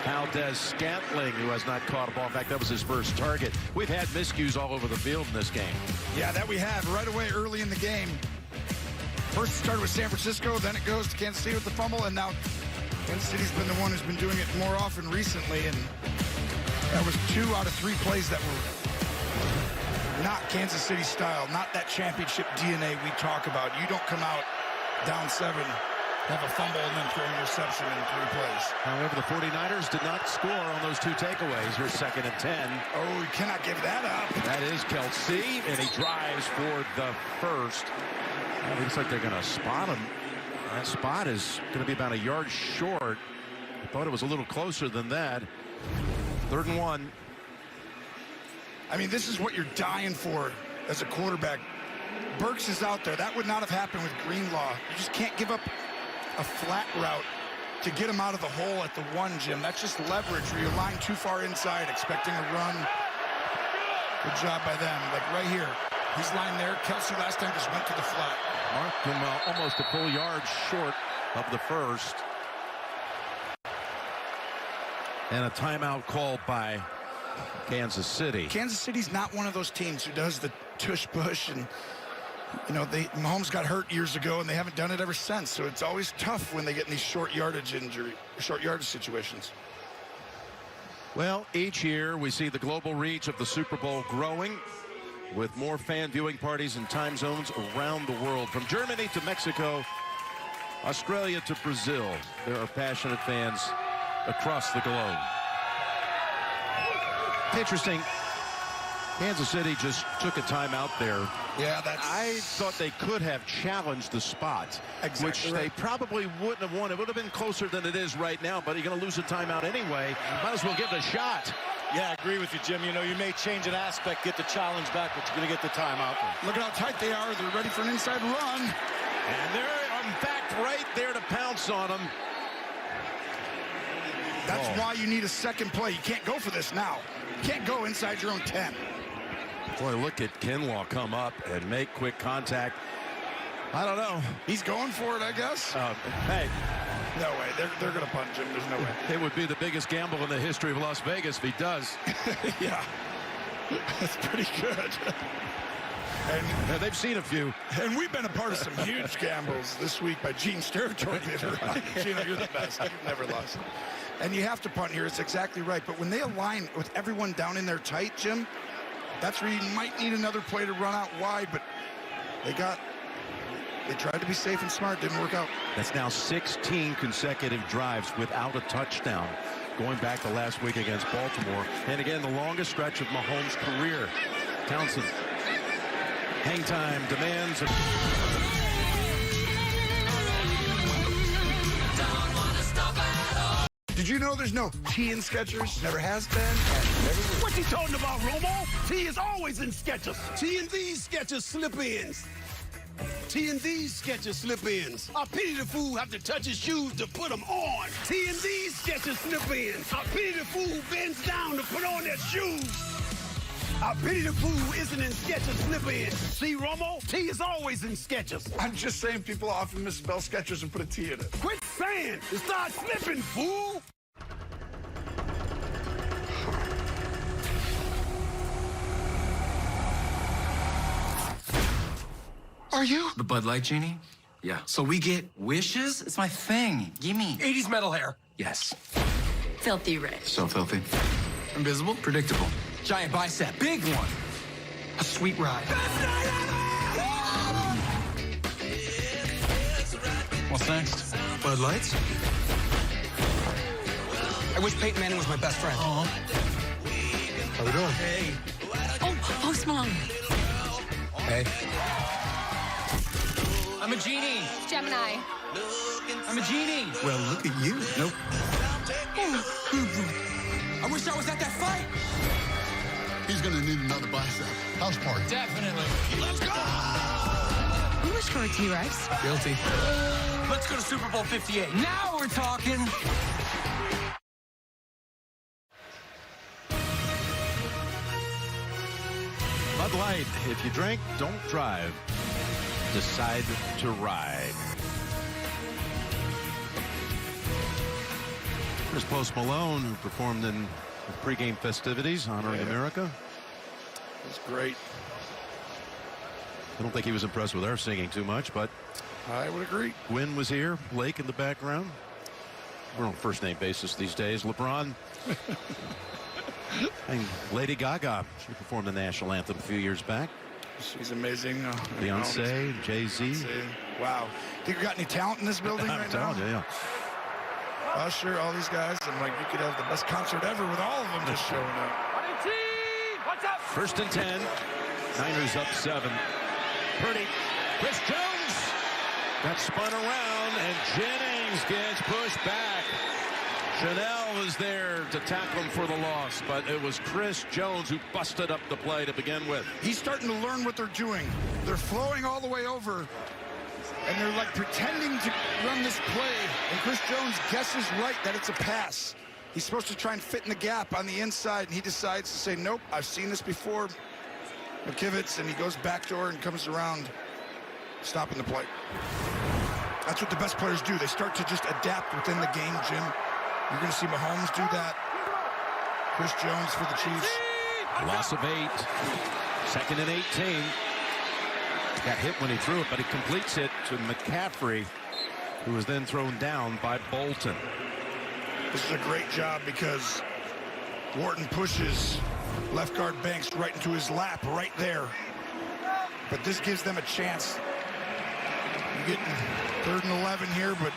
Valdez-Scantling, who has not caught a ball. In fact, that was his first target. We've had miscues all over the field in this game. Yeah, that we have right away early in the game. First it started with San Francisco, then it goes to Kansas City with the fumble, and now Kansas City's been the one who's been doing it more often recently, and that was 2 out of 3 plays that were not Kansas City style, not that championship DNA we talk about. You don't come out down 7, have a fumble, and then throw an interception in 3 plays. However, the 49ers did not score on those 2 takeaways. Here's 2nd and 10. Oh, you cannot give that up. That is Kelce, and he drives for the first. It looks like they're going to spot him. That spot is going to be about a yard short. I thought it was a little closer than that. 3rd and 1. I mean, this is what you're dying for as a quarterback. Burks is out there. That would not have happened with Greenlaw. You just can't give up a flat route to get him out of the hole at the 1, Jim. That's just leverage where you're lying too far inside, expecting a run. Good job by them. Like right here. He's lying there. Kelce last time just went to the flat. Marked him almost a full yard short of the first. And a timeout called by Kansas City. Kansas City's not one of those teams who does the tush-push and You know, Mahomes got hurt years ago, and they haven't done it ever since. So it's always tough when they get in these short yardage situations. Well, each year we see the global reach of the Super Bowl growing with more fan viewing parties in time zones around the world. From Germany to Mexico, Australia to Brazil, there are passionate fans across the globe. Interesting. Kansas City just took a timeout there. Yeah, I thought they could have challenged the spot, which they probably wouldn't have won. It would have been closer than it is right now, but you're going to lose a timeout anyway. Might as well give it a shot. Yeah, I agree with you, Jim. You know, you may change an aspect, get the challenge back, but you're going to get the timeout. Look at how tight they are. They're ready for an inside run. And they're, in fact, right there to pounce on them. That's why you need a second play. You can't go for this now. You can't go inside your own 10. Boy, look at Kinlaw come up and make quick contact. I don't know. He's going for it, I guess. Hey. No way. They're going to punch him. There's no way. It would be the biggest gamble in the history of Las Vegas if he does. Yeah. That's pretty good. And they've seen a few. And we've been a part of some huge gambles this week by Gene's territory. Gene, you're the best. You've never lost. And you have to punt here. It's exactly right. But when they align with everyone down in there tight, Jim, that's where you might need another play to run out wide. But they tried to be safe and smart. Didn't work out. That's now 16 consecutive drives without a touchdown, going back to last week against Baltimore. And again, the longest stretch of Mahomes' career. Townsend. Hang time demands. Did you know there's no tea in Skechers? Never has been and never will. What you talking about, Romo? Tea is always in Skechers. Tea and these Skechers slip-ins. Tea and these Skechers slip-ins. I pity the fool have to touch his shoes to put them on. Tea and these Skechers slip-ins. I pity the fool who bends down to put on their shoes. I pity the fool who isn't in Skechers slip-ins. See, Romo? Tea is always in Skechers. I'm just saying people often misspell Skechers and put a T in it. Quit saying and start slipping, fool. Are you? The Bud Light Genie? Yeah. So we get wishes? It's my thing. Gimme. 80s metal hair. Yes. Filthy rich. So filthy. Invisible. Predictable. Giant bicep. Big one. A sweet ride. What's next? Bud Lights? I wish Peyton Manning was my best friend. How we doing? Hey. Oh, Post Malone. Hey. I'm a genie. Gemini. I'm a genie. Well, look at you. Nope. I wish I was at that fight. He's going to need another bicep. House party. Definitely. Let's go! You wish for a T-Rex. Guilty. Let's go to Super Bowl 58. Now we're talking. Bud Light, if you drink, don't drive. Decide to ride. There's Post Malone, who performed in the pregame festivities honoring America. That's great. I don't think he was impressed with our singing too much, but I would agree. Gwen was here, Blake in the background. We're on first name basis these days. LeBron and Lady Gaga. She performed the national anthem a few years back. She's amazing. Beyonce, Jay-Z. Wow. Think you got any talent in this building right now? I'm telling you, yeah. Usher, all these guys, and like you could have the best concert ever with all of them just showing up. What's up? First and 10. Niners up 7. Purdy. Chris Jones got spun around, and Jennings gets pushed back. Chanel was there to tackle him for the loss, but it was Chris Jones who busted up the play to begin with. He's starting to learn what they're doing. They're flowing all the way over, and they're like pretending to run this play, and Chris Jones guesses right that it's a pass. He's supposed to try and fit in the gap on the inside, and he decides to say, nope, I've seen this before. McKivitz, and he goes backdoor and comes around, stopping the play. That's what the best players do. They start to just adapt within the game, Jim. You're going to see Mahomes do that. Chris Jones for the Chiefs. Loss of 8. Second and 18. Got hit when he threw it, but he completes it to McCaffrey, who was then thrown down by Bolton. This is a great job because Wharton pushes left guard Banks right into his lap right there. But this gives them a chance. You're getting 3rd and 11 here, but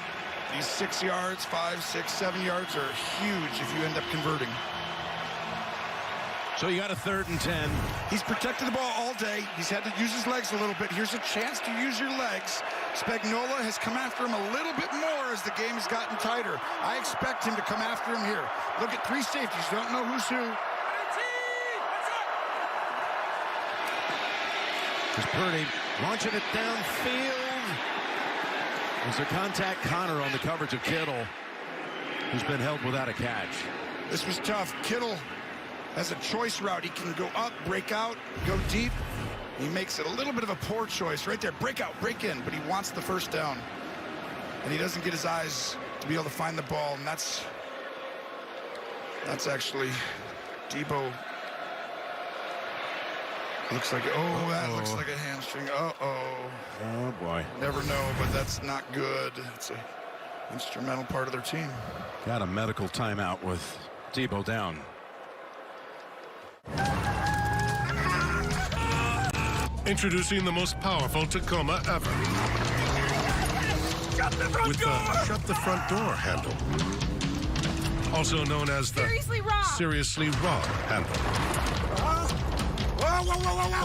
these 6 yards, 5, 6, 7 yards are huge if you end up converting. So you got a 3rd and 10. He's protected the ball all day. He's had to use his legs a little bit. Here's a chance to use your legs. Spagnuolo has come after him a little bit more as the game has gotten tighter. I expect him to come after him here. Look at 3 safeties. Don't know who's who. There's Purdy launching it downfield. Is there contact? Connor on the coverage of Kittle, who's been held without a catch. This was tough. Kittle has a choice route. He can go up, break out, go deep. He makes it a little bit of a poor choice right there. Break out, break in, but he wants the first down. And he doesn't get his eyes to be able to find the ball, and that's actually Debo. Looks like, that looks like a hamstring. Oh, boy. Never know, but that's not good. It's an instrumental part of their team. Got a medical timeout with Debo down. Introducing the most powerful Tacoma ever. With the shut the front door handle. Also known as the Seriously Wrong handle.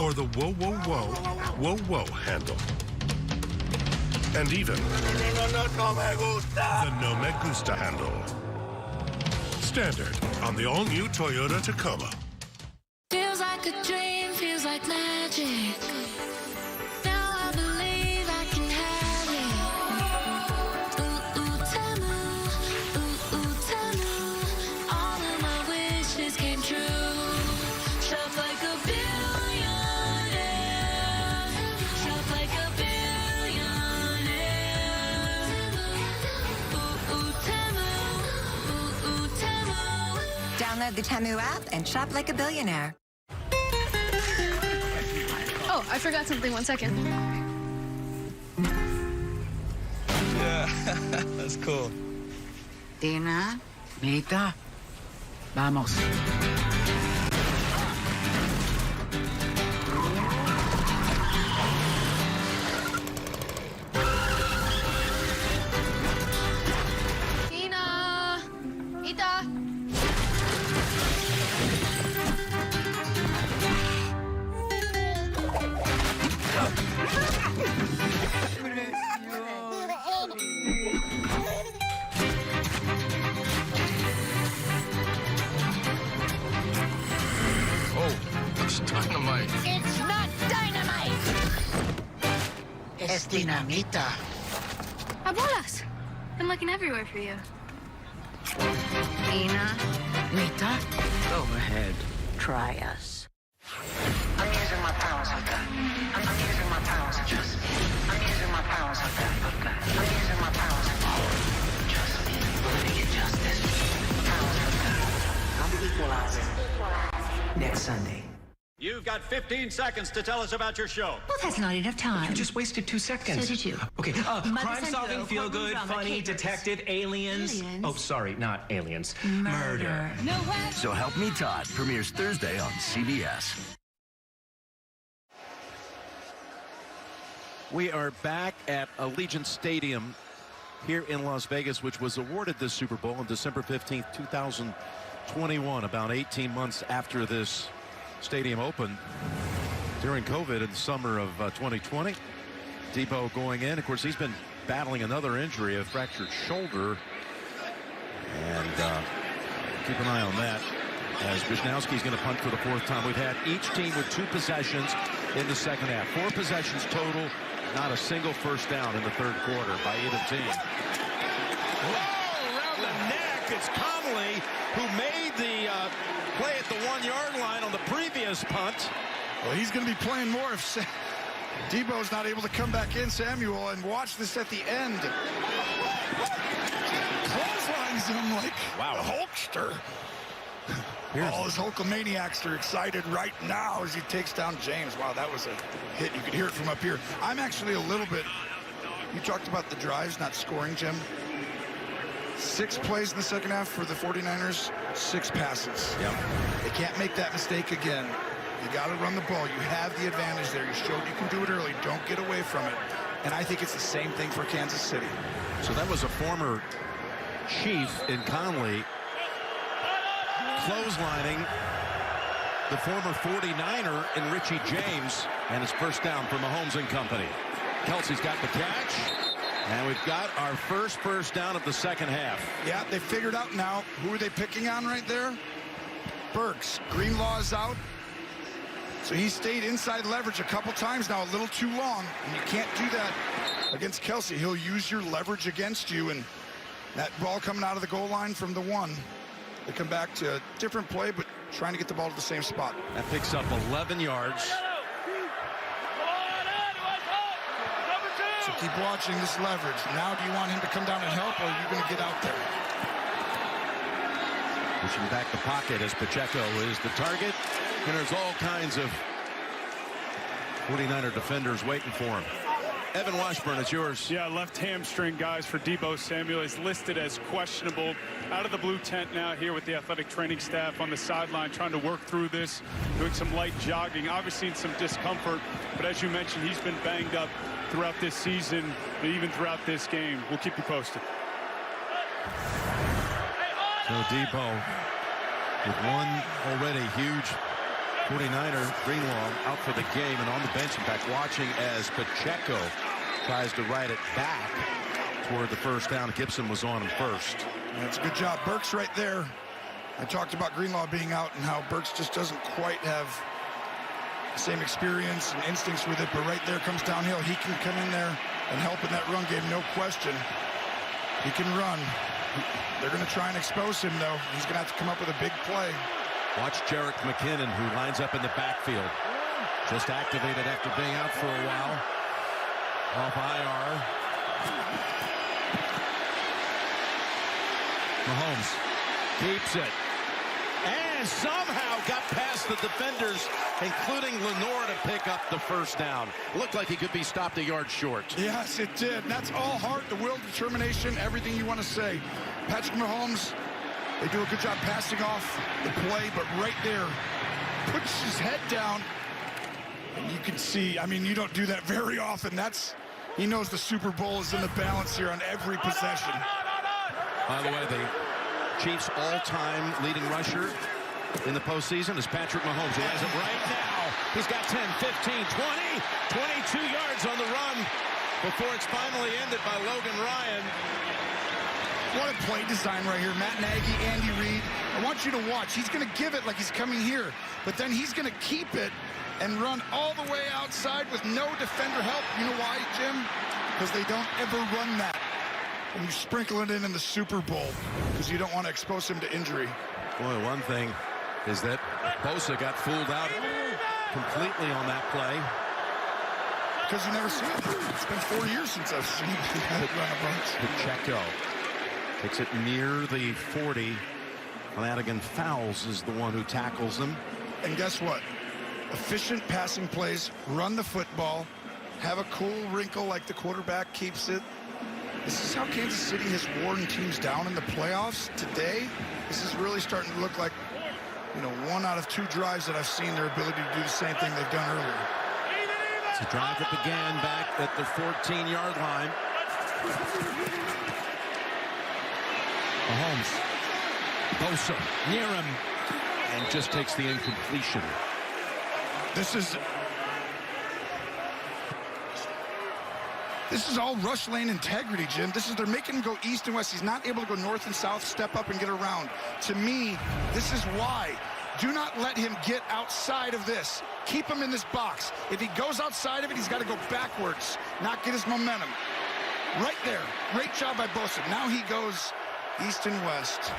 Or the whoa, whoa, whoa, whoa, whoa handle. And even the No Me Gusta handle. Standard on the all-new Toyota Tacoma. Feels like a dream, feels like magic. Now I believe I can have it. Ooh, ooh, Tamu. Ooh, ooh, Tamu. All of my wishes came true. Shop like a billionaire. Shop like a billionaire. Ooh, ooh, Tamu. Ooh, ooh, Tamu. Download the Tamu app and shop like a billionaire. Oh, I forgot something. 1 second. Yeah, that's cool. Tina, Mita, vamos. Tina! Mita! It's dynamite. It's not dynamite! Es dinamita. Abuelas! Been looking everywhere for you. Tina, Mita, go ahead. Try us. I'm using my powers with that. I'm using my powers, just me. I'm using my powers with that. I'm using my powers with that. Just me. Living in justice. Powers with that. I'm the equalizer. Next Sunday. You've got 15 seconds to tell us about your show. Well, that's not enough time. You just wasted 2 seconds. So did you. Okay, Mother crime-solving, Central, feel-good, courtroom drama, funny, capers. detective, aliens. Aliens? Oh, sorry, not aliens. Murder. No way! So Help Me Todd premieres Thursday on CBS. We are back at Allegiant Stadium here in Las Vegas, which was awarded this Super Bowl on December 15th, 2021, about 18 months after this stadium opened during COVID in the summer of 2020. Debo going in. Of course, he's been battling another injury, a fractured shoulder. And keep an eye on that as Wisnowski's going to punt for the 4th time. We've had each team with 2 possessions in the second half. 4 possessions total. Not a single first down in the 3rd quarter by either team. Whoa, around the neck. It's Conley who made the play at the 1-yard line on the previous punt. Well, he's going to be playing more if Debo's not able to come back in, Samuel, and watch this at the end. Clotheslines him like a Hulkster. All his Hulkamaniacs are excited right now as he takes down James. Wow, that was a hit. You could hear it from up here. I'm actually a little bit... You talked about the drives not scoring, Jim. 6 plays in the second half for the 49ers, 6 passes. Yep. They can't make that mistake again. You got to run the ball. You have the advantage there. You showed you can do it early. Don't get away from it. And I think it's the same thing for Kansas City. So that was a former Chief in Conley clotheslining the former 49er in Richie James, and it's first down for Mahomes and company. Kelce's got the catch, and we've got our first down of the second half. Yeah, they figured out now. Who are they picking on right there? Burks. Greenlaw is out. So he stayed inside leverage a couple times now, a little too long. And you can't do that against Kelce. He'll use your leverage against you. And that ball coming out of the goal line from the 1. They come back to a different play, but trying to get the ball to the same spot. That picks up 11 yards. So keep watching this leverage. Now do you want him to come down and help, or are you going to get out there? Pushing back the pocket as Pacheco is the target. And there's all kinds of 49er defenders waiting for him. Evan Washburn, it's yours. Yeah, left hamstring, guys, for Deebo Samuel is listed as questionable. Out of the blue tent now here with the athletic training staff on the sideline trying to work through this, doing some light jogging, obviously in some discomfort. But as you mentioned, he's been banged up throughout this season, but even throughout this game. We'll keep you posted. So Deebo with one already huge 49er, Greenlaw, out for the game and on the bench. In fact, watching as Pacheco tries to ride it back toward the first down. Gibson was on him first. That's a good job. Burks right there. I talked about Greenlaw being out and how Burks just doesn't quite have the same experience and instincts with it, but right there comes downhill. He can come in there and help in that run game, no question. He can run. They're going to try and expose him, though. He's going to have to come up with a big play. Watch Jerick McKinnon, who lines up in the backfield. Just activated after being out for a while. Off IR. Mahomes keeps it. And somehow got past the defenders, including Lenore, to pick up the first down. Looked like he could be stopped a yard short. Yes, it did. That's all heart, the will, determination, everything you want to say. Patrick Mahomes, they do a good job passing off the play, but right there, puts his head down. And you can see, I mean, you don't do that very often. He knows the Super Bowl is in the balance here on every possession. By the way, the Chiefs' all-time leading rusher in the postseason is Patrick Mahomes. He has it right now. He's got 10, 15, 20, 22 yards on the run before it's finally ended by Logan Ryan. What a play design right here. Matt Nagy, Andy Reid. I want you to watch. He's going to give it like he's coming here, but then he's going to keep it and run all the way outside with no defender help. You know why, Jim? Because they don't ever run that. And you sprinkle it in the Super Bowl because you don't want to expose him to injury. Boy, one thing is that Bosa got fooled out completely on that play. Because you never see it. It's been 4 years since I've seen it run a bunch. Pacheco takes it near the 40. Flanagan Fowles is the one who tackles them. And guess what? Efficient passing plays, run the football, have a cool wrinkle like the quarterback keeps it. This is how Kansas City has worn teams down in the playoffs today. This is really starting to look like, 1 out of 2 drives that I've seen their ability to do the same thing they've done earlier. It's a drive that began back at the 14-yard line. Mahomes, Bosa near him, and just takes the incompletion. This is all rush lane integrity, Jim. They're making him go east and west. He's not able to go north and south, step up and get around. To me, this is why. Do not let him get outside of this. Keep him in this box. If he goes outside of it, he's got to go backwards, not get his momentum. Right there. Great job by Bosa. Now he goes east and west.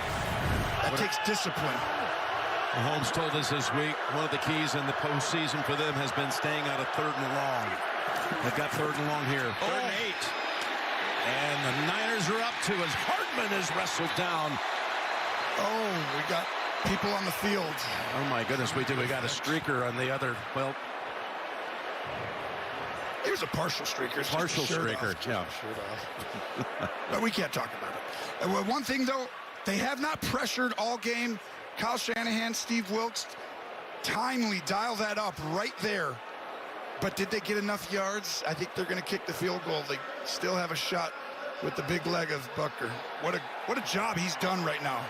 That takes discipline. Mahomes told us this week one of the keys in the postseason for them has been staying out of 3rd and long. They've got 3rd and long here. 3rd and 8. And the Niners are up 2 as Hardman is wrestled down. Oh, we got People on the field. Oh, my goodness, we got a streaker on the other, well. He was a partial streaker. Partial streaker, yeah. But we can't talk about it. And one thing, though, they have not pressured all game. Kyle Shanahan, Steve Wilkes, timely dial that up right there. But did they get enough yards? I think they're going to kick the field goal. They still have a shot with the big leg of Butker. What a job he's done right now.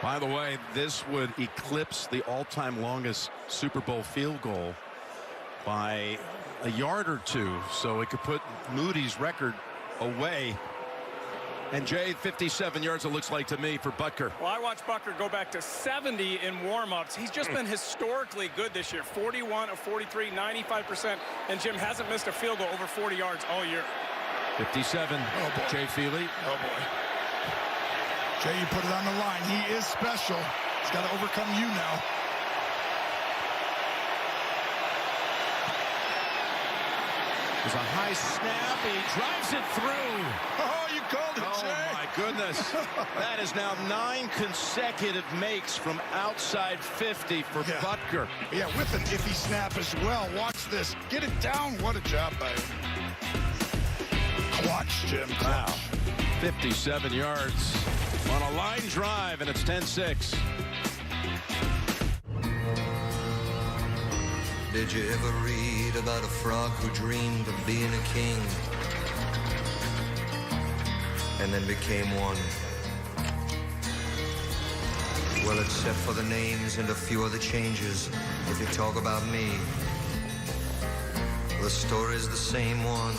By the way, this would eclipse the all-time longest Super Bowl field goal by a yard or two, so it could put Moody's record away. And Jay, 57 yards it looks like to me for Butker. Well, I watched Butker go back to 70 in warm-ups. He's just been historically good this year. 41 of 43, 95%. And Jim hasn't missed a field goal over 40 yards all year. 57. Oh, boy. Jay Feely. Oh, boy. Jay, you put it on the line. He is special. He's got to overcome you now. There's a high snap. He drives it through. Oh, you called it, Jay. Oh, my goodness. That is now 9 consecutive makes from outside 50 for Butker. Yeah, with an iffy snap as well. Watch this. Get it down. What a job by him. Clutch, Jim. Clutch. Wow. 57 yards on a line drive, and it's 10-6. Did you ever read about a frog who dreamed of being a king and then became one? Well, except for the names and a few other changes, if you talk about me, the story's the same one.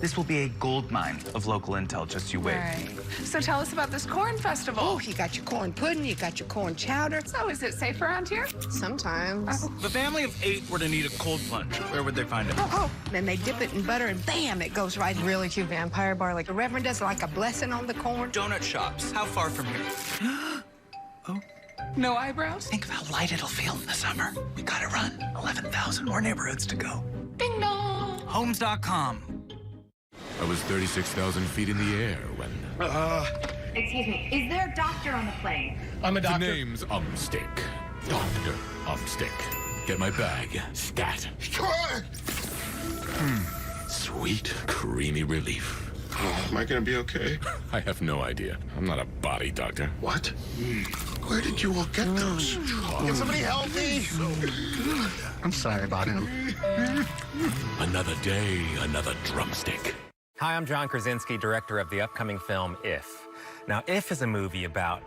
This will be a gold mine of local intel, just you wait. Right. So tell us about this corn festival. Oh, you got your corn pudding, you got your corn chowder. So is it safe around here? Sometimes. If a family of 8 were to need a cold plunge, where would they find it? Oh, then they dip it in butter and bam, it goes right. Really cute vampire bar, like The Reverend does like a blessing on the corn. Donut shops. How far from here? Oh. No eyebrows? Think of how light it'll feel in the summer. We gotta run. 11,000 more neighborhoods to go. Ding dong. Homes.com. I was 36,000 feet in the air when... Excuse me, is there a doctor on the plane? I'm a doctor. The name's Umstick. Dr. Umstick. Get my bag. Stat. Sweet, creamy relief. Oh, am I gonna be okay? I have no idea. I'm not a body doctor. What? Where did you all get those? Can somebody help me? I'm sorry about him. Another day, another drumstick. Hi, I'm John Krasinski, director of the upcoming film, If. Now, If is a movie about...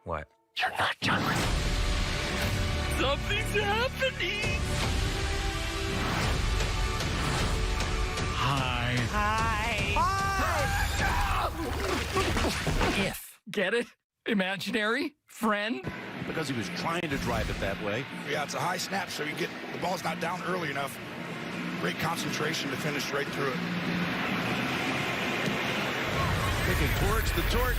What? You're not John. Something's happening! Hi. If. Get it? Imaginary? Friend? Because he was trying to drive it that way. Yeah, it's a high snap, so you get the ball's not down early enough. Great concentration to finish right through it. Kicking towards the torch.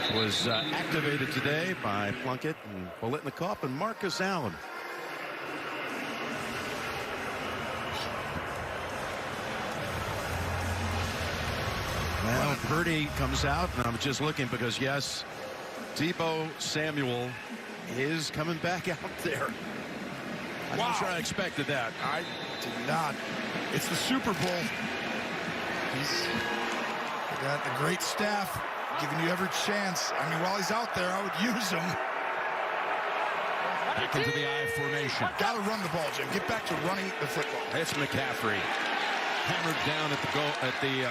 It was activated today by Plunkett and Bolitnikoff and Marcus Allen. Well, Purdy comes out, and I'm just looking because, yes, Deebo Samuel is coming back out there. I'm not sure I expected that. I did not. It's the Super Bowl. He's got a great staff giving you every chance. I mean, while he's out there, I would use him. Back into the I formation. Got to run the ball, Jim. Get back to running the football. It's McCaffrey. Hammered down at the goal at the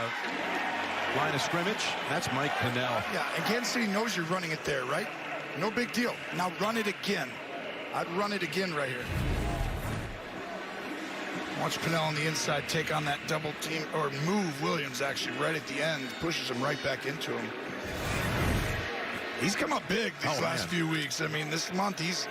line of scrimmage. That's Mike Pinnell. Yeah, and Kansas City knows you're running it there, right? No big deal. Now run it again. I'd run it again right here. Watch Pinnell on the inside take on that double team, or move Williams actually right at the end. Pushes him right back into him. He's come up big these last few weeks. I mean, this month it's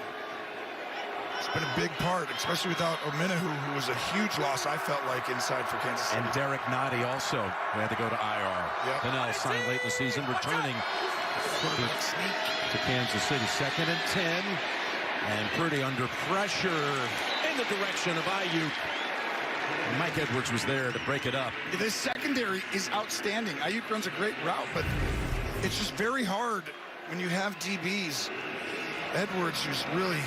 been a big part, especially without Ominahu, who was a huge loss, I felt like, inside for Kansas City. And Derek Nottie also, who had to go to IR. Yep. Pinnell signed late in the season, returning to Kansas City. 2nd and 10. And Purdy under pressure. the direction of Ayuk. Mike Edwards was there to break it up. This secondary is outstanding. Ayuk runs a great route, but it's just very hard when you have DBs. Edwards, who's really,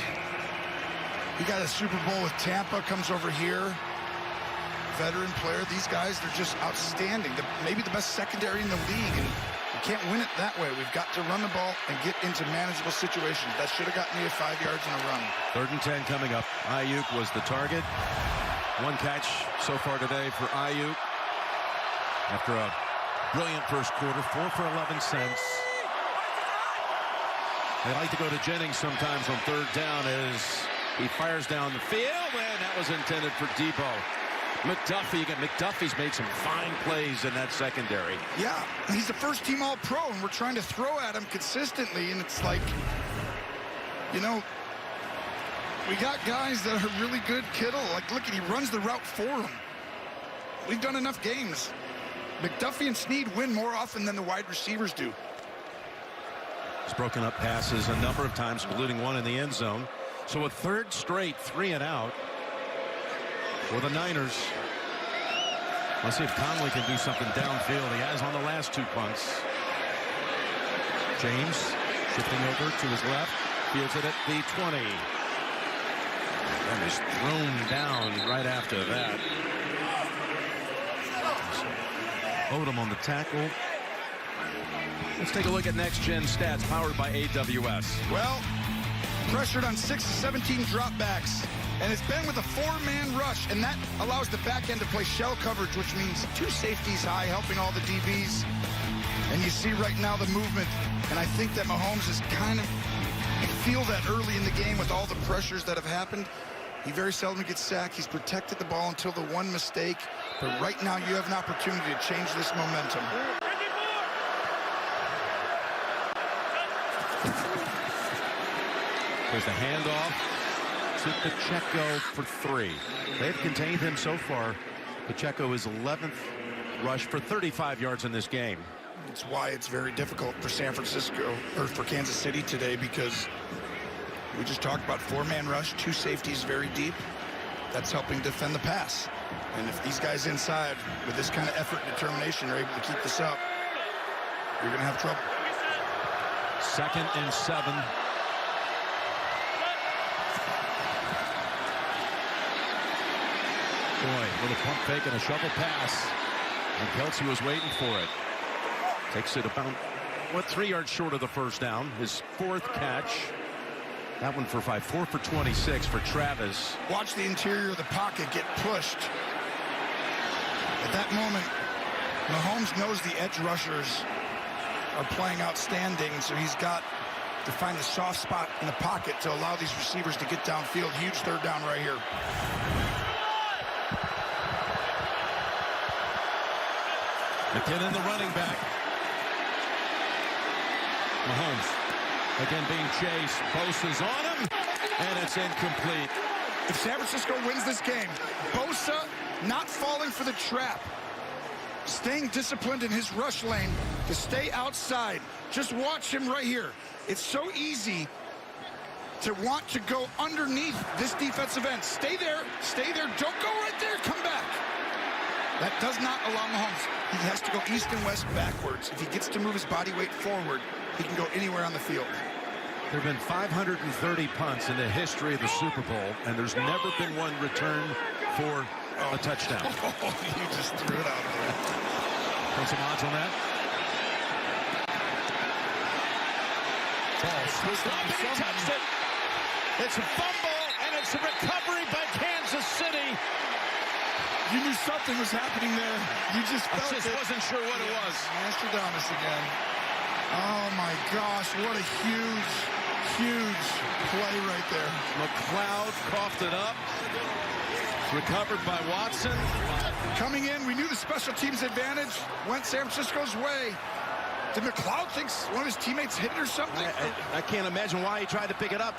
he got a Super Bowl with Tampa, comes over here. Veteran player. These guys, they're just outstanding. Maybe the best secondary in the league, and you can't win it that way. We've got to run the ball and get into manageable situations. That should have gotten me a 5 yards in a run. 3rd and 10 coming up. Ayuk was the target. 1 catch so far today for Ayuk. After a brilliant first quarter, 4 for 11 cents. They like to go to Jennings sometimes on 3rd down as he fires down the field, and that was intended for Debo. McDuffie, again, McDuffie's made some fine plays in that secondary. Yeah, he's a first-team All-Pro, and we're trying to throw at him consistently, and it's like, you know, we got guys that are really good. Kittle, like, look, he runs the route for him. We've done enough games. McDuffie and Snead win more often than the wide receivers do. He's broken up passes a number of times, including one in the end zone. So a 3rd straight 3 and out for the Niners. Let's see if Conley can do something downfield. He has on the last 2 punts. James shifting over to his left. Fields it at the 20. And is thrown down right after that. Odom on the tackle. Let's take a look at next-gen stats powered by AWS. Well, pressured on 6 of 17 dropbacks. And it's been with a 4-man rush, and that allows the back end to play shell coverage, which means 2 safeties high, helping all the DBs. And you see right now the movement, and I think that Mahomes is kind of, you feel that early in the game with all the pressures that have happened. He very seldom gets sacked. He's protected the ball until the 1 mistake. But right now, you have an opportunity to change this momentum. There's the handoff to Pacheco for 3. They've contained him so far. Pacheco is 11th rush for 35 yards in this game. It's why it's very difficult for San Francisco, or for Kansas City today, because we just talked about 4-man rush, 2 safeties very deep. That's helping defend the pass. And if these guys inside, with this kind of effort and determination, are able to keep this up, you're going to have trouble. 2nd and 7. Boy, with a pump fake and a shovel pass. And Kelce was waiting for it. Takes it about, 3 yards short of the 1st down. His 4th catch. That one for 5. 4 for 26 for Travis. Watch the interior of the pocket get pushed. At that moment, Mahomes knows the edge rushers are playing outstanding, so he's got to find the soft spot in the pocket to allow these receivers to get downfield. Huge 3rd down right here. McKinnon, the running back. Mahomes, again being chased. Bosa's on him, and it's incomplete. If San Francisco wins this game, Bosa not falling for the trap, staying disciplined in his rush lane to stay outside. Just watch him right here. It's so easy to want to go underneath this defensive end. Stay there, don't go right there, come back. That does not allow Mahomes. He has to go east and west backwards. If he gets to move his body weight forward, he can go anywhere on the field. There have been 530 punts in the history of the Super Bowl, and there's never been one return for a touchdown. You just threw it out there. Put some odds on that. Ball switched up, and he touched it. It's a fumble, and it's a recovery by Kansas City. You knew something was happening there. You just felt it. I just wasn't sure what it was. Nostradamus again. Oh, my gosh. What a huge, huge play right there. McLeod coughed it up. Recovered by Watson. Coming in, we knew the special teams advantage went San Francisco's way. Did McLeod think one of his teammates hit it or something? I can't imagine why he tried to pick it up.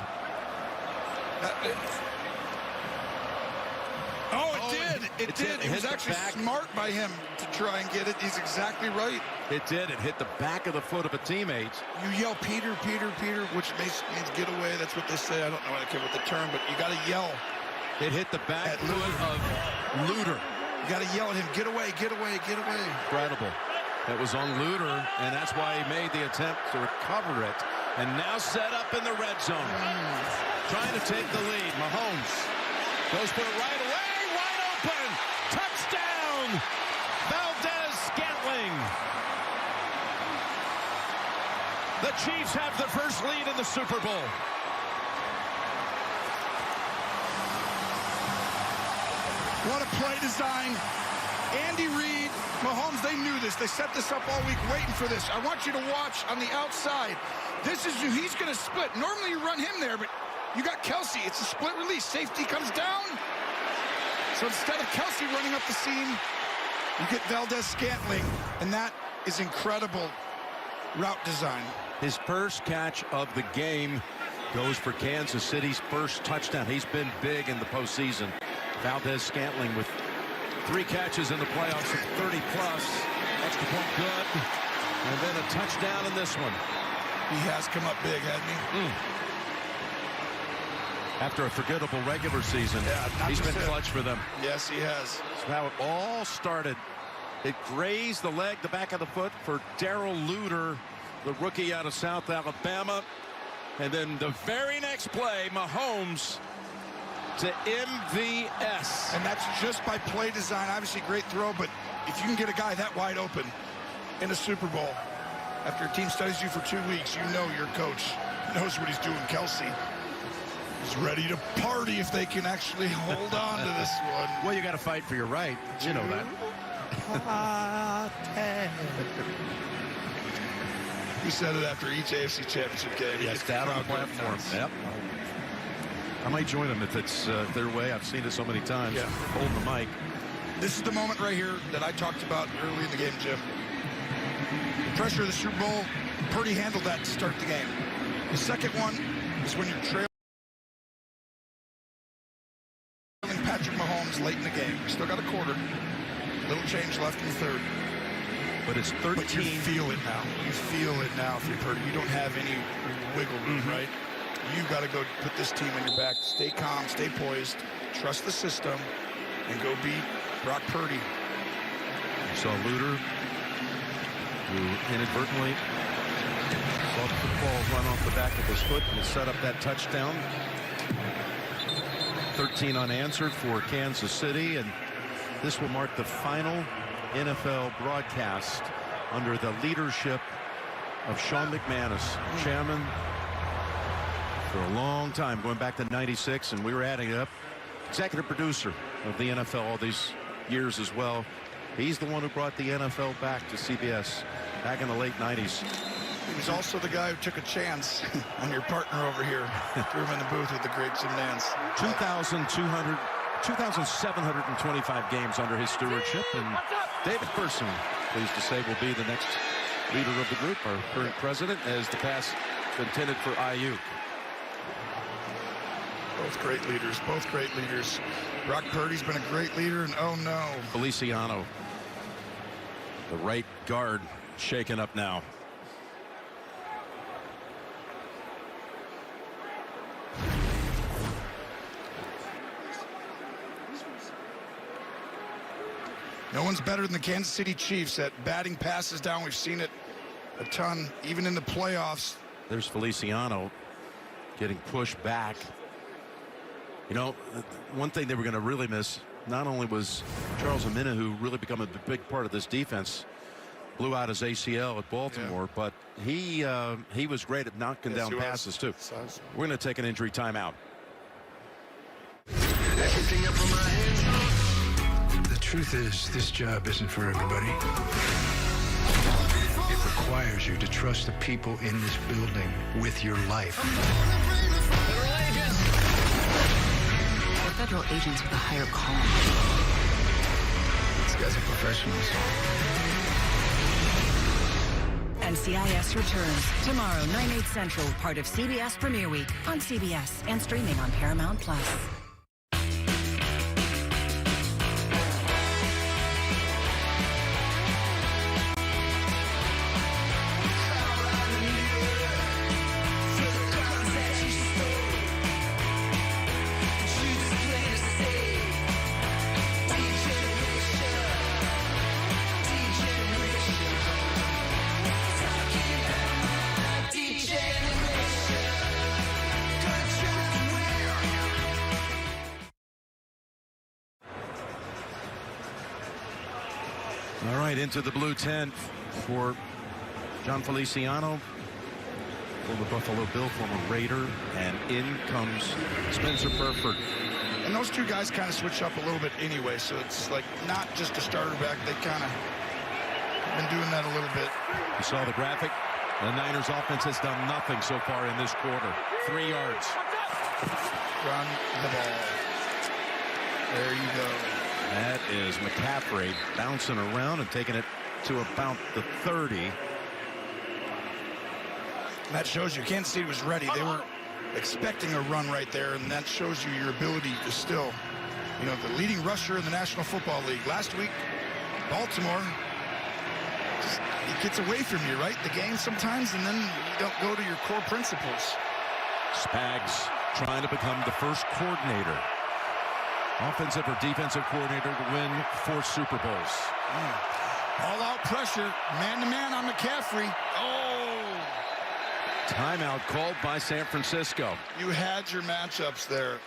It did. It was actually smart by him to try and get it. He's exactly right. It did. It hit the back of the foot of a teammate. You yell, Peter, Peter, Peter, which means get away. That's what they say. I don't know what the term, but you got to yell It hit the back foot of Luter. You got to yell at him, get away, get away, get away. Incredible. That was on Luter, and that's why he made the attempt to recover it. And now set up in the red zone. Trying to take the lead. Mahomes goes for it right away. Wide open. Touchdown. Valdez-Scantling. The Chiefs have the first lead in the Super Bowl. What a play design. Andy Reid, Mahomes, they knew this. They set this up all week waiting for this. I want you to watch on the outside. This is who he's going to split. Normally you run him there, but you got Kelce. It's a split release. Safety comes down. So instead of Kelce running up the seam, you get Valdez-Scantling, and that is incredible route design. His first catch of the game goes for Kansas City's first touchdown. He's been big in the postseason. Valdez-Scantling with 3 catches in the playoffs of 30-plus. Extra point good. And then a touchdown in this one. He has come up big, hasn't he? After a forgettable regular season, he's been clutch for them. Yes, he has. That's how it all started. It grazed the leg, the back of the foot for Darrell Luter, the rookie out of South Alabama. And then the very next play, Mahomes to MVS. And that's just by play design. Obviously, great throw, but if you can get a guy that wide open in a Super Bowl, after a team studies you for 2 weeks, you know your coach knows what he's doing. Kelce is ready to party if they can actually hold on to this one. Well, you got to fight for your right. You know that. He said it after each AFC Championship game. Yes, down on the platform. Yep. I might join them if it's their way. I've seen it so many times. Yeah. Holding the mic. This is the moment right here that I talked about early in the game, Jim. The pressure of the Super Bowl, Purdy handled that to start the game. The second one is when you're trailing Patrick Mahomes late in the game. We still got a quarter. Little change left in the third. But it's 13. But you feel it now. You feel it now if you're Purdy. You don't have any wiggle room, right? You got to go put this team in your back. Stay calm, stay poised, trust the system, and go beat Brock Purdy. You saw Luter, who inadvertently saw the football run off the back of his foot and set up that touchdown. 13 unanswered for Kansas City, and this will mark the final NFL broadcast under the leadership of Sean McManus, chairman for a long time, going back to '96, and we were adding it up. Executive producer of the NFL all these years as well. He's the one who brought the NFL back to CBS back in the late '90s. He was also the guy who took a chance on your partner over here. Threw him in the booth with the great Jim Nance. 2,725 games under his stewardship, and David Person, pleased to say, will be the next leader of the group, our current president, as the pass intended for IU. Both great leaders, both great leaders. Brock Purdy's been a great leader, and oh no. Feliciano, the right guard, shaken up now. No one's better than the Kansas City Chiefs at batting passes down. We've seen it a ton, even in the playoffs. There's Feliciano getting pushed back. You know, one thing they were going to really miss, not only was Charles Omenihu, who really become a big part of this defense, blew out his ACL at Baltimore, but he was great at knocking down passes too. We're going to take an injury timeout. Everything up on my hands. The truth is, this job isn't for everybody. It requires you to trust the people in this building with your life. We're federal agents with a higher calling. These guys are professionals. NCIS returns tomorrow, 9/8 Central, part of CBS Premiere Week on CBS and streaming on Paramount Plus. All right, into the blue tent for John Feliciano, former Buffalo Bill, former Raider, and in comes Spencer Burford. And those two guys kind of switch up a little bit anyway, so it's like not just a starter back. They kind of been doing that a little bit. You saw the graphic. The Niners offense has done nothing so far in this quarter. 3 yards. Run the ball. There you go. That is McCaffrey bouncing around and taking it to about the 30. And that shows you Kansas City was ready. They were expecting a run right there, and that shows you your ability to still, you know, the leading rusher in the National Football League. Last week, Baltimore, it gets away from you, right? The game sometimes, and then you don't go to your core principles. Spags trying to become the first coordinator, offensive or defensive coordinator, to win 4 Super Bowls. All-out pressure, man-to-man on McCaffrey. Oh! Timeout called by San Francisco. You had your matchups there.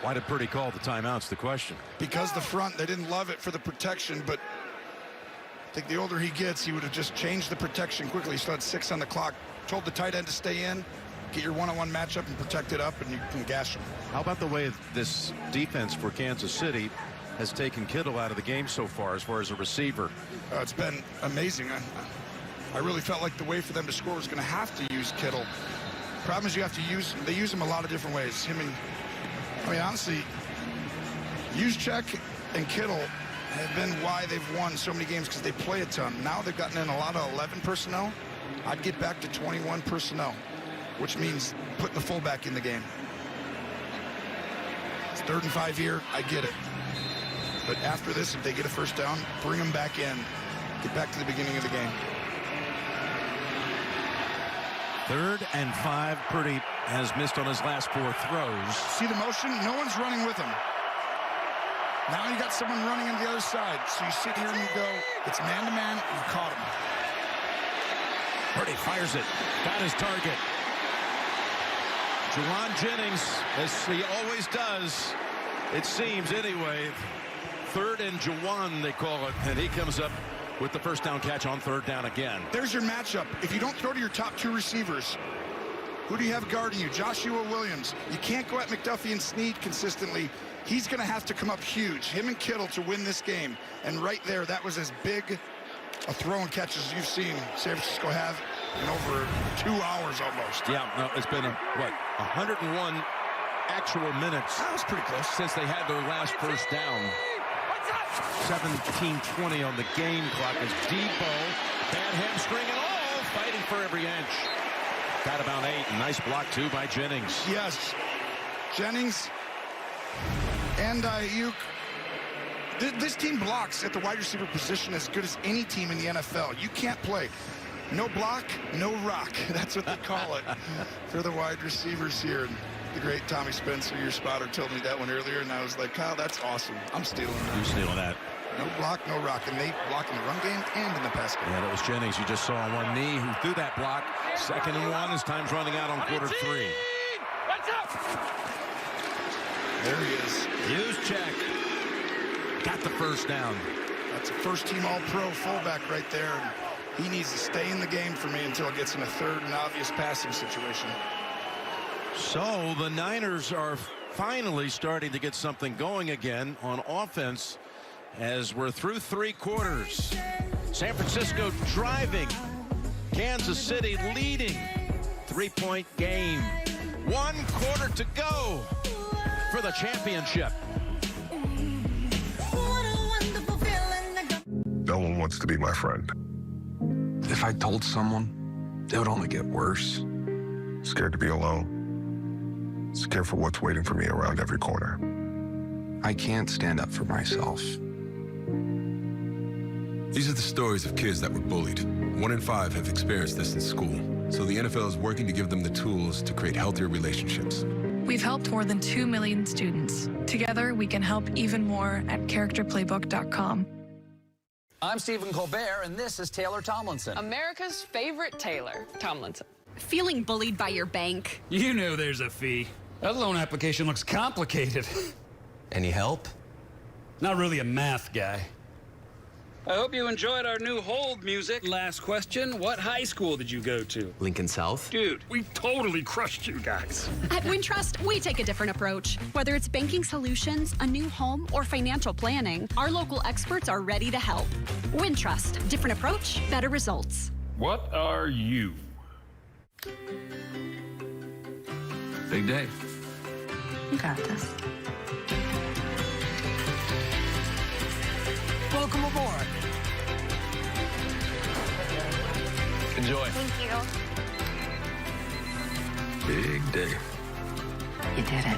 Why did Purdy call the timeouts, the question? Because the front, they didn't love it for the protection, but I think the older he gets, he would have just changed the protection quickly. He still had 6 on the clock. Told the tight end to stay in, get your one-on-one matchup and protect it up, and you can gash him. How about the way this defense for Kansas City has taken Kittle out of the game so far as a receiver? It's been amazing. I really felt like the way for them to score was going to have to use Kittle. Problem is you have to use, they use him a lot of different ways. Him and, I mean, honestly, Juszczyk and Kittle have been why they've won so many games, because they play a ton. Now they've gotten in a lot of 11 personnel. I'd get back to 21 personnel, which means putting the fullback in the game. It's 3rd and 5 here. I get it. But after this, if they get a first down, bring them back in. Get back to the beginning of the game. 3rd and 5. Purdy has missed on his last 4 throws. See the motion? No one's running with him. Now you got someone running on the other side. So you sit here and you go, it's man-to-man, you caught him. Purdy fires it. Got his target. Juwan Jennings, as he always does, it seems anyway. 3rd and Juwan, they call it, and he comes up with the first down catch on 3rd down again. There's your matchup. If you don't throw to your top 2 receivers, who do you have guarding you? Joshua Williams. You can't go at McDuffie and Snead consistently. He's going to have to come up huge, him and Kittle, to win this game. And right there, that was as big a throw and catch as you've seen San Francisco have in over 2 hours almost. Yeah, no, it's been, 101 actual minutes. That was pretty close. Since they had their last first down. 17:20 on the game clock as Debo, bad hamstring and all, fighting for every inch. Got about 8. Nice block, too, by Jennings. Yes. Jennings and Ayuk. This team blocks at the wide receiver position as good as any team in the NFL. You can't play. No block, no rock. That's what they call it for the wide receivers here. And the great Tommy Spencer, your spotter, told me that one earlier, and I was like, Kyle, that's awesome. I'm stealing that. You're stealing that. No block, no rock. And they block in the run game and in the pass game. Yeah, that was Jennings you just saw on one knee who threw that block. 2nd and 1 as time's running out on quarter 3. There he is. Juszczyk got the first down. That's a first-team All-Pro fullback right there. And he needs to stay in the game for me until it gets in a 3rd and obvious passing situation. So the Niners are finally starting to get something going again on offense as we're through 3 quarters. San Francisco driving. Kansas City leading. 3-point game. 1 quarter to go for the championship. No one wants to be my friend. If I told someone, it would only get worse. Scared to be alone. Scared for what's waiting for me around every corner. I can't stand up for myself. These are the stories of kids that were bullied. 1 in 5 have experienced this in school. So the NFL is working to give them the tools to create healthier relationships. We've helped more than 2 million students. Together, we can help even more at characterplaybook.com. I'm Stephen Colbert, and this is Taylor Tomlinson. America's favorite Taylor Tomlinson. Feeling bullied by your bank? You know there's a fee. That loan application looks complicated. Any help? Not really a math guy. I hope you enjoyed our new hold music. Last question, what high school did you go to? Lincoln South. Dude, we totally crushed you guys. At Wintrust, we take a different approach. Whether it's banking solutions, a new home, or financial planning, our local experts are ready to help. Wintrust, different approach, better results. What are you? Big day. You got this. Welcome aboard. Enjoy. Thank you. Big day. You did it.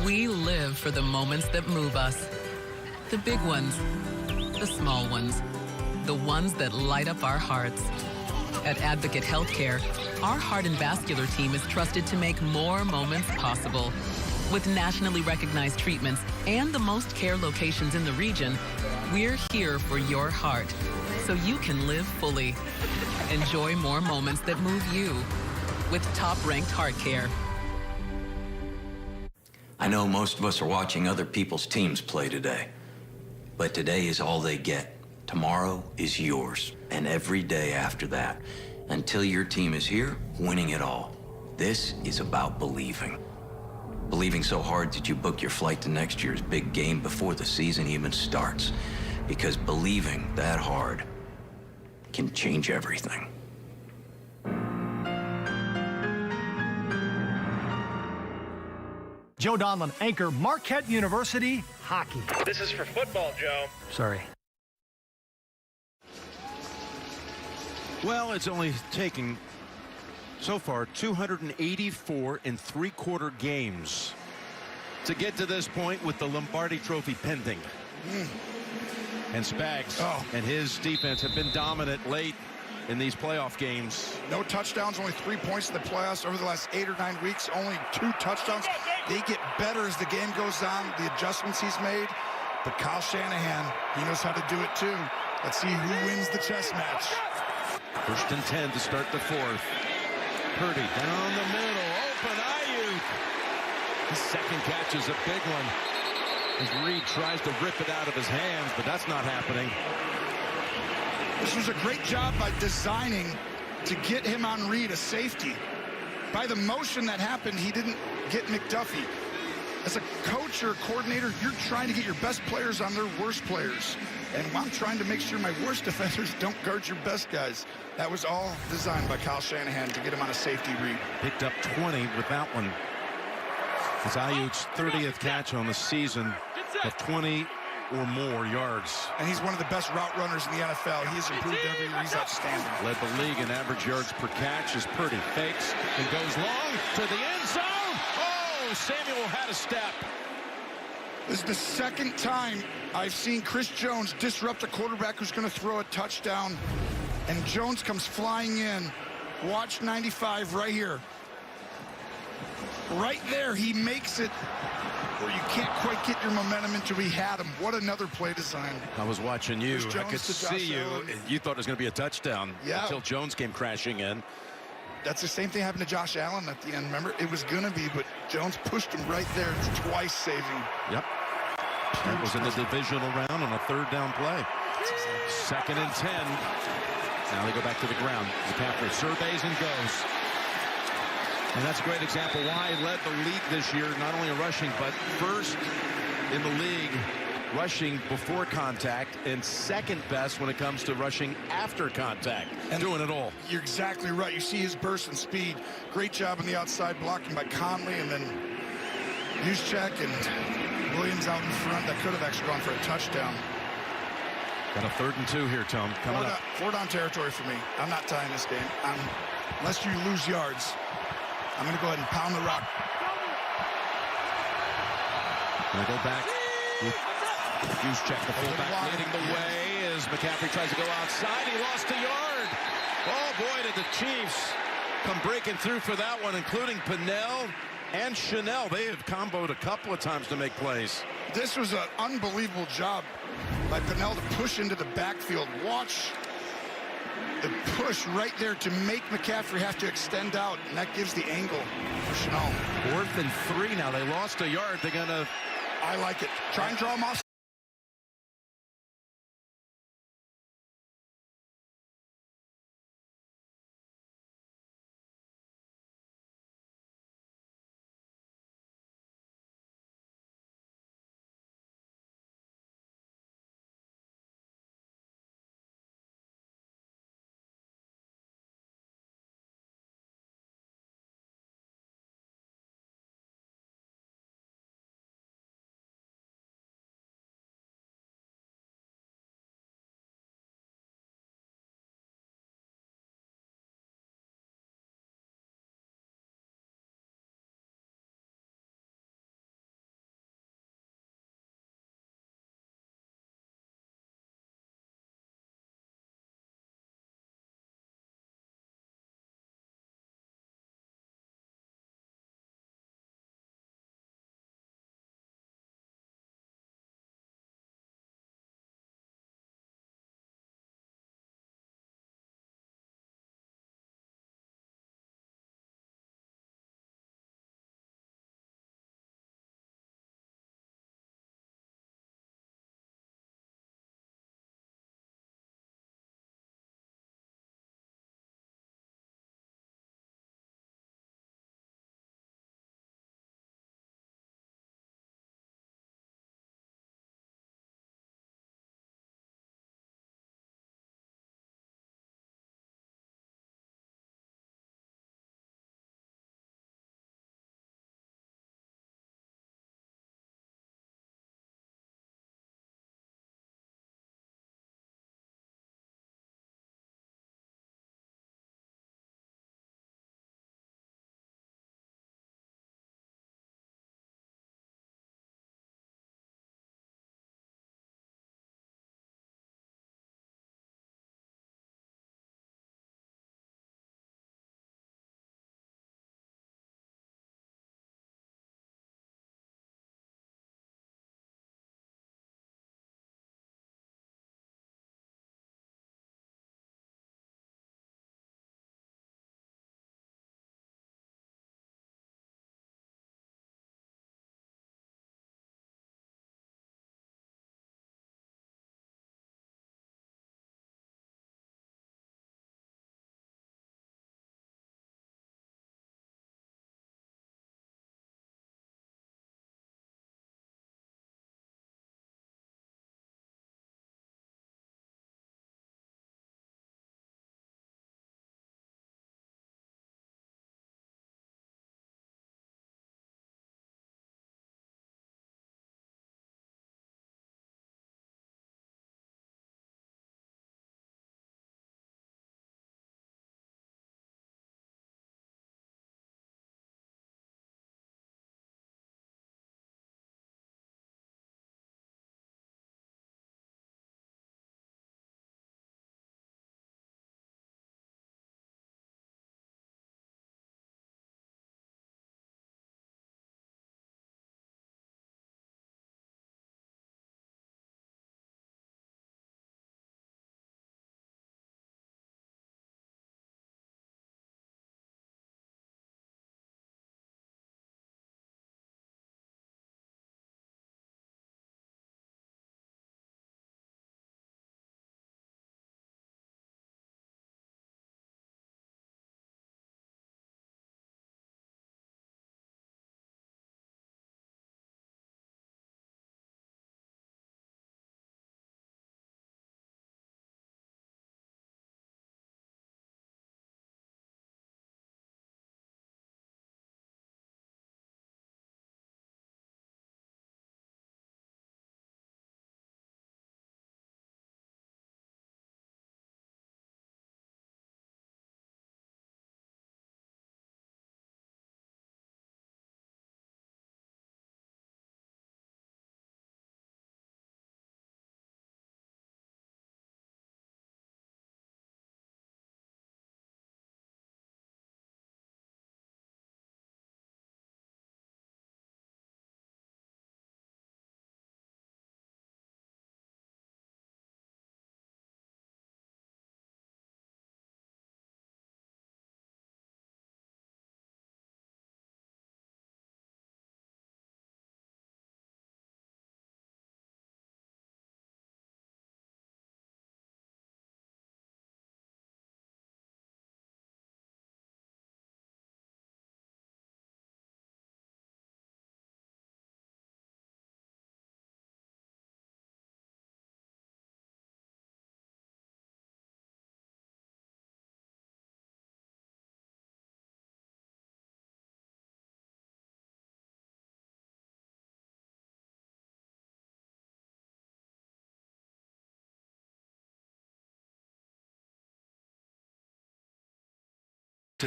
We live for the moments that move us. The big ones, the small ones, the ones that light up our hearts. At Advocate Healthcare, our heart and vascular team is trusted to make more moments possible. With nationally recognized treatments and the most care locations in the region, we're here for your heart, so you can live fully. Enjoy more moments that move you with top-ranked heart care. I know most of us are watching other people's teams play today, but today is all they get. Tomorrow is yours, and every day after that, until your team is here, winning it all. This is about believing. Believing so hard that you book your flight to next year's big game before the season even starts. Because believing that hard can change everything. Joe Donlin, anchor, Marquette University hockey. This is for football, Joe. Sorry. Well, it's only taken so far 284 3/4 games to get to this point with the Lombardi Trophy pending. And Spags and his defense have been dominant late in these playoff games. No touchdowns, only 3 points in the playoffs over the last 8 or 9 weeks. Only 2 touchdowns. They get better as the game goes on, the adjustments he's made. But Kyle Shanahan, he knows how to do it too. Let's see who wins the chess match. 1st and 10 to start the 4th. Purdy down the middle, open Ayuk. His second catch is a big one. As Reed tries to rip it out of his hands, but that's not happening. This was a great job by designing to get him on Reed, a safety. By the motion that happened, he didn't get McDuffie. As a coach or a coordinator, you're trying to get your best players on their worst players. And I'm trying to make sure my worst defenders don't guard your best guys. That was all designed by Kyle Shanahan to get him on a safety read. Picked up 20 with that one. It's Ayuk's 30th catch on the season of 20 or more yards. And he's one of the best route runners in the NFL. He's improved every year. He's outstanding. Led the league in average yards per catch as Purdy fakes and goes long to the end zone. Oh, Samuel had a step. This is the second time I've seen Chris Jones disrupt a quarterback who's going to throw a touchdown. And Jones comes flying in. Watch 95 right here. Right there, he makes it where you can't quite get your momentum until he had him. What another play design. I was watching you. Chris I Jones could to see Josh you. Allen. You thought it was going to be a touchdown until Jones came crashing in. That's the same thing happened to Josh Allen at the end. Remember, it was going to be, but Jones pushed him right there. It's twice saving. Yep. That was in the divisional round on a 3rd down play. 2nd and 10. Now they go back to the ground. McCaffrey surveys and goes. And that's a great example why he led the league this year, not only in rushing, but first in the league rushing before contact and second best when it comes to rushing after contact. And doing it all. You're exactly right. You see his burst and speed. Great job on the outside blocking by Conley, and then Juszczyk and Williams out in front. That could have actually gone for a touchdown. Got a 3rd and 2 here, Tom. Coming up. 4 down territory for me. I'm not tying this game. Unless you lose yards, I'm going to go ahead and pound the rock. Going to go back with Juszczyk, the fullback, leading the way as McCaffrey tries to go outside. He lost a yard. Oh, boy, did the Chiefs come breaking through for that one, including Pinnell and Chanel. They have comboed a couple of times to make plays. This was an unbelievable job by Pinnell to push into the backfield. Watch The push right there to make McCaffrey have to extend out, and that gives the angle for Chanel. 4th and 3 now. They lost a yard. They're going to... I like it. Try and draw him off.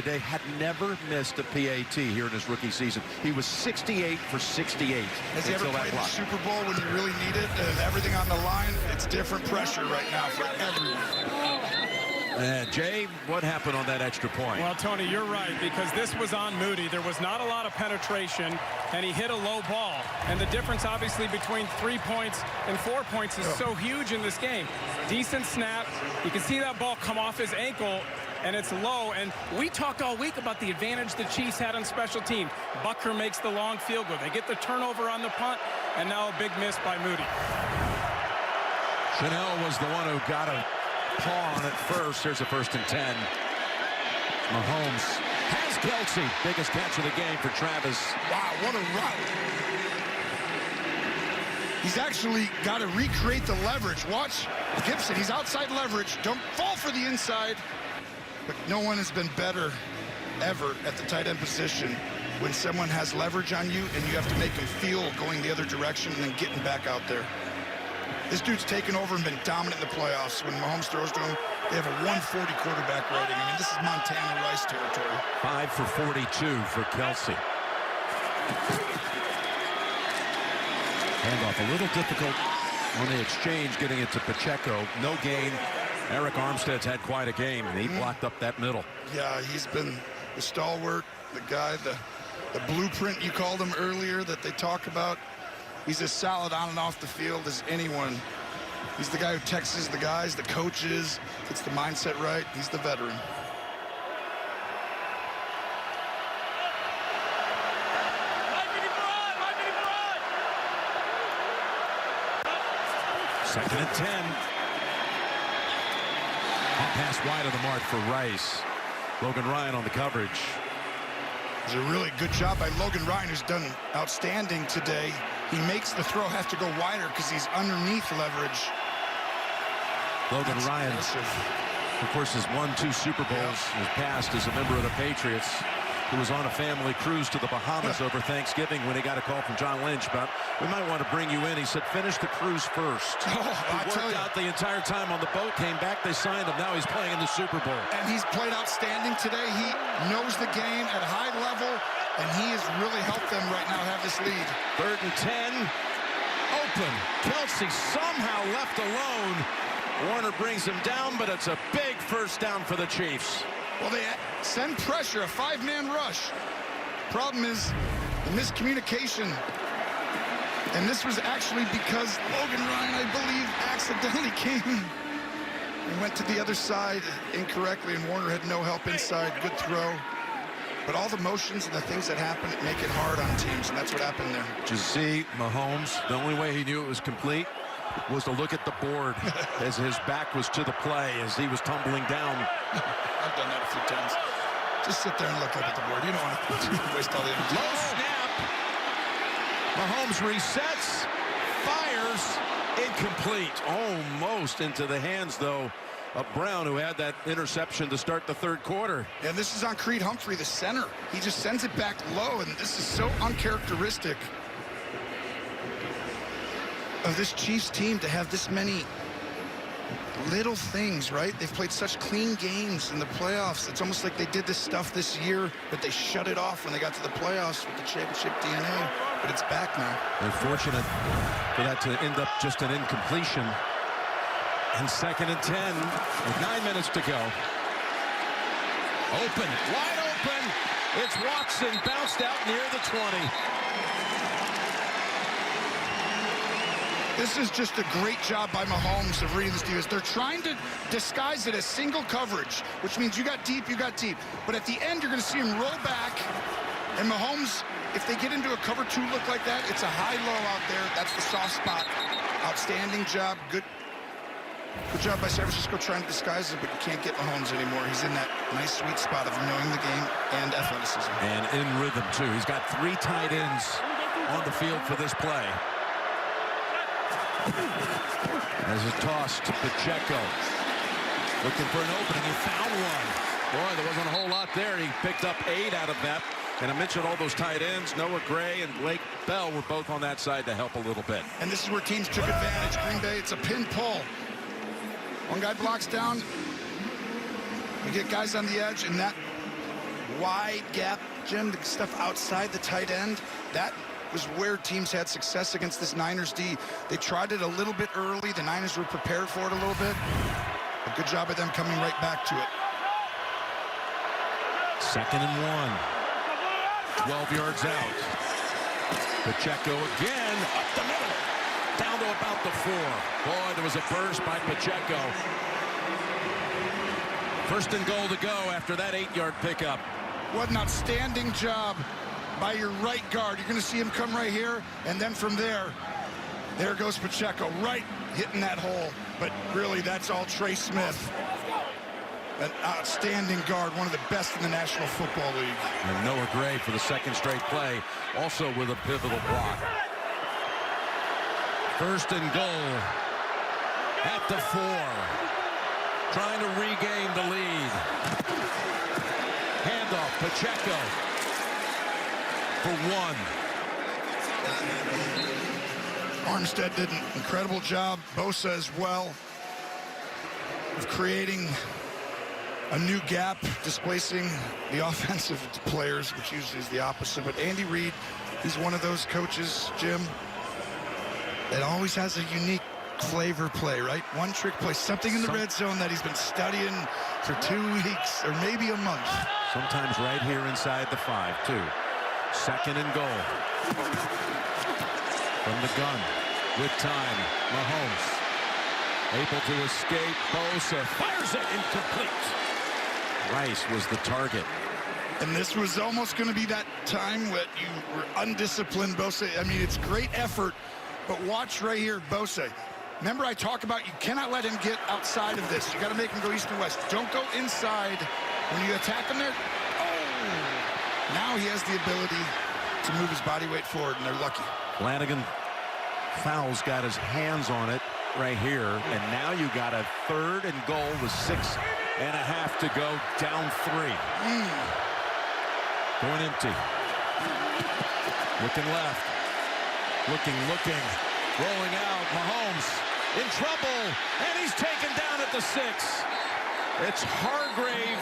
today, had never missed a PAT here in his rookie season. He was 68 for 68. Has he ever played the Super Bowl when you really need it? Everything on the line, it's different pressure right now for everyone. Jay, what happened on that extra point? Well, Tony, you're right, because this was on Moody. There was not a lot of penetration, and he hit a low ball. And the difference, obviously, between 3 points and 4 points is so huge in this game. Decent snap. You can see that ball come off his ankle, and it's low. And we talked all week about the advantage the Chiefs had on special team. Bucker makes the long field goal. They get the turnover on the punt, and now a big miss by Moody. Chanel was the one who got a paw on it first. Here's a 1st and 10. Mahomes has Kelce. Biggest catch of the game for Travis. Wow, what a route. He's actually got to recreate the leverage. Watch Gibson. He's outside leverage. Don't fall for the inside. But no one has been better ever at the tight end position when someone has leverage on you and you have to make them feel going the other direction and then getting back out there. This dude's taken over and been dominant in the playoffs. When Mahomes throws to him, they have a 140 quarterback rating. I mean, this is Montana Rice territory. 5 for 42 for Kelce. Handoff a little difficult on the exchange, getting it to Pacheco. No gain. Eric Armstead's had quite a game, and he blocked up that middle. Yeah, he's been the stalwart, the guy, the blueprint you called him earlier that they talk about. He's as solid on and off the field as anyone. He's the guy who texts the guys, the coaches, gets the mindset right. He's the veteran. Second and 10. Pass wide of the mark for Rice. Logan Ryan on the coverage. It's a really good job by Logan Ryan, who's done outstanding today. He makes the throw have to go wider because he's underneath leverage. Logan Ryan, of course, has won 2 Super Bowls. His past as a member of the Patriots, who was on a family cruise to the Bahamas over Thanksgiving when he got a call from John Lynch about, we might want to bring you in. He said, finish the cruise first. He worked out the entire time on the boat, came back, they signed him. Now he's playing in the Super Bowl. And he's played outstanding today. He knows the game at a high level, and he has really helped them right now have this lead. 3rd and 10. Open. Kelce somehow left alone. Warner brings him down, but it's a big first down for the Chiefs. Well, they send pressure, a 5-man rush. Problem is the miscommunication. And this was actually because Logan Ryan, I believe, accidentally came and went to the other side incorrectly, and Warner had no help inside. Good throw. But all the motions and the things that happen make it hard on teams, and that's what happened there. Did you see Mahomes? The only way he knew it was complete was to look at the board as his back was to the play as he was tumbling down. I've done that a few times. Just sit there and look up at the board. You don't want to waste all the energy. Low snap. Mahomes resets, fires, incomplete. Almost into the hands, though, of Brown, who had that interception to start the 3rd quarter. And this is on Creed Humphrey, the center. He just sends it back low, and this is so uncharacteristic of this Chiefs team to have this many little things, right? They've played such clean games in the playoffs. It's almost like they did this stuff this year, but they shut it off when they got to the playoffs with the championship DNA. But it's back now. They're fortunate for that to end up just an incompletion. And 2nd and 10 with 9 minutes to go. Open, wide open. It's Watson, bounced out near the 20. This is just a great job by Mahomes of reading this defense. They're trying to disguise it as single coverage, which means you got deep, you got deep. But at the end, you're going to see him roll back. And Mahomes, if they get into a cover 2 look like that, it's a high-low out there. That's the soft spot. Outstanding job. Good job by San Francisco trying to disguise it, but you can't get Mahomes anymore. He's in that nice sweet spot of knowing the game and athleticism. And in rhythm, too. He's got 3 tight ends on the field for this play. As a toss to Pacheco. Looking for an opening. He found one. Boy, there wasn't a whole lot there. He picked up 8 out of that. And I mentioned all those tight ends. Noah Gray and Blake Bell were both on that side to help a little bit. And this is where teams took advantage. Green Bay, it's a pin pull. One guy blocks down. You get guys on the edge, and that wide gap, Jim, the stuff outside the tight end, that was where teams had success against this Niners D. They tried it a little bit early. The Niners were prepared for it a little bit. A good job of them coming right back to it. 2nd and 1. 12 yards out. Pacheco again, up the middle. Down to about the 4. Boy, there was a burst by Pacheco. 1st and goal to go after that 8-yard pickup. What an outstanding job by your right guard. You're going to see him come right here, and then from there goes Pacheco, right hitting that hole. But really, that's all Trey Smith. An outstanding guard, one of the best in the National Football League. And Noah Gray for the 2nd straight play, also with a pivotal block. 1st and goal at the 4. Trying to regain the lead. Handoff, Pacheco for 1. Armstead did an incredible job. Bosa as well of creating a new gap, displacing the offensive players, which usually is the opposite. But Andy Reid, he's one of those coaches, Jim, that always has a unique flavor play, right? One trick play, something in the red zone that he's been studying for 2 weeks or maybe a month. Sometimes right here inside the 5, too. 2nd and goal. From the gun, with time, Mahomes able to escape. Bosa fires it incomplete. Rice was the target. And this was almost going to be that time when you were undisciplined, Bosa. I mean, it's great effort, but watch right here, Bosa. Remember I talk about you cannot let him get outside of this. You got to make him go east and west. Don't go inside when you attack him there. Oh! Now he has the ability to move his body weight forward, and they're lucky. Flanagan Fowles got his hands on it right here, and now you got a 3rd and goal with 6.5 to go, down 3. Going empty. Looking left. Looking. Rolling out. Mahomes in trouble, and he's taken down at the 6. It's Hargrave.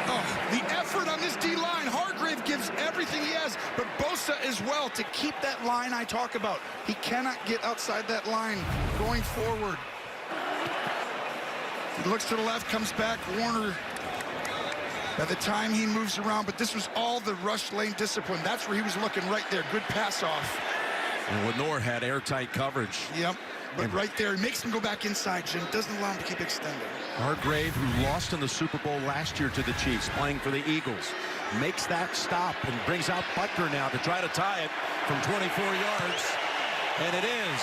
Oh, the effort on this D-line. Hargrave gives everything he has, but Bosa as well to keep that line I talk about. He cannot get outside that line going forward. He looks to the left, comes back. Warner, by the time he moves around, but this was all the rush lane discipline. That's where he was looking right there. Good pass off. And Lenore had airtight coverage. Yep. But right there, it makes him go back inside, Jim. Doesn't allow him to keep extending. Hargrave, who lost in the Super Bowl last year to the Chiefs, playing for the Eagles, makes that stop and brings out Butker now to try to tie it from 24 yards. And it is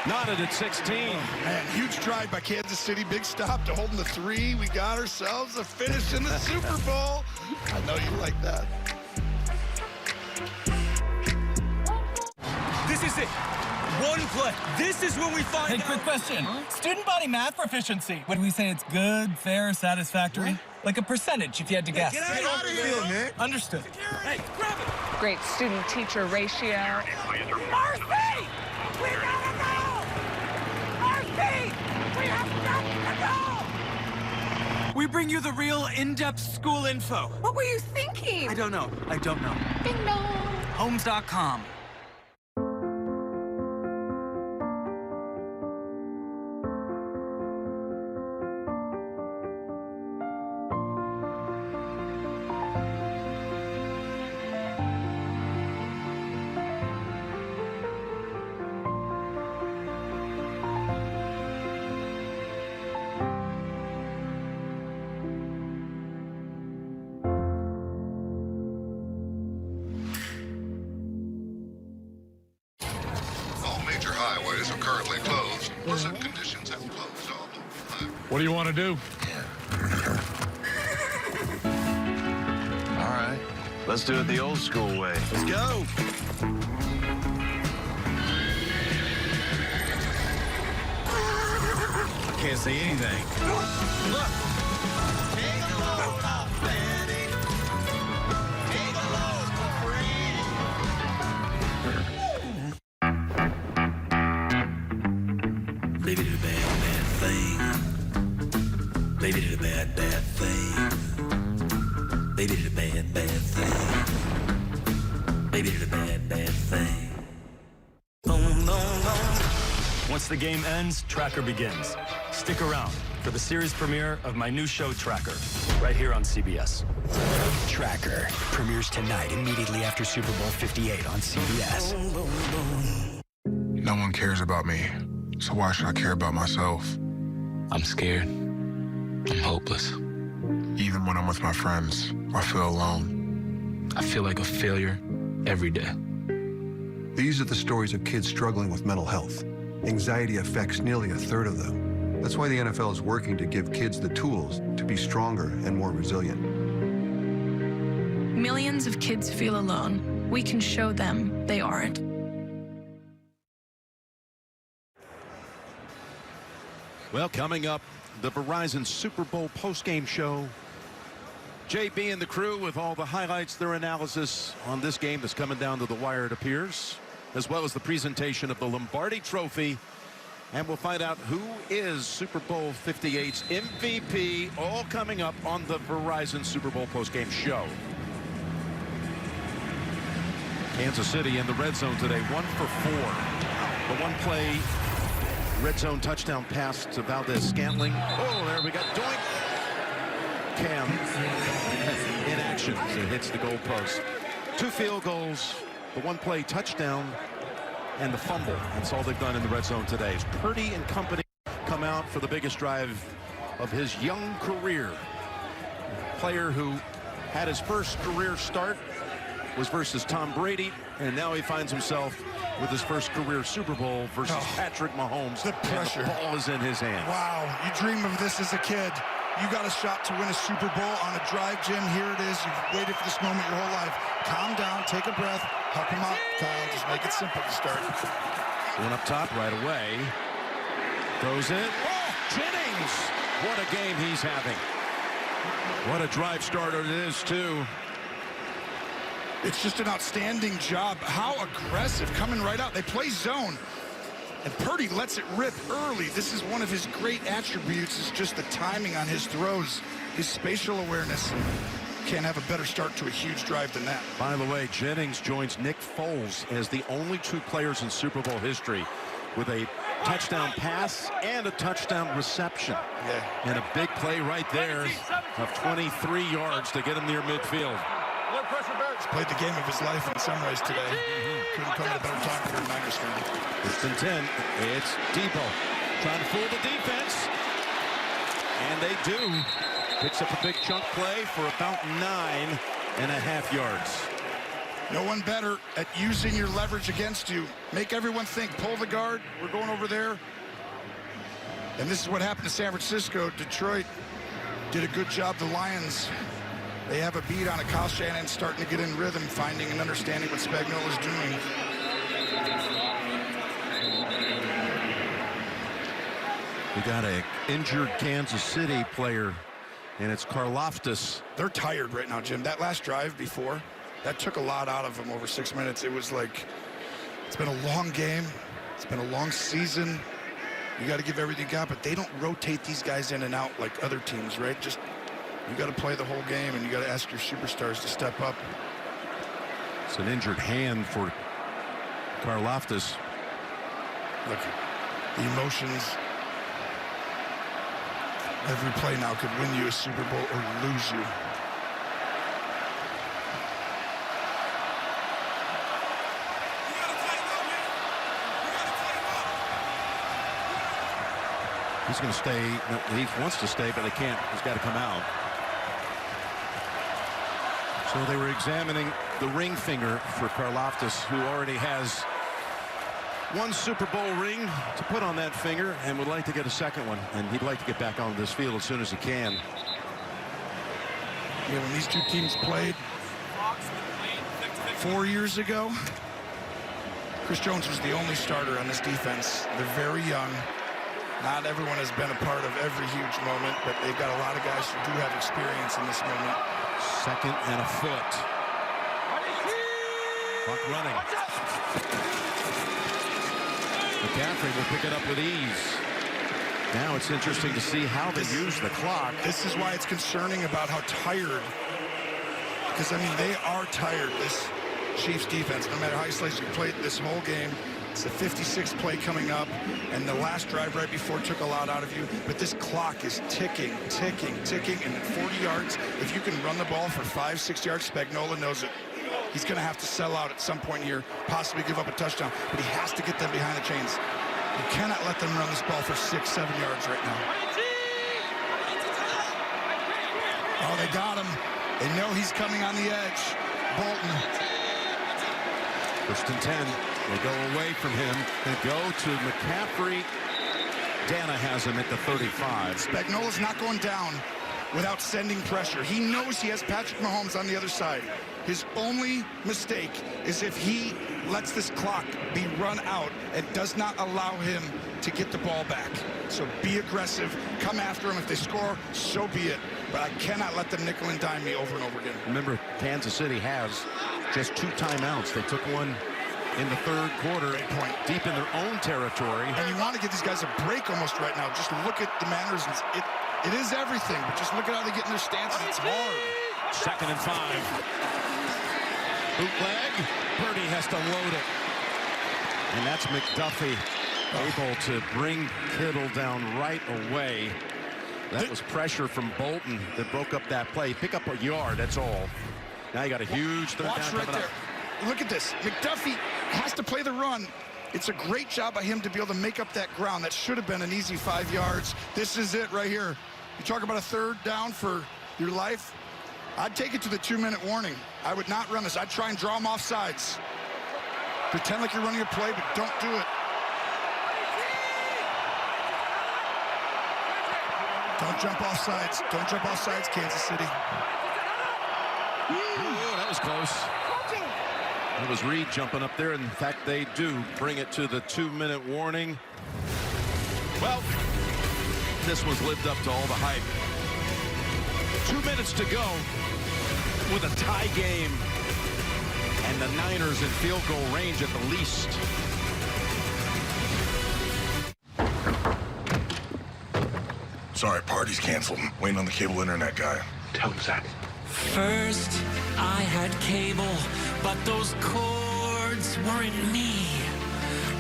knotted at 16. Oh, man, huge drive by Kansas City. Big stop to holding the 3. We got ourselves a finish in the Super Bowl. I know you like that. This is it. One play. This is when we find out. Hey, quick question. Student body math proficiency. When we say it's good, fair, satisfactory? What? Like a percentage, if you had to guess. Get out of here, man. Understood. Hey, grab it. Great student-teacher ratio. Marcy! We gotta go! Marcy! We have got to go! We bring you the real in-depth school info. What were you thinking? I don't know. Ding dong. Homes.com. What do you want to do? All right. Let's do it the old school way. Let's go. I can't say anything. Look. Take a load off, Betty. Take a load for free. Baby did a bad thing. Baby did a bad thing. Baby did a bad, bad thing. Baby did a bad, bad thing. Boom, boom, boom. Once the game ends, Tracker begins. Stick around for the series premiere of my new show, Tracker, right here on CBS. Tracker premieres tonight, immediately after Super Bowl LVIII on CBS. Boom, boom, boom. No one cares about me, so why should I care about myself? I'm scared. I'm hopeless. Even when I'm with my friends, I feel alone. I feel like a failure every day. These are the stories of kids struggling with mental health. Anxiety affects nearly a third of them. That's why the NFL is working to give kids the tools to be stronger and more resilient. Millions of kids feel alone. We can show them they aren't. Well, coming up, the Verizon Super Bowl postgame show. JB and the crew with all the highlights, their analysis on this game that's coming down to the wire, it appears, as well as the presentation of the Lombardi Trophy. And we'll find out who is Super Bowl LVIII's MVP, all coming up on the Verizon Super Bowl postgame show. Kansas City in the red zone today, 1 for 4. The one-play red zone touchdown pass to Valdez-Scantling. Oh, there we got doink. Cam in action as it hits the goalpost. 2 field goals, the one-play touchdown, and the fumble. That's all they've done in the red zone today. As Purdy and company come out for the biggest drive of his young career. Player who had his first career start was versus Tom Brady, and now he finds himself with his first career Super Bowl versus Patrick Mahomes. The pressure. And the ball is in his hands. Wow, you dream of this as a kid. You got a shot to win a Super Bowl on a drive, Jim. Here it is. You've waited for this moment your whole life. Calm down, take a breath, help him out, Kyle. Just make it simple to start. One up top right away. Throws it. Oh, Jennings! What a game he's having. What a drive starter it is, too. It's just an outstanding job. How aggressive, coming right out. They play zone, and Purdy lets it rip early. This is one of his great attributes, is just the timing on his throws, his spatial awareness. Can't have a better start to a huge drive than that. By the way, Jennings joins Nick Foles as the only 2 players in Super Bowl history with a touchdown pass and a touchdown reception. Yeah. And a big play right there of 23 yards to get him near midfield. He's played the game of his life in some ways today. Couldn't come at a better time for a Niners fan. First and 10. It's Debo trying to fool the defense. And they do. Picks up a big chunk play for about 9.5 yards. No one better at using your leverage against you. Make everyone think, pull the guard, we're going over there. And this is what happened to San Francisco. Detroit did a good job. The Lions, they have a beat on it. Kyle Shanahan starting to get in rhythm, finding and understanding what Spagnuolo's doing. We got an injured Kansas City player, and it's Karlaftis. They're tired right now, Jim. That last drive before, that took a lot out of them over 6 minutes. It was like, it's been a long game. It's been a long season. You got to give everything you got, but they don't rotate these guys in and out like other teams, right? Just, you got to play the whole game, and you got to ask your superstars to step up. It's an injured hand for Karlaftis. Look, the emotions. Every play now could win you a Super Bowl or lose you. He's going to stay. He wants to stay, but he can't. He's got to come out. So they were examining the ring finger for Karlaftis, who already has 1 Super Bowl ring to put on that finger and would like to get a second one. And he'd like to get back on this field as soon as he can. Yeah, when these 2 teams played 4 years ago, Chris Jones was the only starter on this defense. They're very young. Not everyone has been a part of every huge moment, but they've got a lot of guys who do have experience in this moment. 2nd and a foot. Clock running. McCaffrey will pick it up with ease. Now it's interesting to see how they use the clock. This is why it's concerning about how tired Because, I mean, they are tired, this Chiefs defense. No matter how you slice, you played this whole game. It's the 56th play coming up, and the last drive right before took a lot out of you. But this clock is ticking, ticking, ticking, and at 40 yards, if you can run the ball for 5-6 yards, Spagnuolo knows it. He's going to have to sell out at some point here, possibly give up a touchdown, but he has to get them behind the chains. You cannot let them run this ball for 6-7 yards right now. Oh, they got him. They know he's coming on the edge. Bolton. 1st and 10. They go away from him and go to McCaffrey. Dana has him at the 35. Spagnuolo's not going down without sending pressure. He knows he has Patrick Mahomes on the other side. His only mistake is if he lets this clock be run out and does not allow him to get the ball back. So be aggressive, come after him. If they score, so be it. But I cannot let them nickel and dime me over and over again. Remember, Kansas City has just 2 timeouts. They took one in the 3rd quarter, deep in their own territory. And you want to give these guys a break almost right now. Just look at the mannerisms. It is everything, but just look at how they get in their stances. It's hard. 2nd and 5. Bootleg. Purdy has to load it. And that's McDuffie able to bring Kittle down right away. That was pressure from Bolton that broke up that play. Pick up a yard, that's all. Now you got a huge 3rd down coming right there. Look at this. McDuffie has to play the run. It's a great job by him to be able to make up that ground. That should have been an easy 5 yards. This is it right here. You talk about a 3rd down for your life. I'd take it to the 2-minute warning. I would not run this. I'd try and draw them off sides. Pretend like you're running a play, but don't do it. Don't jump off sides. Don't jump off sides, Kansas City. Ooh, that was close. It was Reed jumping up there. In fact, they do bring it to the 2-minute warning. Well, this was lived up to all the hype. 2 minutes to go with a tie game. And the Niners in field goal range at the least. Sorry, party's canceled. Waiting on the cable internet guy. Tell him, Zach. First, I had cable, but those cords weren't me.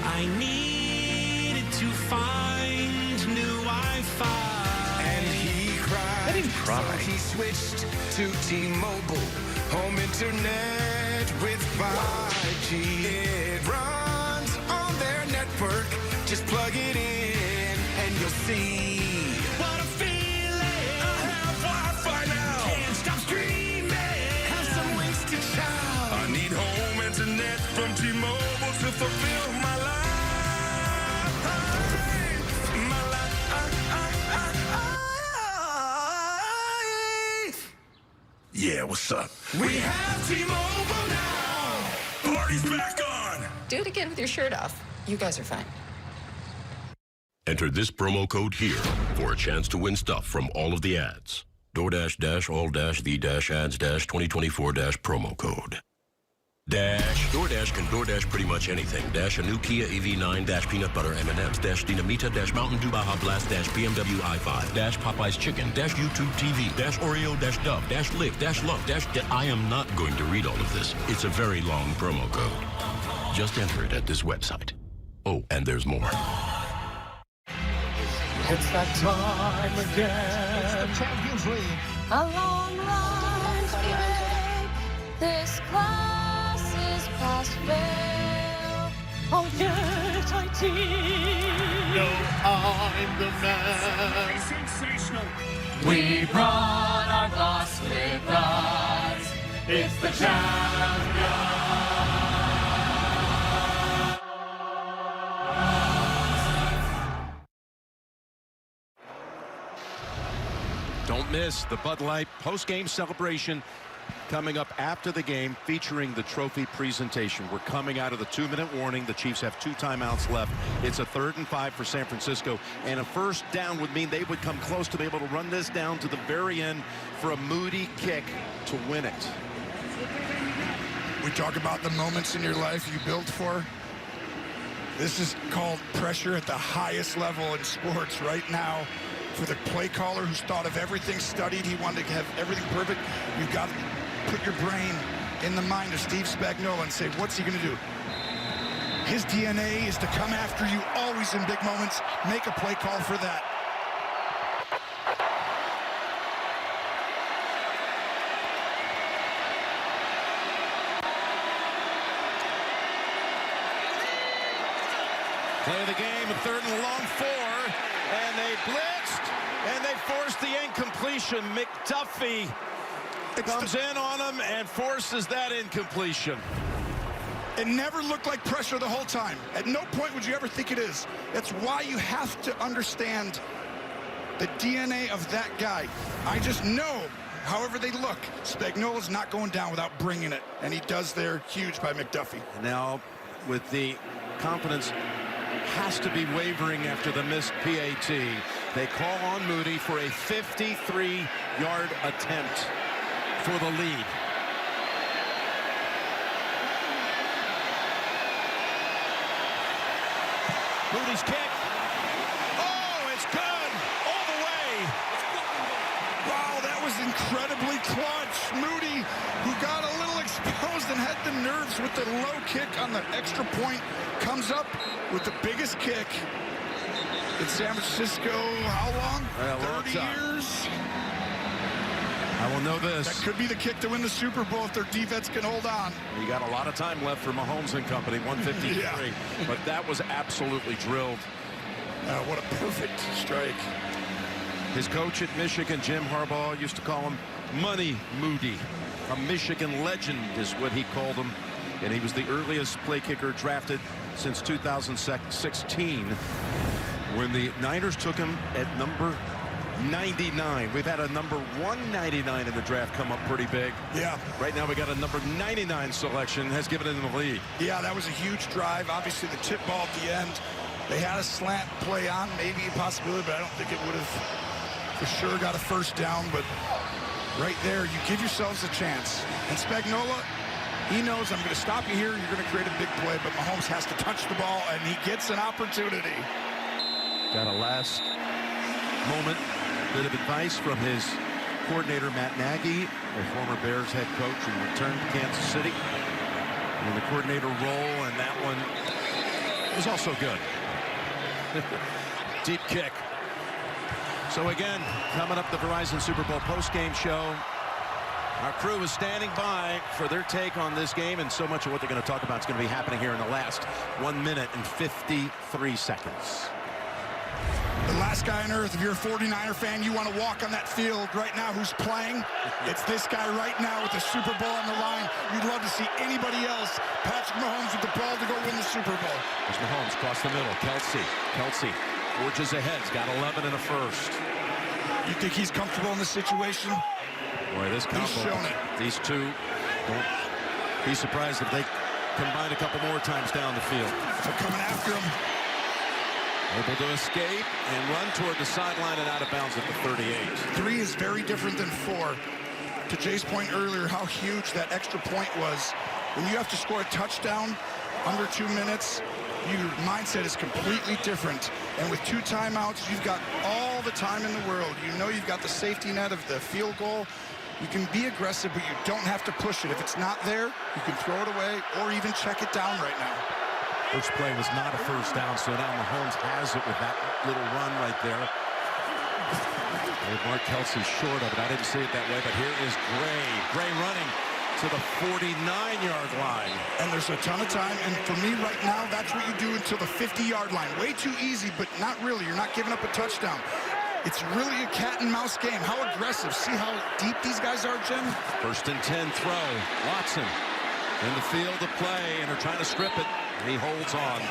I needed to find new Wi-Fi. And he cried. I didn't cry. So he switched to T-Mobile. Home internet with 5G. It runs on their network. Just plug it in and you'll see. What a feeling. I have Wi-Fi now. Can't stop streaming. Have some wings to chow. I need home internet from T-Mobile to fulfill my life. My life. Yeah, what's up? We have T-Mobile now. Party's back on. Do it again with your shirt off. You guys are fine. Enter this promo code here for a chance to win stuff from all of the ads. DoorDash-all-the-ads-2024-promo code. DoorDash can DoorDash pretty much anything. Dash a new Kia EV9, dash peanut butter M&Ms, dash Dinamita, dash Mountain Dew Baja Blast, dash BMW i5, dash Popeye's Chicken, dash YouTube TV, dash Oreo, dash Dove, dash Live, dash Love, dash... I am not going to read all of this. It's a very long promo code. Just enter it at this website. Oh, and there's more. It's that time again. It's the Champions League. A long life this class is past fail. Oh, yes, I did. No, I'm the man. Sensational. We brought our glass with us. It's the champion. Don't miss the Bud Light post-game celebration coming up after the game, featuring the trophy presentation. We're coming out of the 2-minute warning. The Chiefs have 2 timeouts left. It's a 3rd and 5 for San Francisco, and a first down would mean they would come close to be able to run this down to the very end for a Moody kick to win it. We talk about the moments in your life you built for. This is called pressure at the highest level in sports right now. For the play caller who's thought of everything, studied, he wanted to have everything perfect. You've got put your brain in the mind of Steve Spagnuolo and say, what's he going to do? His DNA is to come after you always in big moments. Make a play call for that. Play of the game, a 3rd and long 4, and they blitzed, and they forced the incompletion. McDuffie comes in on him and forces that incompletion. It never looked like pressure the whole time. At no point would you ever think it is. That's why you have to understand the DNA of that guy. I just know, however they look, Spagnuolo's not going down without bringing it, and he does there, huge by McDuffie. Now, with the confidence has to be wavering after the missed PAT. They call on Moody for a 53-yard attempt for the lead. Moody's kick. Oh, it's good all the way. Wow, that was incredibly clutch. Moody, who got a little exposed and had the nerves with the low kick on the extra point, comes up with the biggest kick in San Francisco. How long? 30 years? I will know this. That could be the kick to win the Super Bowl if their defense can hold on. You got a lot of time left for Mahomes and company, 153. Yeah. But that was absolutely drilled. What a perfect strike. His coach at Michigan, Jim Harbaugh, used to call him Money Moody. A Michigan legend is what he called him. And he was the earliest play kicker drafted since 2016, when the Niners took him at number 99. We've had a number 199 in the draft come up pretty big. Yeah. Right now we got a number 99 selection, has given it in the lead. Yeah, that was a huge drive. Obviously the tip ball at the end. They had a slant play on, maybe a possibility, but I don't think it would have for sure got a first down. But right there, you give yourselves a chance. And Spagnuolo, he knows, I'm going to stop you here. You're going to create a big play, but Mahomes has to touch the ball, and he gets an opportunity. Got a last moment bit of advice from his coordinator, Matt Nagy, a former Bears head coach who returned to Kansas City in the coordinator role, and that one is also good. Deep kick. So again, coming up the Verizon Super Bowl postgame show, our crew is standing by for their take on this game, and so much of what they're going to talk about is going to be happening here in the last 1 minute and 53 seconds. The last guy on earth, if you're a 49er fan, you want to walk on that field right now who's playing. It's this guy right now with the Super Bowl on the line. You'd love to see anybody else. Patrick Mahomes with the ball to go win the Super Bowl. There's Mahomes across the middle. Kelce forges ahead. He's got 11 and a first. You think he's comfortable in this situation? Boy, this combo, he's shown it. These two, don't be surprised if they combine a couple more times down the field. They're coming after him. Able to escape and run toward the sideline and out of bounds at the 38. 3 is very different than 4. To Jay's point earlier, how huge that extra point was. When you have to score a touchdown under 2 minutes, your mindset is completely different. And with 2 timeouts, you've got all the time in the world. You know you've got the safety net of the field goal. You can be aggressive, but you don't have to push it. If it's not there, you can throw it away or even check it down right now. First play was not a first down, so now Mahomes has it with that little run right there. Mark Kelce short of it. I didn't see it that way, but here is Gray. Gray running to the 49-yard line. And there's a ton of time, and for me right now, that's what you do until the 50-yard line. Way too easy, but not really. You're not giving up a touchdown. It's really a cat-and-mouse game. How aggressive. See how deep these guys are, Jim? 1st and 10 throw. Watson in the field to play, and they're trying to strip it. He holds on.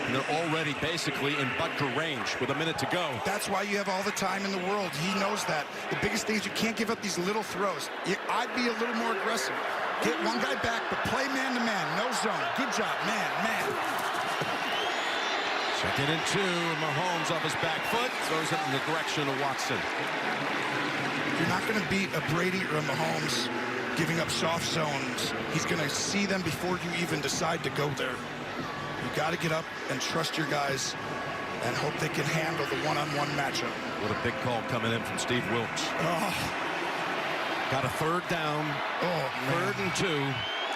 And they're already basically in Butker range with a minute to go. That's why you have all the time in the world. He knows that. The biggest thing is you can't give up these little throws. I'd be a little more aggressive. Get one guy back, but play man-to-man. No zone. Good job. Man. 2nd and 2. Mahomes off his back foot. Throws it in the direction of Watson. You're not going to beat a Brady or a Mahomes giving up soft zones. He's going to see them before you even decide to go there. You got to get up and trust your guys and hope they can handle the one-on-one matchup. What a big call coming in from Steve Wilkes. Oh, Got a third down. Oh, third and 2.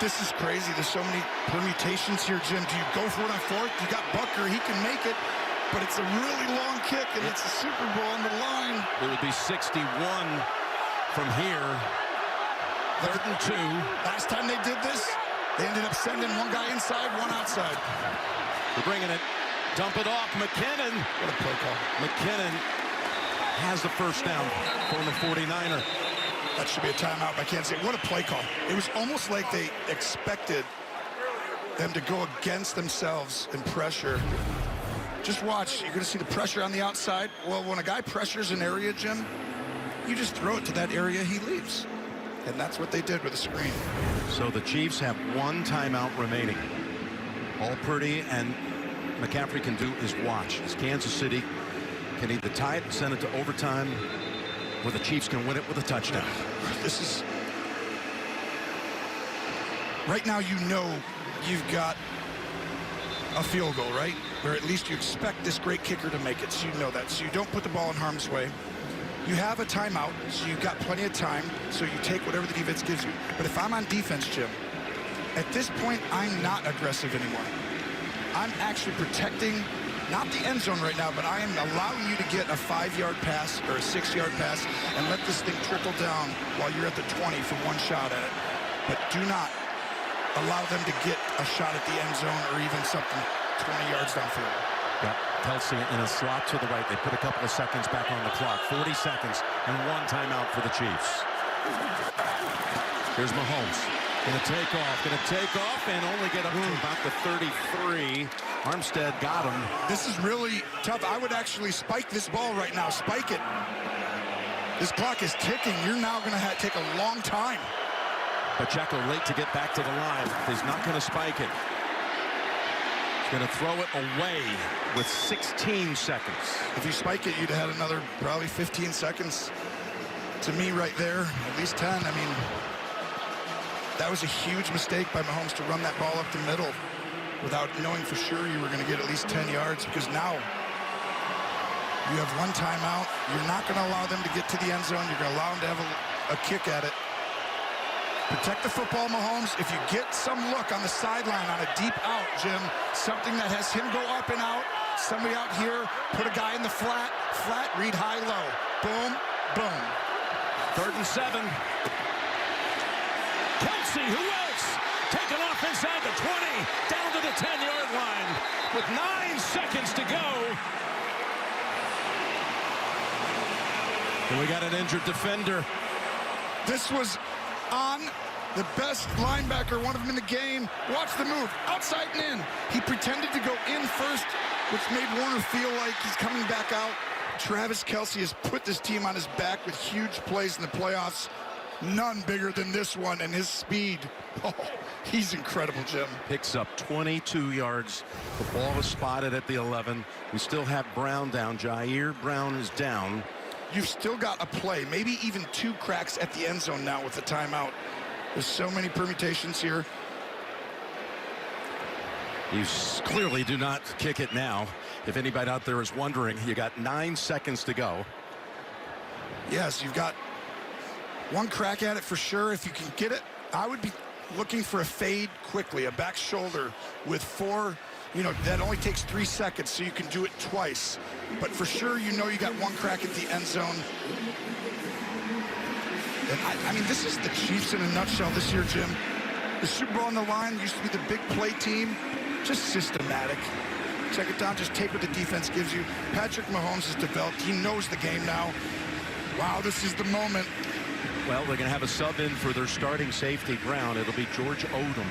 This is crazy. There's so many permutations here, Jim. Do you go for it on fourth? You got Bucker. He can make it. But it's a really long kick, and it's a Super Bowl on the line. It would be 61 from here. Third and 2. Last time they did this, they ended up sending one guy inside, one outside. They're bringing it. Dump it off. McKinnon. What a play call. McKinnon has the first down for the 49er. That should be a timeout by Kansas City. What a play call. It was almost like they expected them to go against themselves in pressure. Just watch. You're going to see the pressure on the outside. Well, when a guy pressures an area, Jim, you just throw it to that area he leaves. And that's what they did with the screen. So the Chiefs have one timeout remaining. All Purdy and McCaffrey can do is watch. As Kansas City can either tie it and send it to overtime, or the Chiefs can win it with a touchdown. This is... Right now, you know you've got a field goal, right? Or at least you expect this great kicker to make it, so you know that. So you don't put the ball in harm's way. You have a timeout, so you've got plenty of time, so you take whatever the defense gives you. But if I'm on defense, Jim, at this point, I'm not aggressive anymore. I'm actually protecting, not the end zone right now, but I am allowing you to get a 5-yard pass or a 6-yard pass and let this thing trickle down while you're at the 20 for one shot at it. But do not allow them to get a shot at the end zone or even something 20 yards downfield. Got Kelce in a slot to the right. They put a couple of seconds back on the clock. 40 seconds and one timeout for the Chiefs. Here's Mahomes. Going to take off, and only get up to about the 33. Armstead got him. This is really tough. I would actually spike this ball right now. Spike it. This clock is ticking. You're now going to take a long time. Pacheco late to get back to the line. He's not going to spike it. He's going to throw it away with 16 seconds. If you spike it, you'd have had another probably 15 seconds. To me right there, at least 10. I mean, that was a huge mistake by Mahomes to run that ball up the middle without knowing for sure you were going to get at least 10 yards, because now you have one timeout. You're not going to allow them to get to the end zone. You're going to allow them to have a kick at it. Protect the football, Mahomes. If you get some look on the sideline on a deep out, Jim, something that has him go up and out, somebody out here, put a guy in the flat, read high, low. Boom, boom. 3rd and 7. Kelce, who else? Taken off inside the 20, down to the 10-yard line with 9 seconds to go. And we got an injured defender. This was on the best linebacker, one of them in the game. Watch the move, outside and in. He pretended to go in first, which made Warner feel like he's coming back out. Travis Kelce has put this team on his back with huge plays in the playoffs. None bigger than this one, and his speed. Oh, he's incredible, Jim. Picks up 22 yards. The ball is spotted at the 11. We still have Brown down. Jair Brown is down. You've still got a play, maybe even 2 cracks at the end zone now with the timeout. There's so many permutations here. You clearly do not kick it now. If anybody out there is wondering, you got 9 seconds to go. Yes, you've got one crack at it for sure. If you can get it, I would be looking for a fade quickly, a back shoulder with 4, that only takes 3 seconds, so you can do it twice. But for sure, you got one crack at the end zone. And I mean, this is the Chiefs in a nutshell this year, Jim. The Super Bowl on the line used to be the big play team, just systematic. Check it down, just take what the defense gives you. Patrick Mahomes has developed. He knows the game now. Wow, this is the moment. Well, they're going to have a sub in for their starting safety, Brown. It'll be George Odom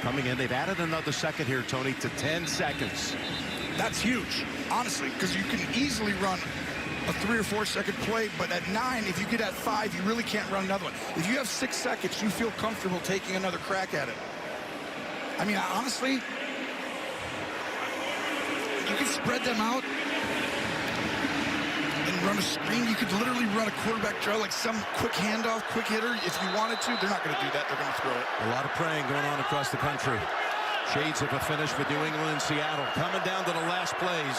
coming in. They've added another second here, Tony, to 10 seconds. That's huge, honestly, because you can easily run a 3 or 4 second play, but at 9, if you get at 5, you really can't run another one. If you have 6 seconds, you feel comfortable taking another crack at it. I mean, honestly, you can spread them out and run a screen. You could literally run a quarterback draw, like some quick handoff, quick hitter. If you wanted to, they're not going to do that. They're going to throw it. A lot of praying going on across the country. Shades of a finish with New England and Seattle. Coming down to the last plays.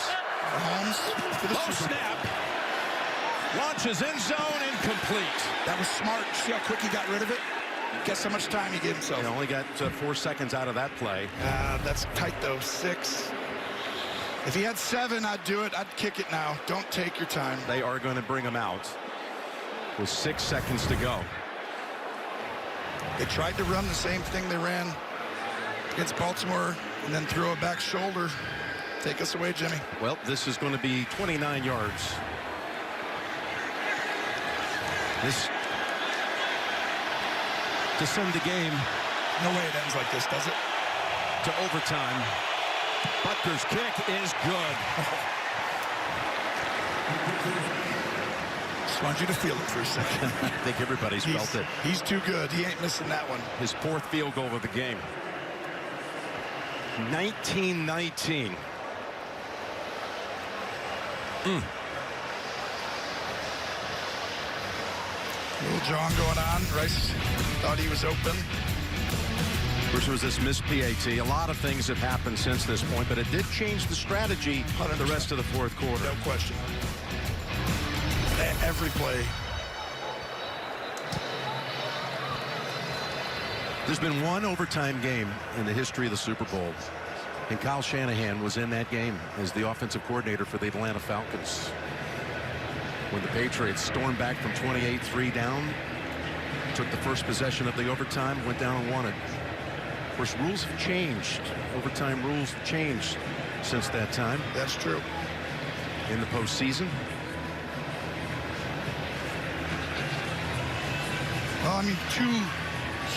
Mahomes for the snap. Launches end zone, incomplete. That was smart. See how quick he got rid of it? Guess how much time he gave himself. He only got 4 seconds out of that play. That's tight, though. 6. If he had 7, I'd do it. I'd kick it now. Don't take your time. They are going to bring him out with 6 seconds to go. They tried to run the same thing they ran against Baltimore and then throw a back shoulder. Take us away, Jimmy. Well, this is going to be 29 yards. This to send the game. No way it ends like this, does it? To overtime. Butker's kick is good. Just want you to feel it for a second. I think everybody's felt it. He's too good. He ain't missing that one. His 4th field goal of the game. 19-19. Little John going on. Rice thought he was open. Of course, there was this missed PAT. A lot of things have happened since this point, but it did change the strategy 100%. the rest of the 4th quarter. No question. Every play. There's been one overtime game in the history of the Super Bowl, and Kyle Shanahan was in that game as the offensive coordinator for the Atlanta Falcons. When the Patriots stormed back from 28-3 down, took the first possession of the overtime, went down and won it. Of course, rules have changed. Overtime rules have changed since that time. That's true. In the postseason. Well, I mean, 2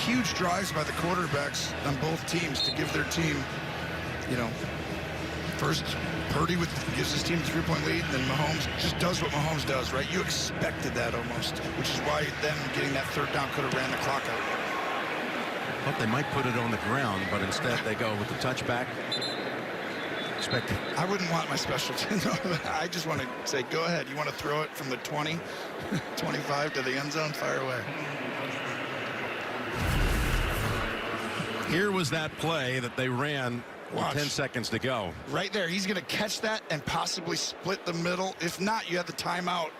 huge drives by the quarterbacks on both teams to give their team, you know, first Purdy gives his team a 3-point lead, and then Mahomes just does what Mahomes does, right? You expected that almost, which is why them getting that 3rd down could have ran the clock out. Thought they might put it on the ground, but instead they go with the touchback. Expected. I wouldn't want my special team. I just want to say, go ahead. You want to throw it from the 20, 25 to the end zone? Fire away. Here was that play that they ran with 10 seconds to go. Right there. He's going to catch that and possibly split the middle. If not, you have the timeout.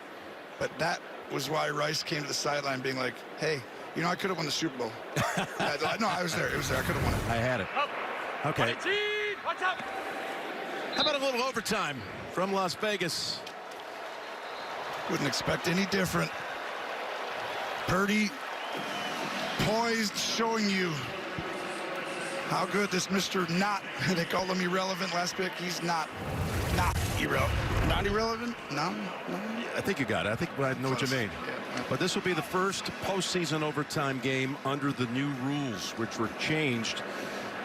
But that was why Rice came to the sideline being like, hey, you know, I could have won the Super Bowl. No, I was there. It was there. I could have won it. I had it. Okay. How about a little overtime from Las Vegas? Wouldn't expect any different. Purdy poised, showing you how good this Mr. Not, they call him irrelevant last pick. He's not irrelevant. Not irrelevant? No. I think you got it. I think I know what you mean. Yeah. But this will be the first postseason overtime game under the new rules, which were changed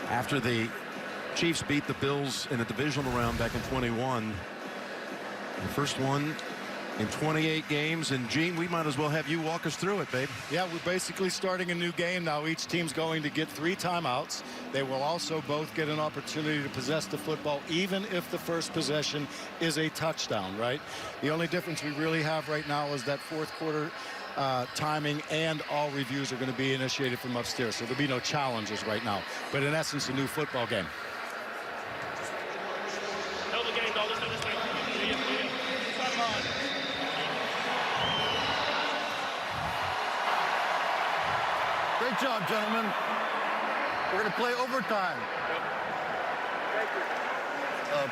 after the Chiefs beat the Bills in a divisional round back in 21. The first one in 28 games. And Gene, we might as well have you walk us through it, babe. Yeah, we're basically starting a new game now. Each team's going to get 3 timeouts. They will also both get an opportunity to possess the football, even if the first possession is a touchdown, right? The only difference we really have right now is that 4th quarter timing, and all reviews are going to be initiated from upstairs. So there'll be no challenges right now. But in essence, a new football game. Great job, gentlemen. We're going to play overtime.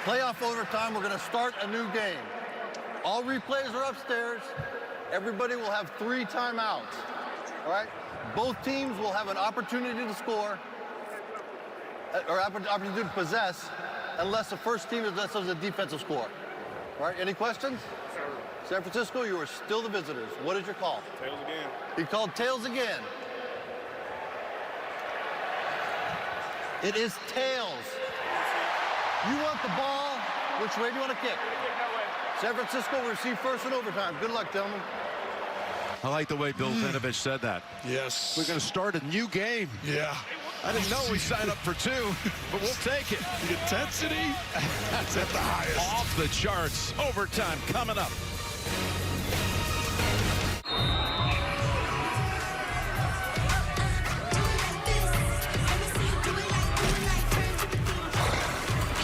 Playoff overtime. We're going to start a new game. All replays are upstairs. Everybody will have 3 timeouts. All right? Both teams will have an opportunity to score, or opportunity to possess, unless the first team possesses a defensive score. All right? Any questions? San Francisco, you are still the visitors. What is your call? Tails again. He called tails again. It is tails. You want the ball. Which way do you want to kick? San Francisco will receive first in overtime. Good luck, gentlemen. I like the way Bill Vinovich said that. Yes. We're going to start a new game. Yeah. I didn't know we signed up for 2, but we'll take it. The intensity, that's at the highest. Off the charts. Overtime coming up.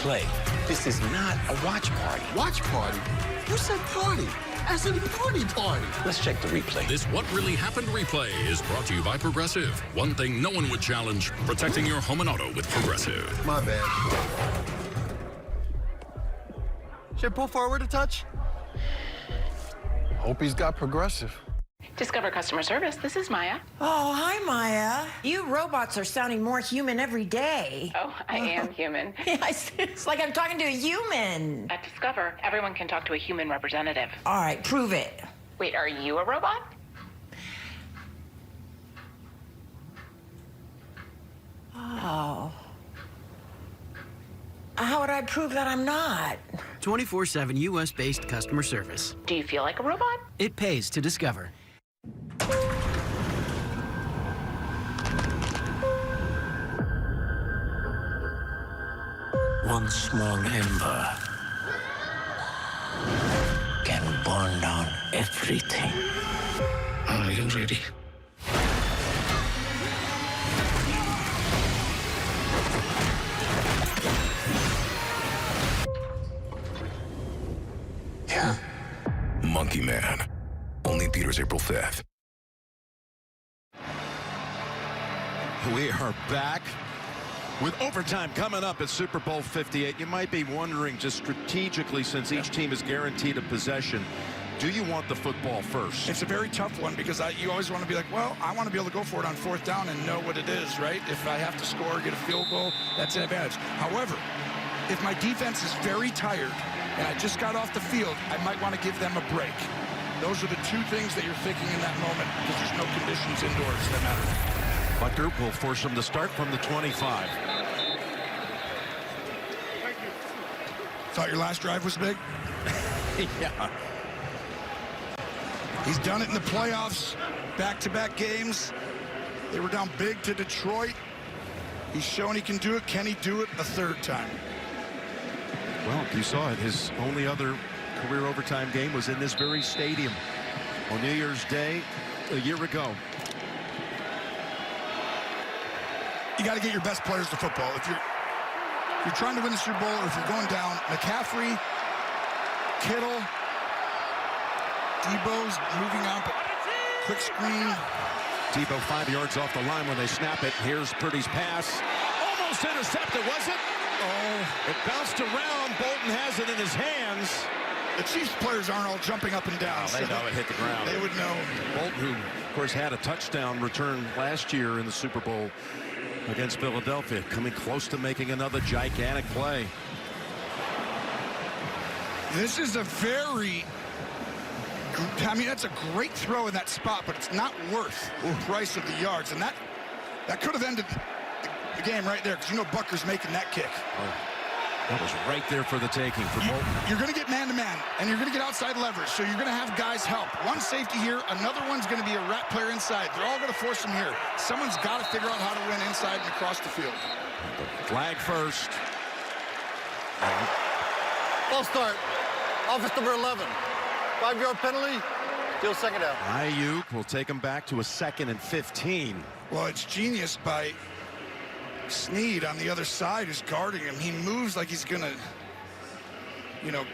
Play. This is not a watch party. Watch party? Who said party? as in party. Let's check the replay. This What Really Happened replay is brought to you by Progressive. One thing no one would challenge, protecting your home and auto with Progressive. My bad. Should I pull forward a touch? Hope he's got Progressive. Discover customer service. This is Maya. Oh, hi, Maya. You robots are sounding more human every day. Oh, I am human. Yeah, it's like I'm talking to a human. At Discover, everyone can talk to a human representative. All right, prove it. Wait, are you a robot? Oh. How would I prove that I'm not? 24/7 U.S.-based customer service. Do you feel like a robot? It pays to Discover. One small ember can burn down everything. Are you ready? Yeah. Monkey Man. Only in theaters April 5th. We are back with overtime coming up at Super Bowl 58. You might be wondering, just strategically, since each team is guaranteed a possession, do you want the football first? It's a very tough one because you always want to be like, well, I want to be able to go for it on 4th down and know what it is, right? If I have to score, get a field goal, that's an advantage. However, if my defense is very tired and I just got off the field, I might want to give them a break. Those are the two things that you're thinking in that moment because there's no conditions indoors that matter. Butker will force him to start from the 25. Thought your last drive was big? Yeah. He's done it in the playoffs, back-to-back games. They were down big to Detroit. He's shown he can do it. Can he do it a 3rd time? Well, you saw it. His only other career overtime game was in this very stadium on New Year's Day a year ago. You got to get your best players to football. If you're trying to win the Super Bowl or if you're going down, McCaffrey, Kittle, Debo's moving up, quick screen. Debo 5 yards off the line when they snap it. Here's Purdy's pass. Almost intercepted, was it? Oh, it bounced around. Bolton has it in his hands. The Chiefs players aren't all jumping up and down. Oh, they know it hit the ground. They would know. Bolton, who, of course, had a touchdown return last year in the Super Bowl against Philadelphia, coming close to making another gigantic play. This is a very, I mean, that's a great throw in that spot, but it's not worth the price of the yards. And that could have ended the game right there, because you know Butker's making that kick. Oh, that was right there for the taking for Bolton. You're going to get man-to-man, and you're going to get outside leverage, so you're going to have guys help. One safety here, another one's going to be a rat player inside. They're all going to force him here. Someone's got to figure out how to win inside and across the field. Flag first. False start. Office number 11. 5-yard penalty. Still 2nd down. Ayuk will take him back to a 2nd and 15. Well, it's genius by Snead on the other side who's guarding him. He moves like he's going to, you know,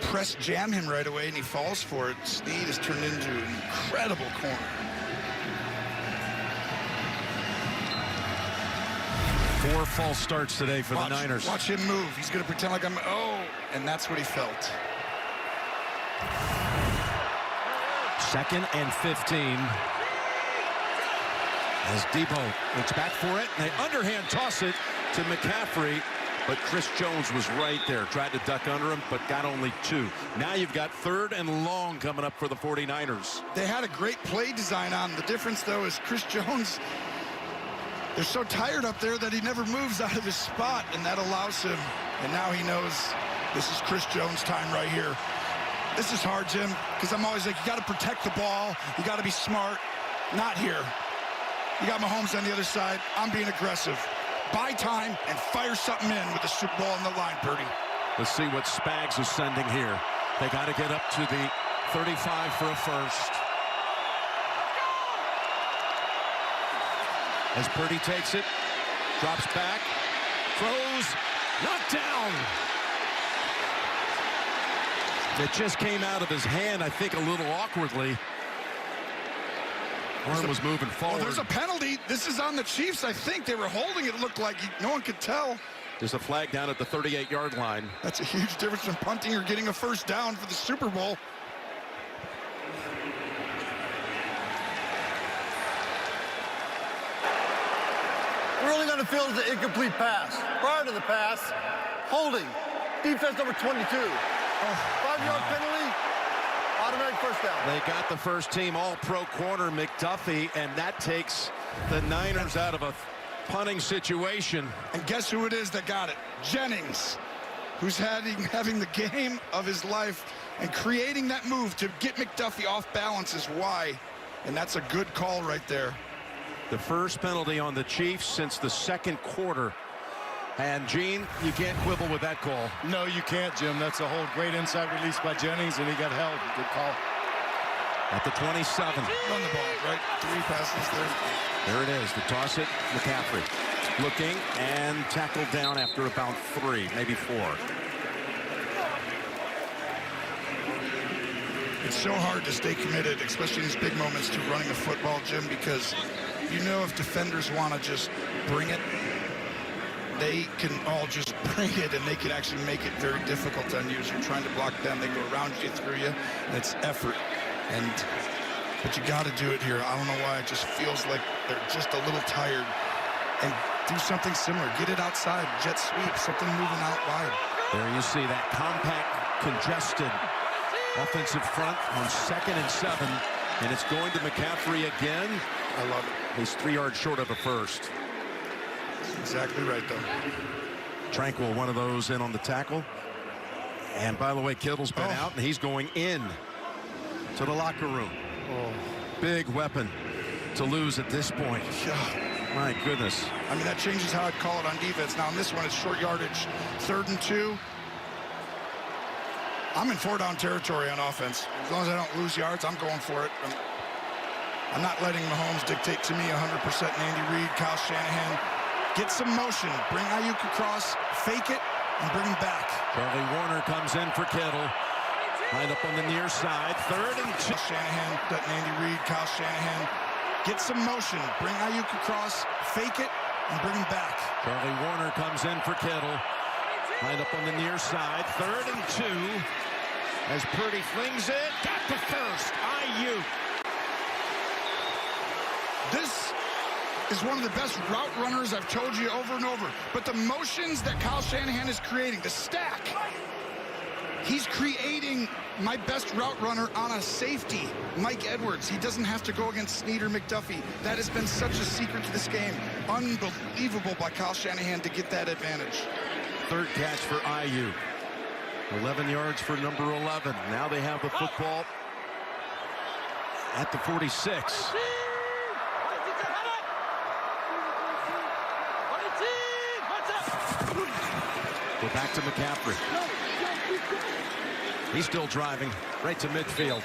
press jam him right away, and he falls for it. Snead has turned into an incredible corner. Four false starts today for the Niners. Watch him move. He's going to pretend like I'm, and that's what he felt. 2nd and 15. As Debo looks back for it, and they underhand toss it to McCaffrey, but Chris Jones was right there. Tried to duck under him, but got only 2. Now you've got 3rd and long coming up for the 49ers. They had a great play design on. The difference, though, is Chris Jones, they're so tired up there that he never moves out of his spot, and that allows him. And now he knows this is Chris Jones' time right here. This is hard, Jim, because I'm always like, you got to protect the ball. You got to be smart. Not here. You got Mahomes on the other side. I'm being aggressive. Buy time and fire something in with the Super Bowl on the line, Purdy. Let's see what Spags is sending here. They got to get up to the 35 for a first. As Purdy takes it, drops back, throws, knocked down. It just came out of his hand, I think, a little awkwardly. Arm was moving forward. Well, there's a penalty. This is on the Chiefs. I think they were holding it. It looked like no one could tell. There's a flag down at the 38-yard line. That's a huge difference from punting or getting a first down for the Super Bowl. Ruling on the field is an incomplete pass. Prior to the pass, holding. Defense number 22. 5-yard penalty, automatic first down. They got the first team all-pro corner, McDuffie, and that takes the Niners out of a punting situation. And guess who it is that got it? Jennings, who's having the game of his life, and creating that move to get McDuffie off balance is why. And that's a good call right there. The first penalty on the Chiefs since the second quarter. And, Gene, you can't quibble with that call. No, you can't, Jim. That's a whole great inside release by Jennings, and he got held. Good call. At the 27. Run the ball, right? 3 passes there. There it is. The toss it, McCaffrey. Looking and tackled down after about 3, maybe 4. It's so hard to stay committed, especially in these big moments, to running a football, Jim, because you know if defenders want to just bring it, they can all just bring it, and they can actually make it very difficult on you. As you're trying to block them, they go around you, through you, and it's effort. But you got to do it here. I don't know why. It just feels like they're just a little tired. And do something similar. Get it outside. Jet sweep. Something moving out wide. There you see that compact, congested offensive front on 2nd and 7. And it's going to McCaffrey again. I love it. He's 3 yards short of a first. That's exactly right, though. Tranquil, one of those in on the tackle. And by the way, Kittle's been out, and he's going in to the locker room. Big weapon to lose at this point. My goodness. I mean, that changes how I'd call it on defense. Now, in this one, it's short yardage. 3rd and 2. I'm in 4-down territory on offense. As long as I don't lose yards, I'm going for it. I'm not letting Mahomes dictate to me 100%. Andy Reid, Kyle Shanahan. Get some motion. Bring Ayuk across. Fake it, and bring him back. Charlie Warner comes in for Kittle. Lined up on the near side. 3rd and 2. Shanahan, Andy Reid, Kyle Shanahan. Get some motion. Bring Ayuk across. Fake it, and bring him back. Charlie Warner comes in for Kittle. Lined up on the near side. 3rd and 2. As Purdy flings it. Got the first. Ayuk. This is one of the best route runners I've told you over and over. But the motions that Kyle Shanahan is creating, the stack, he's creating my best route runner on a safety, Mike Edwards. He doesn't have to go against Snead or McDuffie. That has been such a secret to this game. Unbelievable by Kyle Shanahan to get that advantage. 3rd catch for Ayuk. 11 yards for number 11. Now they have the football at the 46. Go back to McCaffrey. He's still driving right to midfield.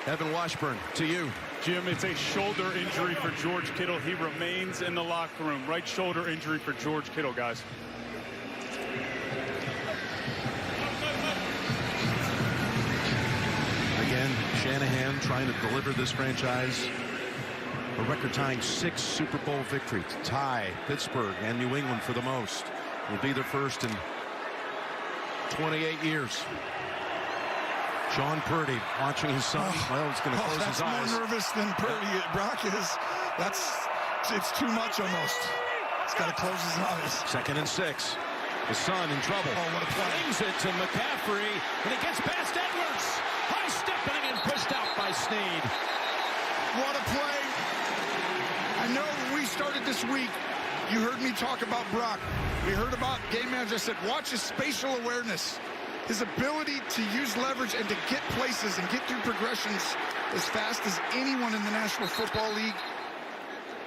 Evan Washburn, to you. Jim, it's a shoulder injury for George Kittle. He remains in the locker room. Right shoulder injury for George Kittle, guys. Again, Shanahan trying to deliver this franchise a record-tying 6 Super Bowl victories to tie Pittsburgh and New England for the most. Will be their first in 28 years. Sean Purdy watching his son. Well, he's going to close his eyes. That's more nervous than Purdy. Brock is. It's too much almost. He's got to close his eyes. 2nd and 6. The son in trouble. Oh, what a play. Flings it to McCaffrey, and he gets past Edwards. High stepping and pushed out by Snead. What a play. I know when we started this week, you heard me talk about Brock. We heard about game manager. I said, watch his spatial awareness. His ability to use leverage and to get places and get through progressions as fast as anyone in the National Football League.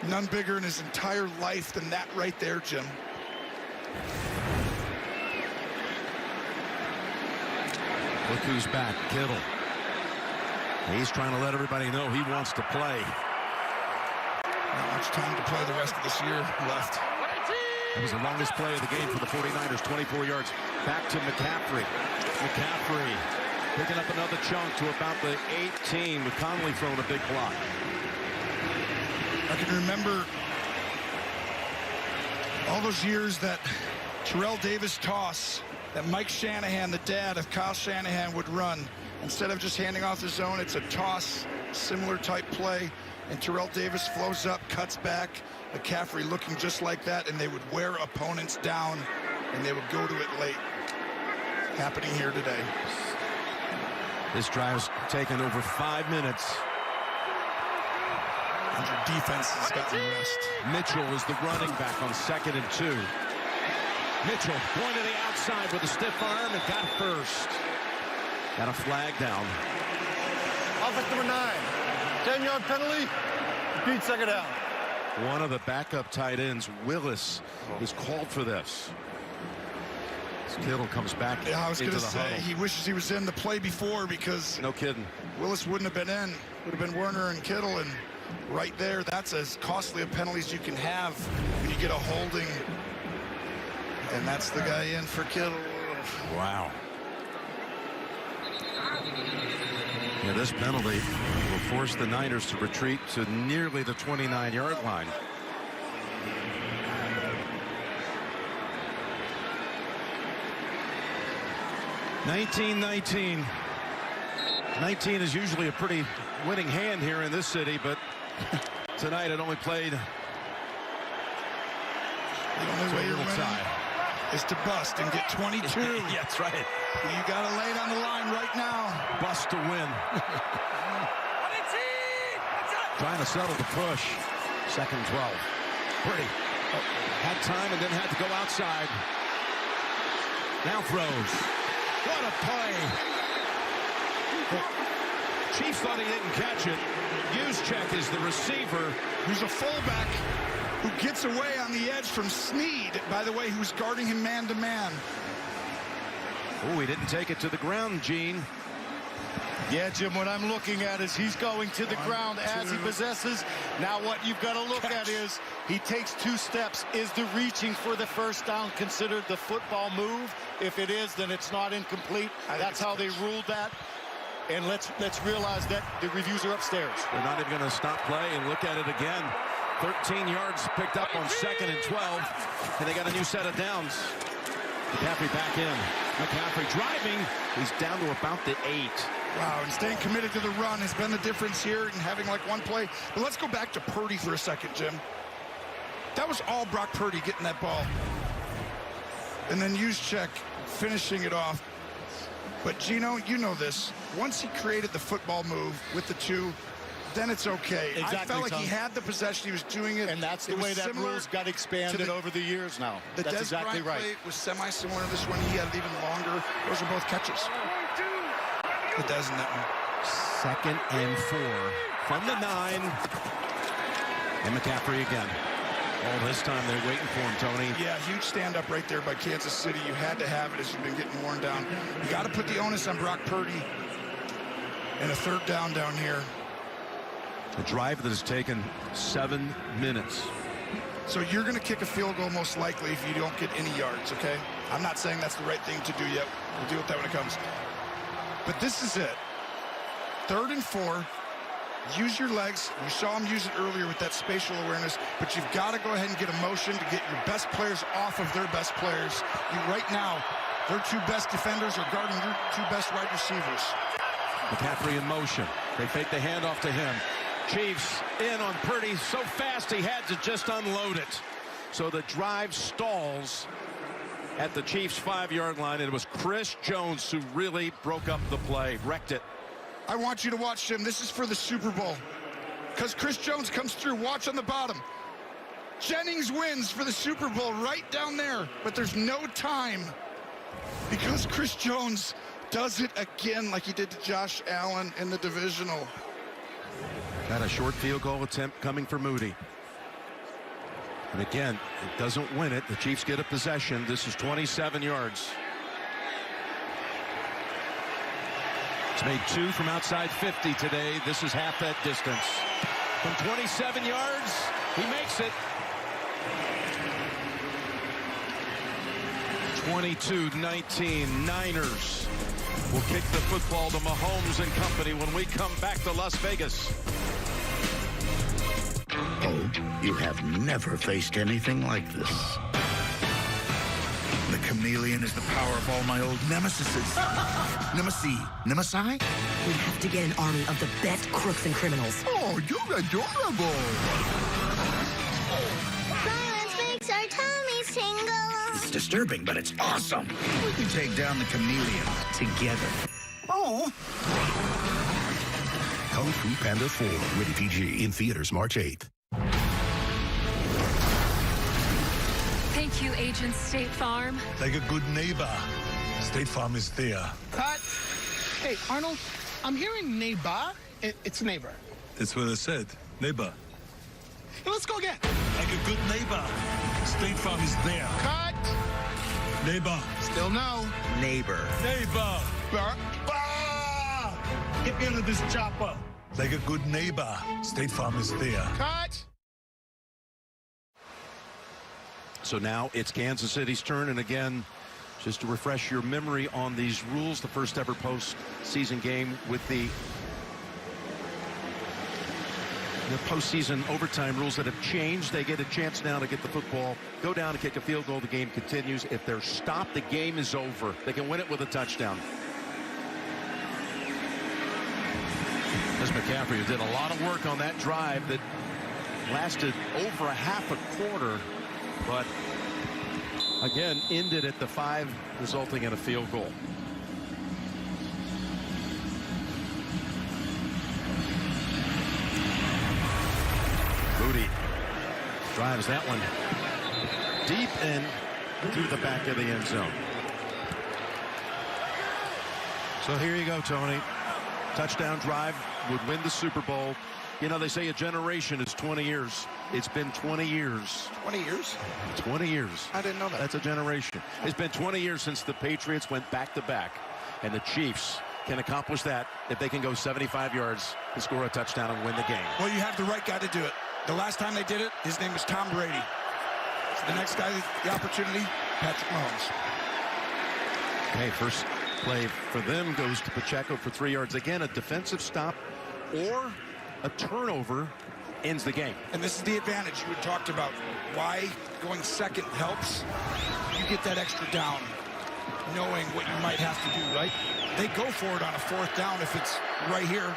None bigger in his entire life than that right there, Jim. Look who's back, Kittle. He's trying to let everybody know he wants to play. Not much time to play the rest of this year left. That was the longest play of the game for the 49ers, 24 yards. Back to McCaffrey. McCaffrey Picking up another chunk to about the 18 with Conley throwing a big block. I can remember all those years that Terrell Davis toss that Mike Shanahan, the dad of Kyle Shanahan, would run. Instead of just handing off the zone, it's a toss, similar type play. And Terrell Davis flows up, cuts back. McCaffrey looking just like that, and they would wear opponents down, and they would go to it late. Happening here today. This drive's taken over 5 minutes. And your defense has gotten rest. Mitchell is the running back on 2nd and 2. Mitchell going to the outside with a stiff arm and got first. Got a flag down. Offense number 9. 10-yard penalty. Repeat second down. One of the backup tight ends, Willis, is called for this. Kittle comes back into the huddle. I was going to say, he wishes he was in the play before because... No kidding. Willis wouldn't have been in. Would have been Werner and Kittle, and right there, that's as costly a penalty as you can have when you get a holding. And that's the guy in for Kittle. Wow. Yeah, this penalty will force the Niners to retreat to nearly the 29-yard line. (19-19). 19 is usually a pretty winning hand here in this city, but tonight it only played. The only way you're winning tie is to bust and get 22. Yeah, that's right. You got to lay it on the line right now. Bust to win. Trying to settle the push. 2nd and 12. Pretty. Had time and then had to go outside. Now throws. What a play. Chiefs thought he didn't catch it. Juszczyk is the receiver. Who's a fullback who gets away on the edge from Snead, by the way, who's guarding him man-to-man. Oh, he didn't take it to the ground, Gene. Yeah, Jim, what I'm looking at is he's going to the ground as he possesses. Now what you've got to look at is he takes 2 steps. Is the reaching for the first down considered the football move? If it is, then it's not incomplete. That's how they ruled that. And let's realize that the reviews are upstairs. They're not even going to stop play and look at it again. 13 yards picked up on 2nd and 12. And they got a new set of downs. McCaffrey back in. McCaffrey driving. He's down to about the 8. Wow, and staying committed to the run has been the difference here and having like one play. But let's go back to Purdy for a second, Jim. That was all Brock Purdy getting that ball. And then Juszczyk finishing it off. But Gino, you know this. Once he created the football move with the 2, then it's okay. Exactly, I felt like Tom. he had the possession. He was doing it. And that's the way that rules got expanded over the years now. The That's Des exactly Bryant right. play was semi-similar to this one. He had it even longer. Those are both catches. The Des in that one. 2nd and 4 from the 9. And McCaffrey again. All this time they're waiting for him, Tony. Yeah, huge stand-up right there by Kansas City. You had to have it as you've been getting worn down. You got to put the onus on Brock Purdy. And a 3rd down here. A drive that has taken 7 minutes. So you're going to kick a field goal most likely if you don't get any yards, okay? I'm not saying that's the right thing to do yet. We'll deal with that when it comes. But this is it. 3rd and 4. Use your legs. You saw him use it earlier with that spatial awareness, but you've got to go ahead and get a motion to get your best players off of their best players. Right now, their 2 best defenders are guarding your 2 best wide receivers. McCaffrey in motion. They fake the handoff to him. Chiefs in on Purdy so fast he had to just unload it. So the drive stalls at the Chiefs' 5-yard line. It was Chris Jones who really broke up the play, wrecked it. I want you to watch him. This is for the Super Bowl. Because Chris Jones comes through. Watch on the bottom. Jennings wins for the Super Bowl right down there. But there's no time. Because Chris Jones does it again like he did to Josh Allen in the divisional. Got a short field goal attempt coming for Moody. And again, it doesn't win it. The Chiefs get a possession. This is 27 yards. He's made 2 from outside 50 today. This is half that distance. From 27 yards, he makes it. 22-19 Niners. will kick the football to Mahomes and company when we come back to Las Vegas. Oh, you have never faced anything like this. The chameleon is the power of all my old nemesises. Nemesi? We have to get an army of the best crooks and criminals. Oh, you're adorable. Violence makes our tummies tingle. It's disturbing, but it's awesome. We can take down the chameleon together. Oh. Kung Fu Panda 4, rated PG, in theaters March 8th. Thank you, Agent State Farm. Like a good neighbor, State Farm is there. Cut. Hey, Arnold, I'm hearing neighbor. It's neighbor. That's what I said. Neighbor. Hey, let's go again. Like a good neighbor, State Farm is there. Cut. Neighbor. Still no. Neighbor. Neighbor. Burr. Get me under this chopper. Like a good neighbor, State Farm is there. Cut. So now it's Kansas City's turn, and again, just to refresh your memory on these rules, the first ever postseason game with the postseason overtime rules that have changed. They get a chance now to get the football, go down and kick a field goal. The game continues. If they're stopped, the game is over. They can win it with a touchdown. This McCaffrey did a lot of work on that drive that lasted over a half a quarter, but again ended at the 5, resulting in a field goal. Moody drives that one deep and through the back of the end zone. So here you go, Tony. Touchdown drive would win the Super Bowl. You know, they say a generation is 20 years. It's been 20 years. 20 years? 20 years. I didn't know that. That's a generation. It's been 20 years since the Patriots went back-to-back, and the Chiefs can accomplish that if they can go 75 yards and score a touchdown and win the game. Well, you have the right guy to do it. The last time they did it, his name was Tom Brady. So the next guy, the opportunity, Patrick Mahomes. Okay, first play for them goes to Pacheco for 3 yards. Again, a defensive stop or a turnover ends the game. And this is the advantage you had talked about. Why going second helps. You get that extra down, knowing what you might have to do, right? They go for it on a 4th down if it's right here,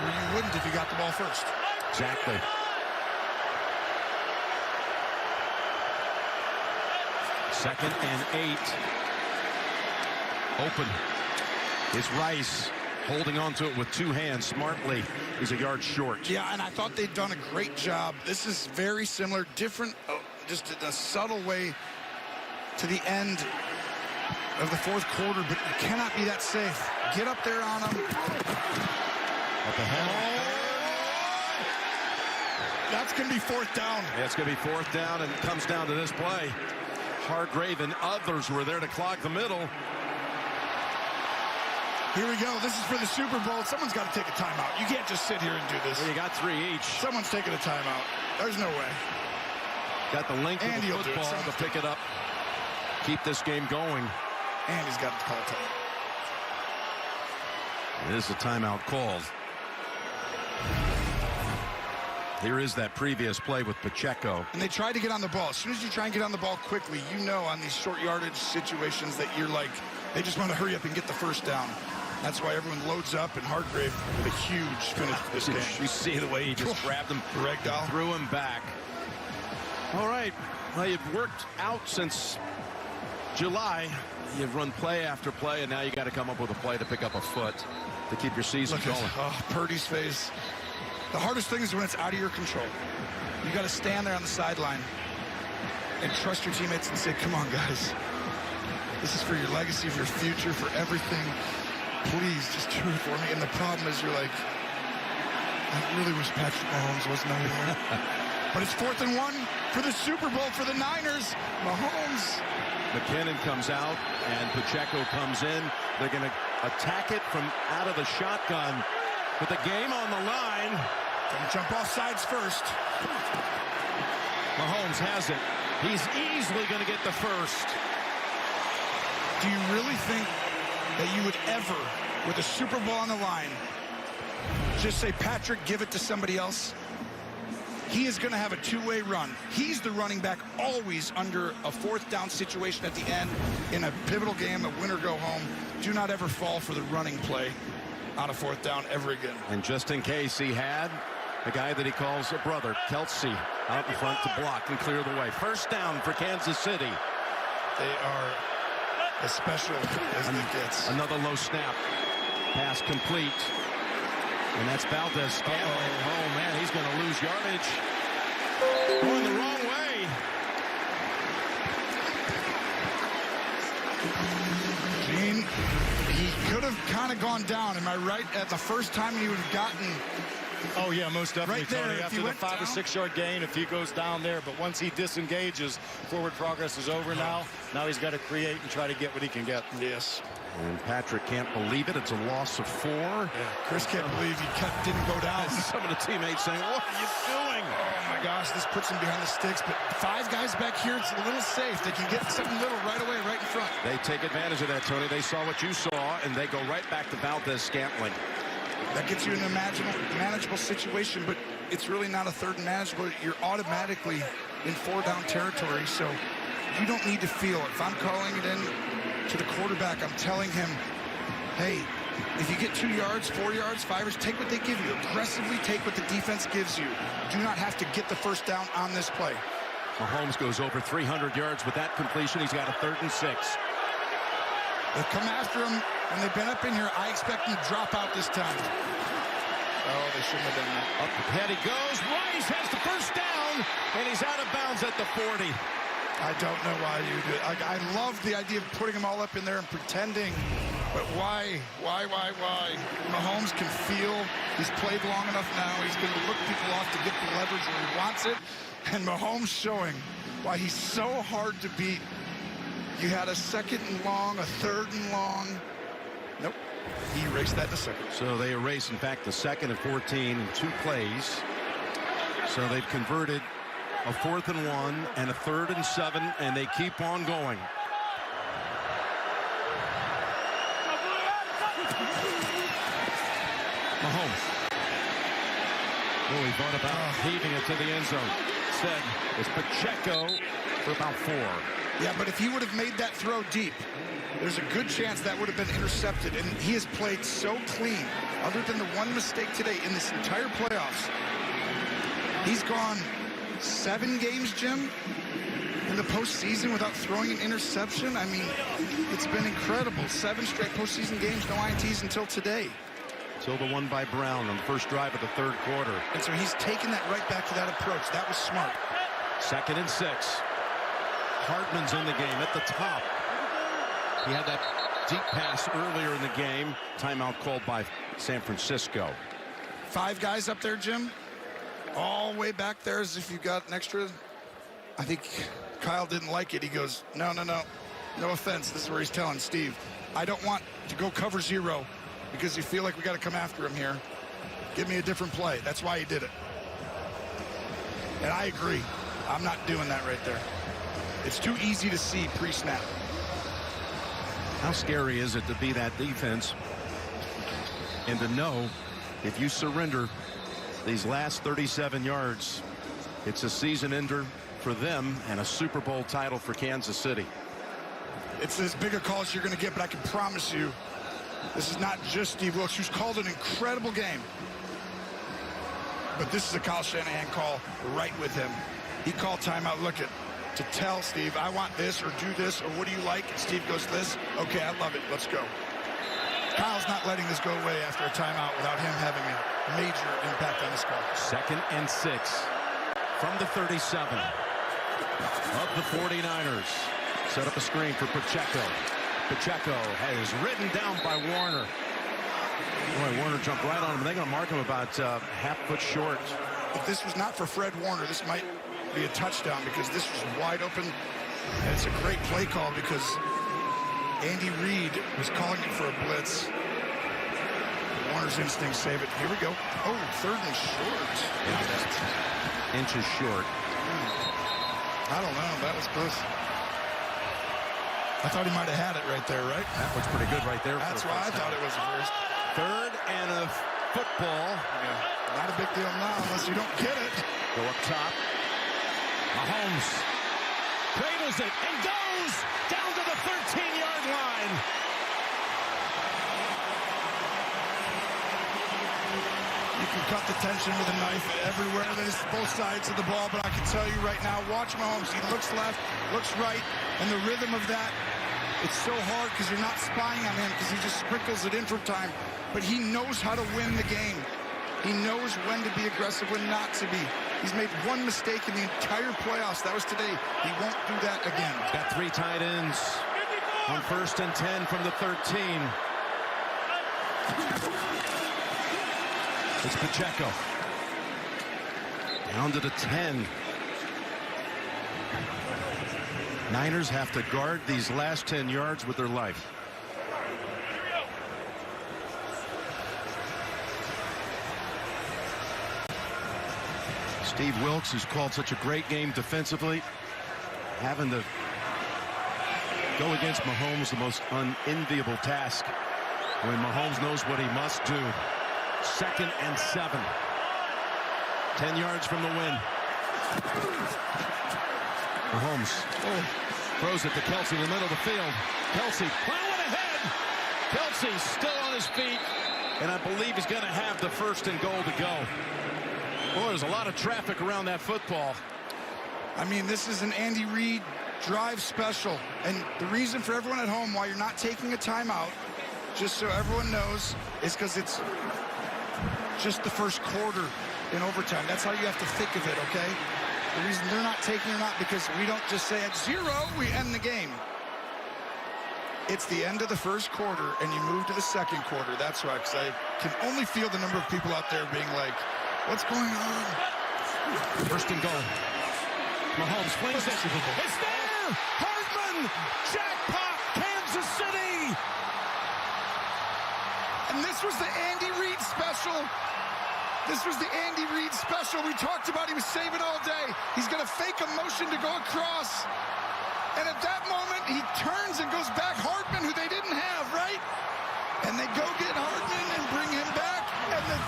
where you wouldn't if you got the ball first. Exactly. Second and 8. Open is Rice, holding on to it with 2 hands smartly. He's a yard short. Yeah, and I thought they'd done a great job. This is very similar, different, just in a subtle way to the end of the 4th quarter, but you cannot be that safe. Get up there on them. Up ahead. That's going to be 4th down. Yeah, it's going to be 4th down, and it comes down to this play. Hargrave and others were there to clog the middle. Here we go. This is for the Super Bowl. Someone's got to take a timeout. You can't just sit here and do this. Well, you got 3 each. Someone's taking a timeout. There's no way. Got the length of the football to pick it up. Keep this game going. And he's got to call time. It is a timeout called. Here is that previous play with Pacheco. And they tried to get on the ball. As soon as you try and get on the ball quickly, you know on these short yardage situations that you're like, they just want to hurry up and get the 1st down. That's why everyone loads up, and Hargrave with a huge finish to this game. You see the way he just grabbed him, ragdoll, threw him back. All right, well, you've worked out since July. You've run play after play, and now you got to come up with a play to pick up a foot to keep your season going. Purdy's face. The hardest thing is when it's out of your control. You got to stand there on the sideline and trust your teammates and say, come on, guys. This is for your legacy, for your future, for everything. Please, just do it for me. And the problem is you're like, I really wish Patrick Mahomes wasn't over here. But it's 4th and 1 for the Super Bowl for the Niners. Mahomes. McKinnon comes out, and Pacheco comes in. They're going to attack it from out of the shotgun. With the game on the line. Gonna jump off sides first. Mahomes has it. He's easily going to get the 1st. Do you really think that you would ever, with a Super Bowl on the line, just say, Patrick, give it to somebody else? He is going to have a two-way run. He's the running back always under a fourth down situation at the end in a pivotal game, a win or go home. Do not ever fall for the running play on a fourth down ever again. And just in case, he had a guy that he calls a brother, Kelce, out in front to block and clear the way. First down for Kansas City. They are as special as it gets. Another low snap. Pass complete. And that's Valdez. Oh, man, he's going to lose yardage. Going the wrong way. Gene, he could have kind of gone down. Am I right? At the first time he would have gotten... Oh, yeah, most definitely, right there, Tony. After the 5 or 6 yard gain, if he goes down there, but once he disengages, forward progress is over now. Now he's got to create and try to get what he can get. Yes. And Patrick can't believe it. It's a loss of 4. Yeah, Chris can't believe he didn't go down. Some of the teammates saying, what are you doing? Oh, my gosh, this puts him behind the sticks. But 5 guys back here, it's a little safe. They can get something little right away, right in front. They take advantage of that, Tony. They saw what you saw, and they go right back to Valdez Scantling. That gets you in a manageable situation, but it's really not a third and manageable. You're automatically in 4-down territory, so you don't need to feel it. If I'm calling it in to the quarterback, I'm telling him, hey, if you get 2 yards, 4 yards, 5 yards, take what they give you. Aggressively take what the defense gives you. Do not have to get the first down on this play. Mahomes goes over 300 yards with that completion. He's got a 3rd and 6. They come after him. When they've been up in here, I expect them to drop out this time. Oh, they shouldn't have done that. Up ahead he goes. Rice has the first down, and he's out of bounds at the 40. I don't know why you do it. I love the idea of putting them all up in there and pretending, but why? Mahomes can feel he's played long enough now. He's going to look people off to get the leverage where he wants it, and Mahomes showing why he's so hard to beat. You had a 2nd and long, a 3rd and long. Nope. He erased that in a second. So they erase, in fact, the 2nd and 14 in 2 plays. So they've converted a 4th and 1 and a 3rd and 7, and they keep on going. Mahomes. Oh, he thought about heaving it to the end zone. Instead, it's Pacheco for about 4. Yeah, but if he would have made that throw deep, there's a good chance that would have been intercepted. And he has played so clean, other than the one mistake today in this entire playoffs. He's gone 7 games, Jim, in the postseason without throwing an interception. I mean, it's been incredible. 7 straight postseason games, no INTs until today. Till the one by Brown on the first drive of the 3rd quarter. And so he's taken that right back to that approach. That was smart. 2nd and 6. Hardman's in the game at the top. He had that deep pass earlier in the game. Timeout called by San Francisco. 5 guys up there, Jim. All the way back there as if you got an extra. I think Kyle didn't like it. He goes, no. No offense. This is where he's telling Steve, I don't want to go cover 0 because you feel like we got to come after him here. Give me a different play. That's why he did it. And I agree. I'm not doing that right there. It's too easy to see pre-snap. How scary is it to be that defense and to know if you surrender these last 37 yards, it's a season ender for them and a Super Bowl title for Kansas City. It's as big a call as you're going to get, but I can promise you this is not just Steve Wilkes, who's called an incredible game. But this is a Kyle Shanahan call right with him. He called timeout. Look at to tell Steve, I want this or do this or what do you like? And Steve goes this. Okay, I love it. Let's go. Kyle's not letting this go away after a timeout without him having a major impact on this call. 2nd and 6 from the 37 of the 49ers. Set up a screen for Pacheco. Pacheco is ridden down by Warner. Boy, Warner jumped right on him. They're going to mark him about half foot short. If this was not for Fred Warner, this might be a touchdown because this was wide open. And it's a great play call because Andy Reid was calling it for a blitz. Warner's instincts save it. Here we go. Oh, 3rd and short. Inches short. I don't know. That was close. I thought he might have had it right there, right? That looks pretty good right there. That's why I thought it was a first. Third and a football. Yeah. Not a big deal now unless you don't get it. Go up top. Mahomes cradles it and goes down to the 13-yard line. You can cut the tension with a knife everywhere. There's both sides of the ball, but I can tell you right now, watch Mahomes. He looks left, looks right, and the rhythm of that, it's so hard because you're not spying on him because he just sprinkles it in from time. But he knows how to win the game. He knows when to be aggressive, when not to be. He's made one mistake in the entire playoffs. That was today. He won't do that again. Got 3 tight ends on 1st and 10 from the 13. It's Pacheco. Down to the 10. Niners have to guard these last 10 yards with their life. Steve Wilks, who's called such a great game defensively, having to go against Mahomes, the most unenviable task when Mahomes knows what he must do. 2nd and 7. 10 yards from the win. Mahomes throws it to Kelce in the middle of the field. Kelce plowing ahead. Kelce still on his feet, and I believe he's going to have the 1st and goal to go. Boy, there's a lot of traffic around that football. I mean, this is an Andy Reid drive special, and the reason for everyone at home why you're not taking a timeout, just so everyone knows, is because it's just the first quarter in overtime. That's how you have to think of it, okay? The reason they're not taking or not, because we don't just say at 0, we end the game. It's the end of the first quarter, and you move to the second quarter. That's right, because I can only feel the number of people out there being like, what's going on? 1st and goal. Mahomes flings it. It's there! Hardman! Jackpot! Kansas City! And this was the Andy Reid special. This was the Andy Reid special we talked about. He was saving all day. He's going to fake a motion to go across. And at that moment, he turns and goes back. Hardman, who they didn't have, right? And they go get Hardman and bring him back. And the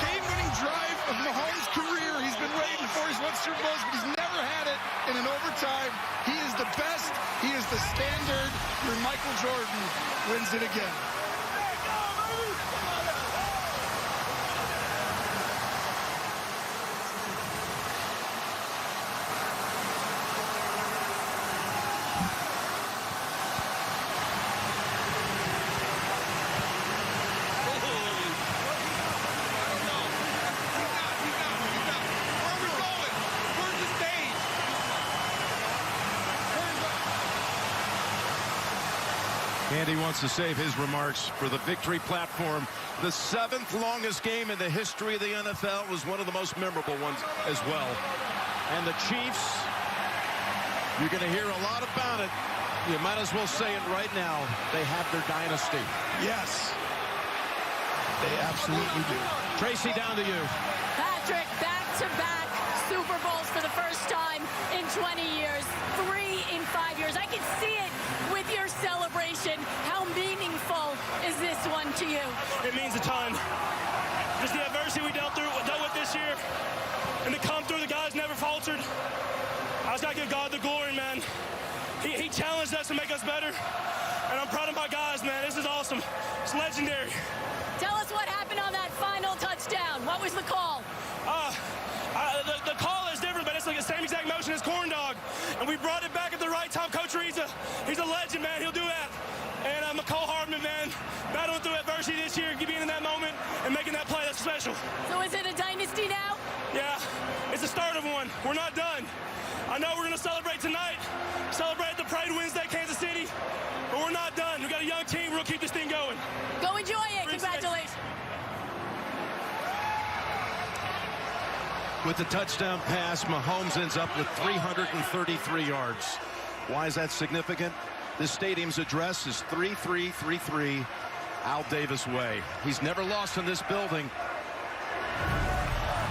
game-winning drive of Mahomes' career, he's been waiting for. He's won Super Bowls, but he's never had it in an overtime. He is the best. He is the standard. Where Michael Jordan wins it again. Andy wants to save his remarks for the victory platform. The 7th longest game in the history of the NFL was one of the most memorable ones as well. And the Chiefs, you're going to hear a lot about it. You might as well say it right now. They have their dynasty. Yes. They absolutely do. Tracy, down to you. Patrick, back-to-back Super Bowls for the first time in 20 years. 3 in 5 years. I can see it with your celebration. How meaningful is this one to you? It means a ton. Just the adversity we dealt with this year, and to come through, the guys never faltered. I just gotta give God the glory, man. He challenged us to make us better, and I'm proud of my guys, man. This is awesome. It's legendary. Tell us what happened on that final touchdown. What was the call? The call is different, but it's like the same exact motion as Corn Dog, and we brought it back at the right time. Coach Reed's he's a legend, man. He'll do that. And McCole Hardman, man, battling through adversity this year, being in that moment and making that play, that's special. So is it a dynasty now? Yeah, it's the start of one. We're not done. I know we're going to celebrate tonight, celebrate the Pride Wednesday, Kansas City, but we're not done. We got a young team. We'll keep this thing going. Go enjoy it. Congratulations. With the touchdown pass, Mahomes ends up with 333 yards. Why is that significant? This stadium's address is 3333 Al Davis Way. He's never lost in this building.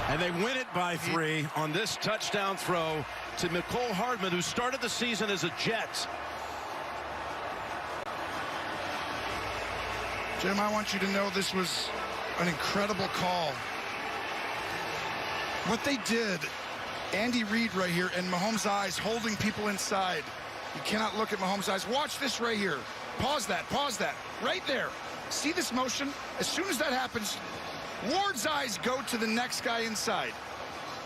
And they win it by 3 on this touchdown throw to McCole Hardman, who started the season as a Jet. Jim, I want you to know this was an incredible call. What they did, Andy Reid right here, and Mahomes' eyes holding people inside. You cannot look at Mahomes' eyes. Watch this right here. Pause that. Right there. See this motion? As soon as that happens, Ward's eyes go to the next guy inside.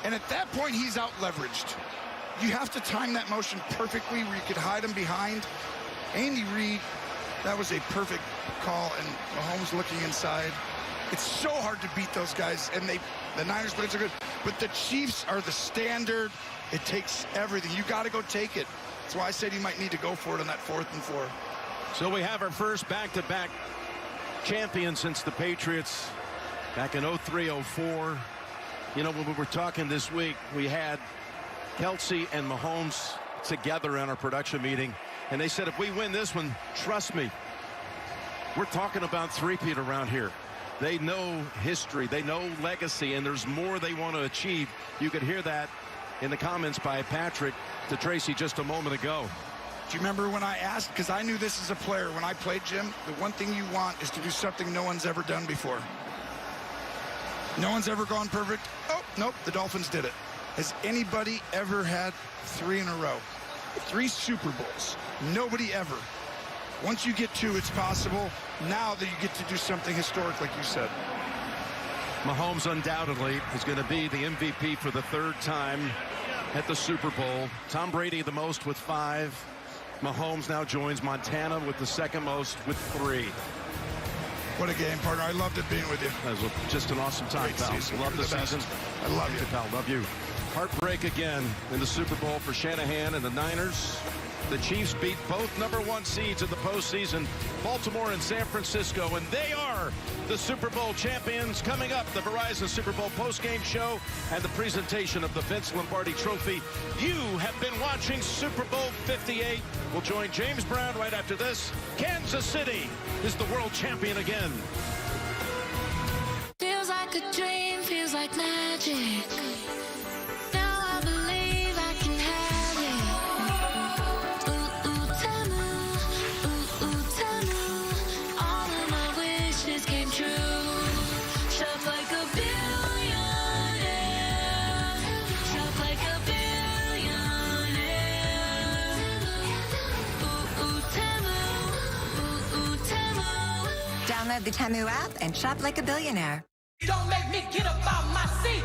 And at that point, he's out leveraged. You have to time that motion perfectly where you could hide him behind. Andy Reid, that was a perfect call, and Mahomes looking inside. It's so hard to beat those guys, and the Niners played so good. But the Chiefs are the standard. It takes everything. You got to go take it. That's why I said you might need to go for it on that 4th and 4. So we have our first back-to-back champion since the Patriots back in 03-04. You know, when we were talking this week, we had Kelce and Mahomes together in our production meeting, and they said if we win this one, trust me, we're talking about three-peat around here. They know history, they know legacy, and there's more they want to achieve. You could hear that in the comments by Patrick to Tracy just a moment ago. Do you remember when I asked, because I knew this as a player, when I played, Jim, the one thing you want is to do something no one's ever done before. No one's ever gone perfect. Oh, nope, the Dolphins did it. Has anybody ever had 3 in a row? 3 Super Bowls. Nobody ever. Once you get 2, it's possible. Now that you get to do something historic, like you said. Mahomes undoubtedly is going to be the MVP for the 3rd time at the Super Bowl. Tom Brady the most with 5. Mahomes now joins Montana with the 2nd most with 3. What a game, partner. I loved it being with you. That was just an awesome time, pal. Love the season. I love you, pal. Love you. Heartbreak again in the Super Bowl for Shanahan and the Niners. The Chiefs beat both #1 seeds in the postseason, Baltimore and San Francisco, and they are the Super Bowl champions. Coming up, the Verizon Super Bowl postgame show and the presentation of the Vince Lombardi Trophy. You have been watching Super Bowl 58. We'll join James Brown right after this. Kansas City is the world champion again. Feels like a dream, feels like magic. Download the Temu app and shop like a billionaire. Don't make me get up out my seat.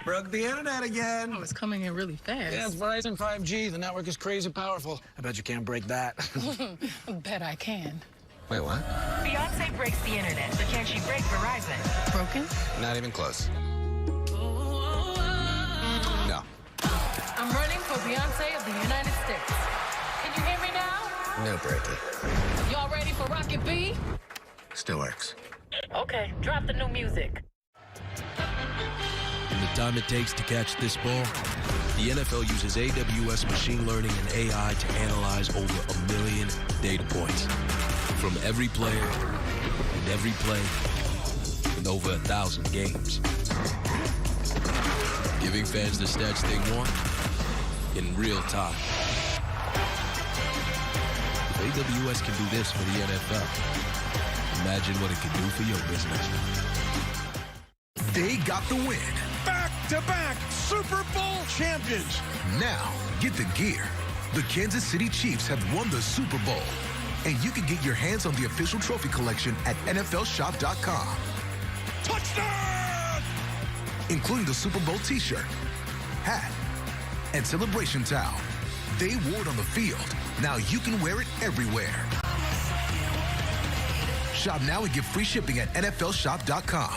Broke the internet again. Oh, it's coming in really fast. Yeah, it's Verizon 5G. The network is crazy powerful. I bet you can't break that. Bet I can. Wait, what? Beyonce breaks the internet, but can she break Verizon? Broken? Not even close. No. I'm running for Beyonce of the United States. Can you hear me now? No breaking. Y'all ready for Rocket B? Still works. Okay, drop the new music. In the time it takes to catch this ball, the NFL uses AWS machine learning and AI to analyze over 1 million data points. From every player and every play in over 1,000 games. Giving fans the stats they want in real time. If AWS can do this for the NFL, imagine what it can do for your business. They got the win. Back-to-back Super Bowl champions. Now, get the gear. The Kansas City Chiefs have won the Super Bowl. And you can get your hands on the official trophy collection at NFLshop.com. Touchdown! Including the Super Bowl t-shirt, hat, and celebration towel. They wore it on the field. Now you can wear it everywhere. Shop now and get free shipping at NFLshop.com.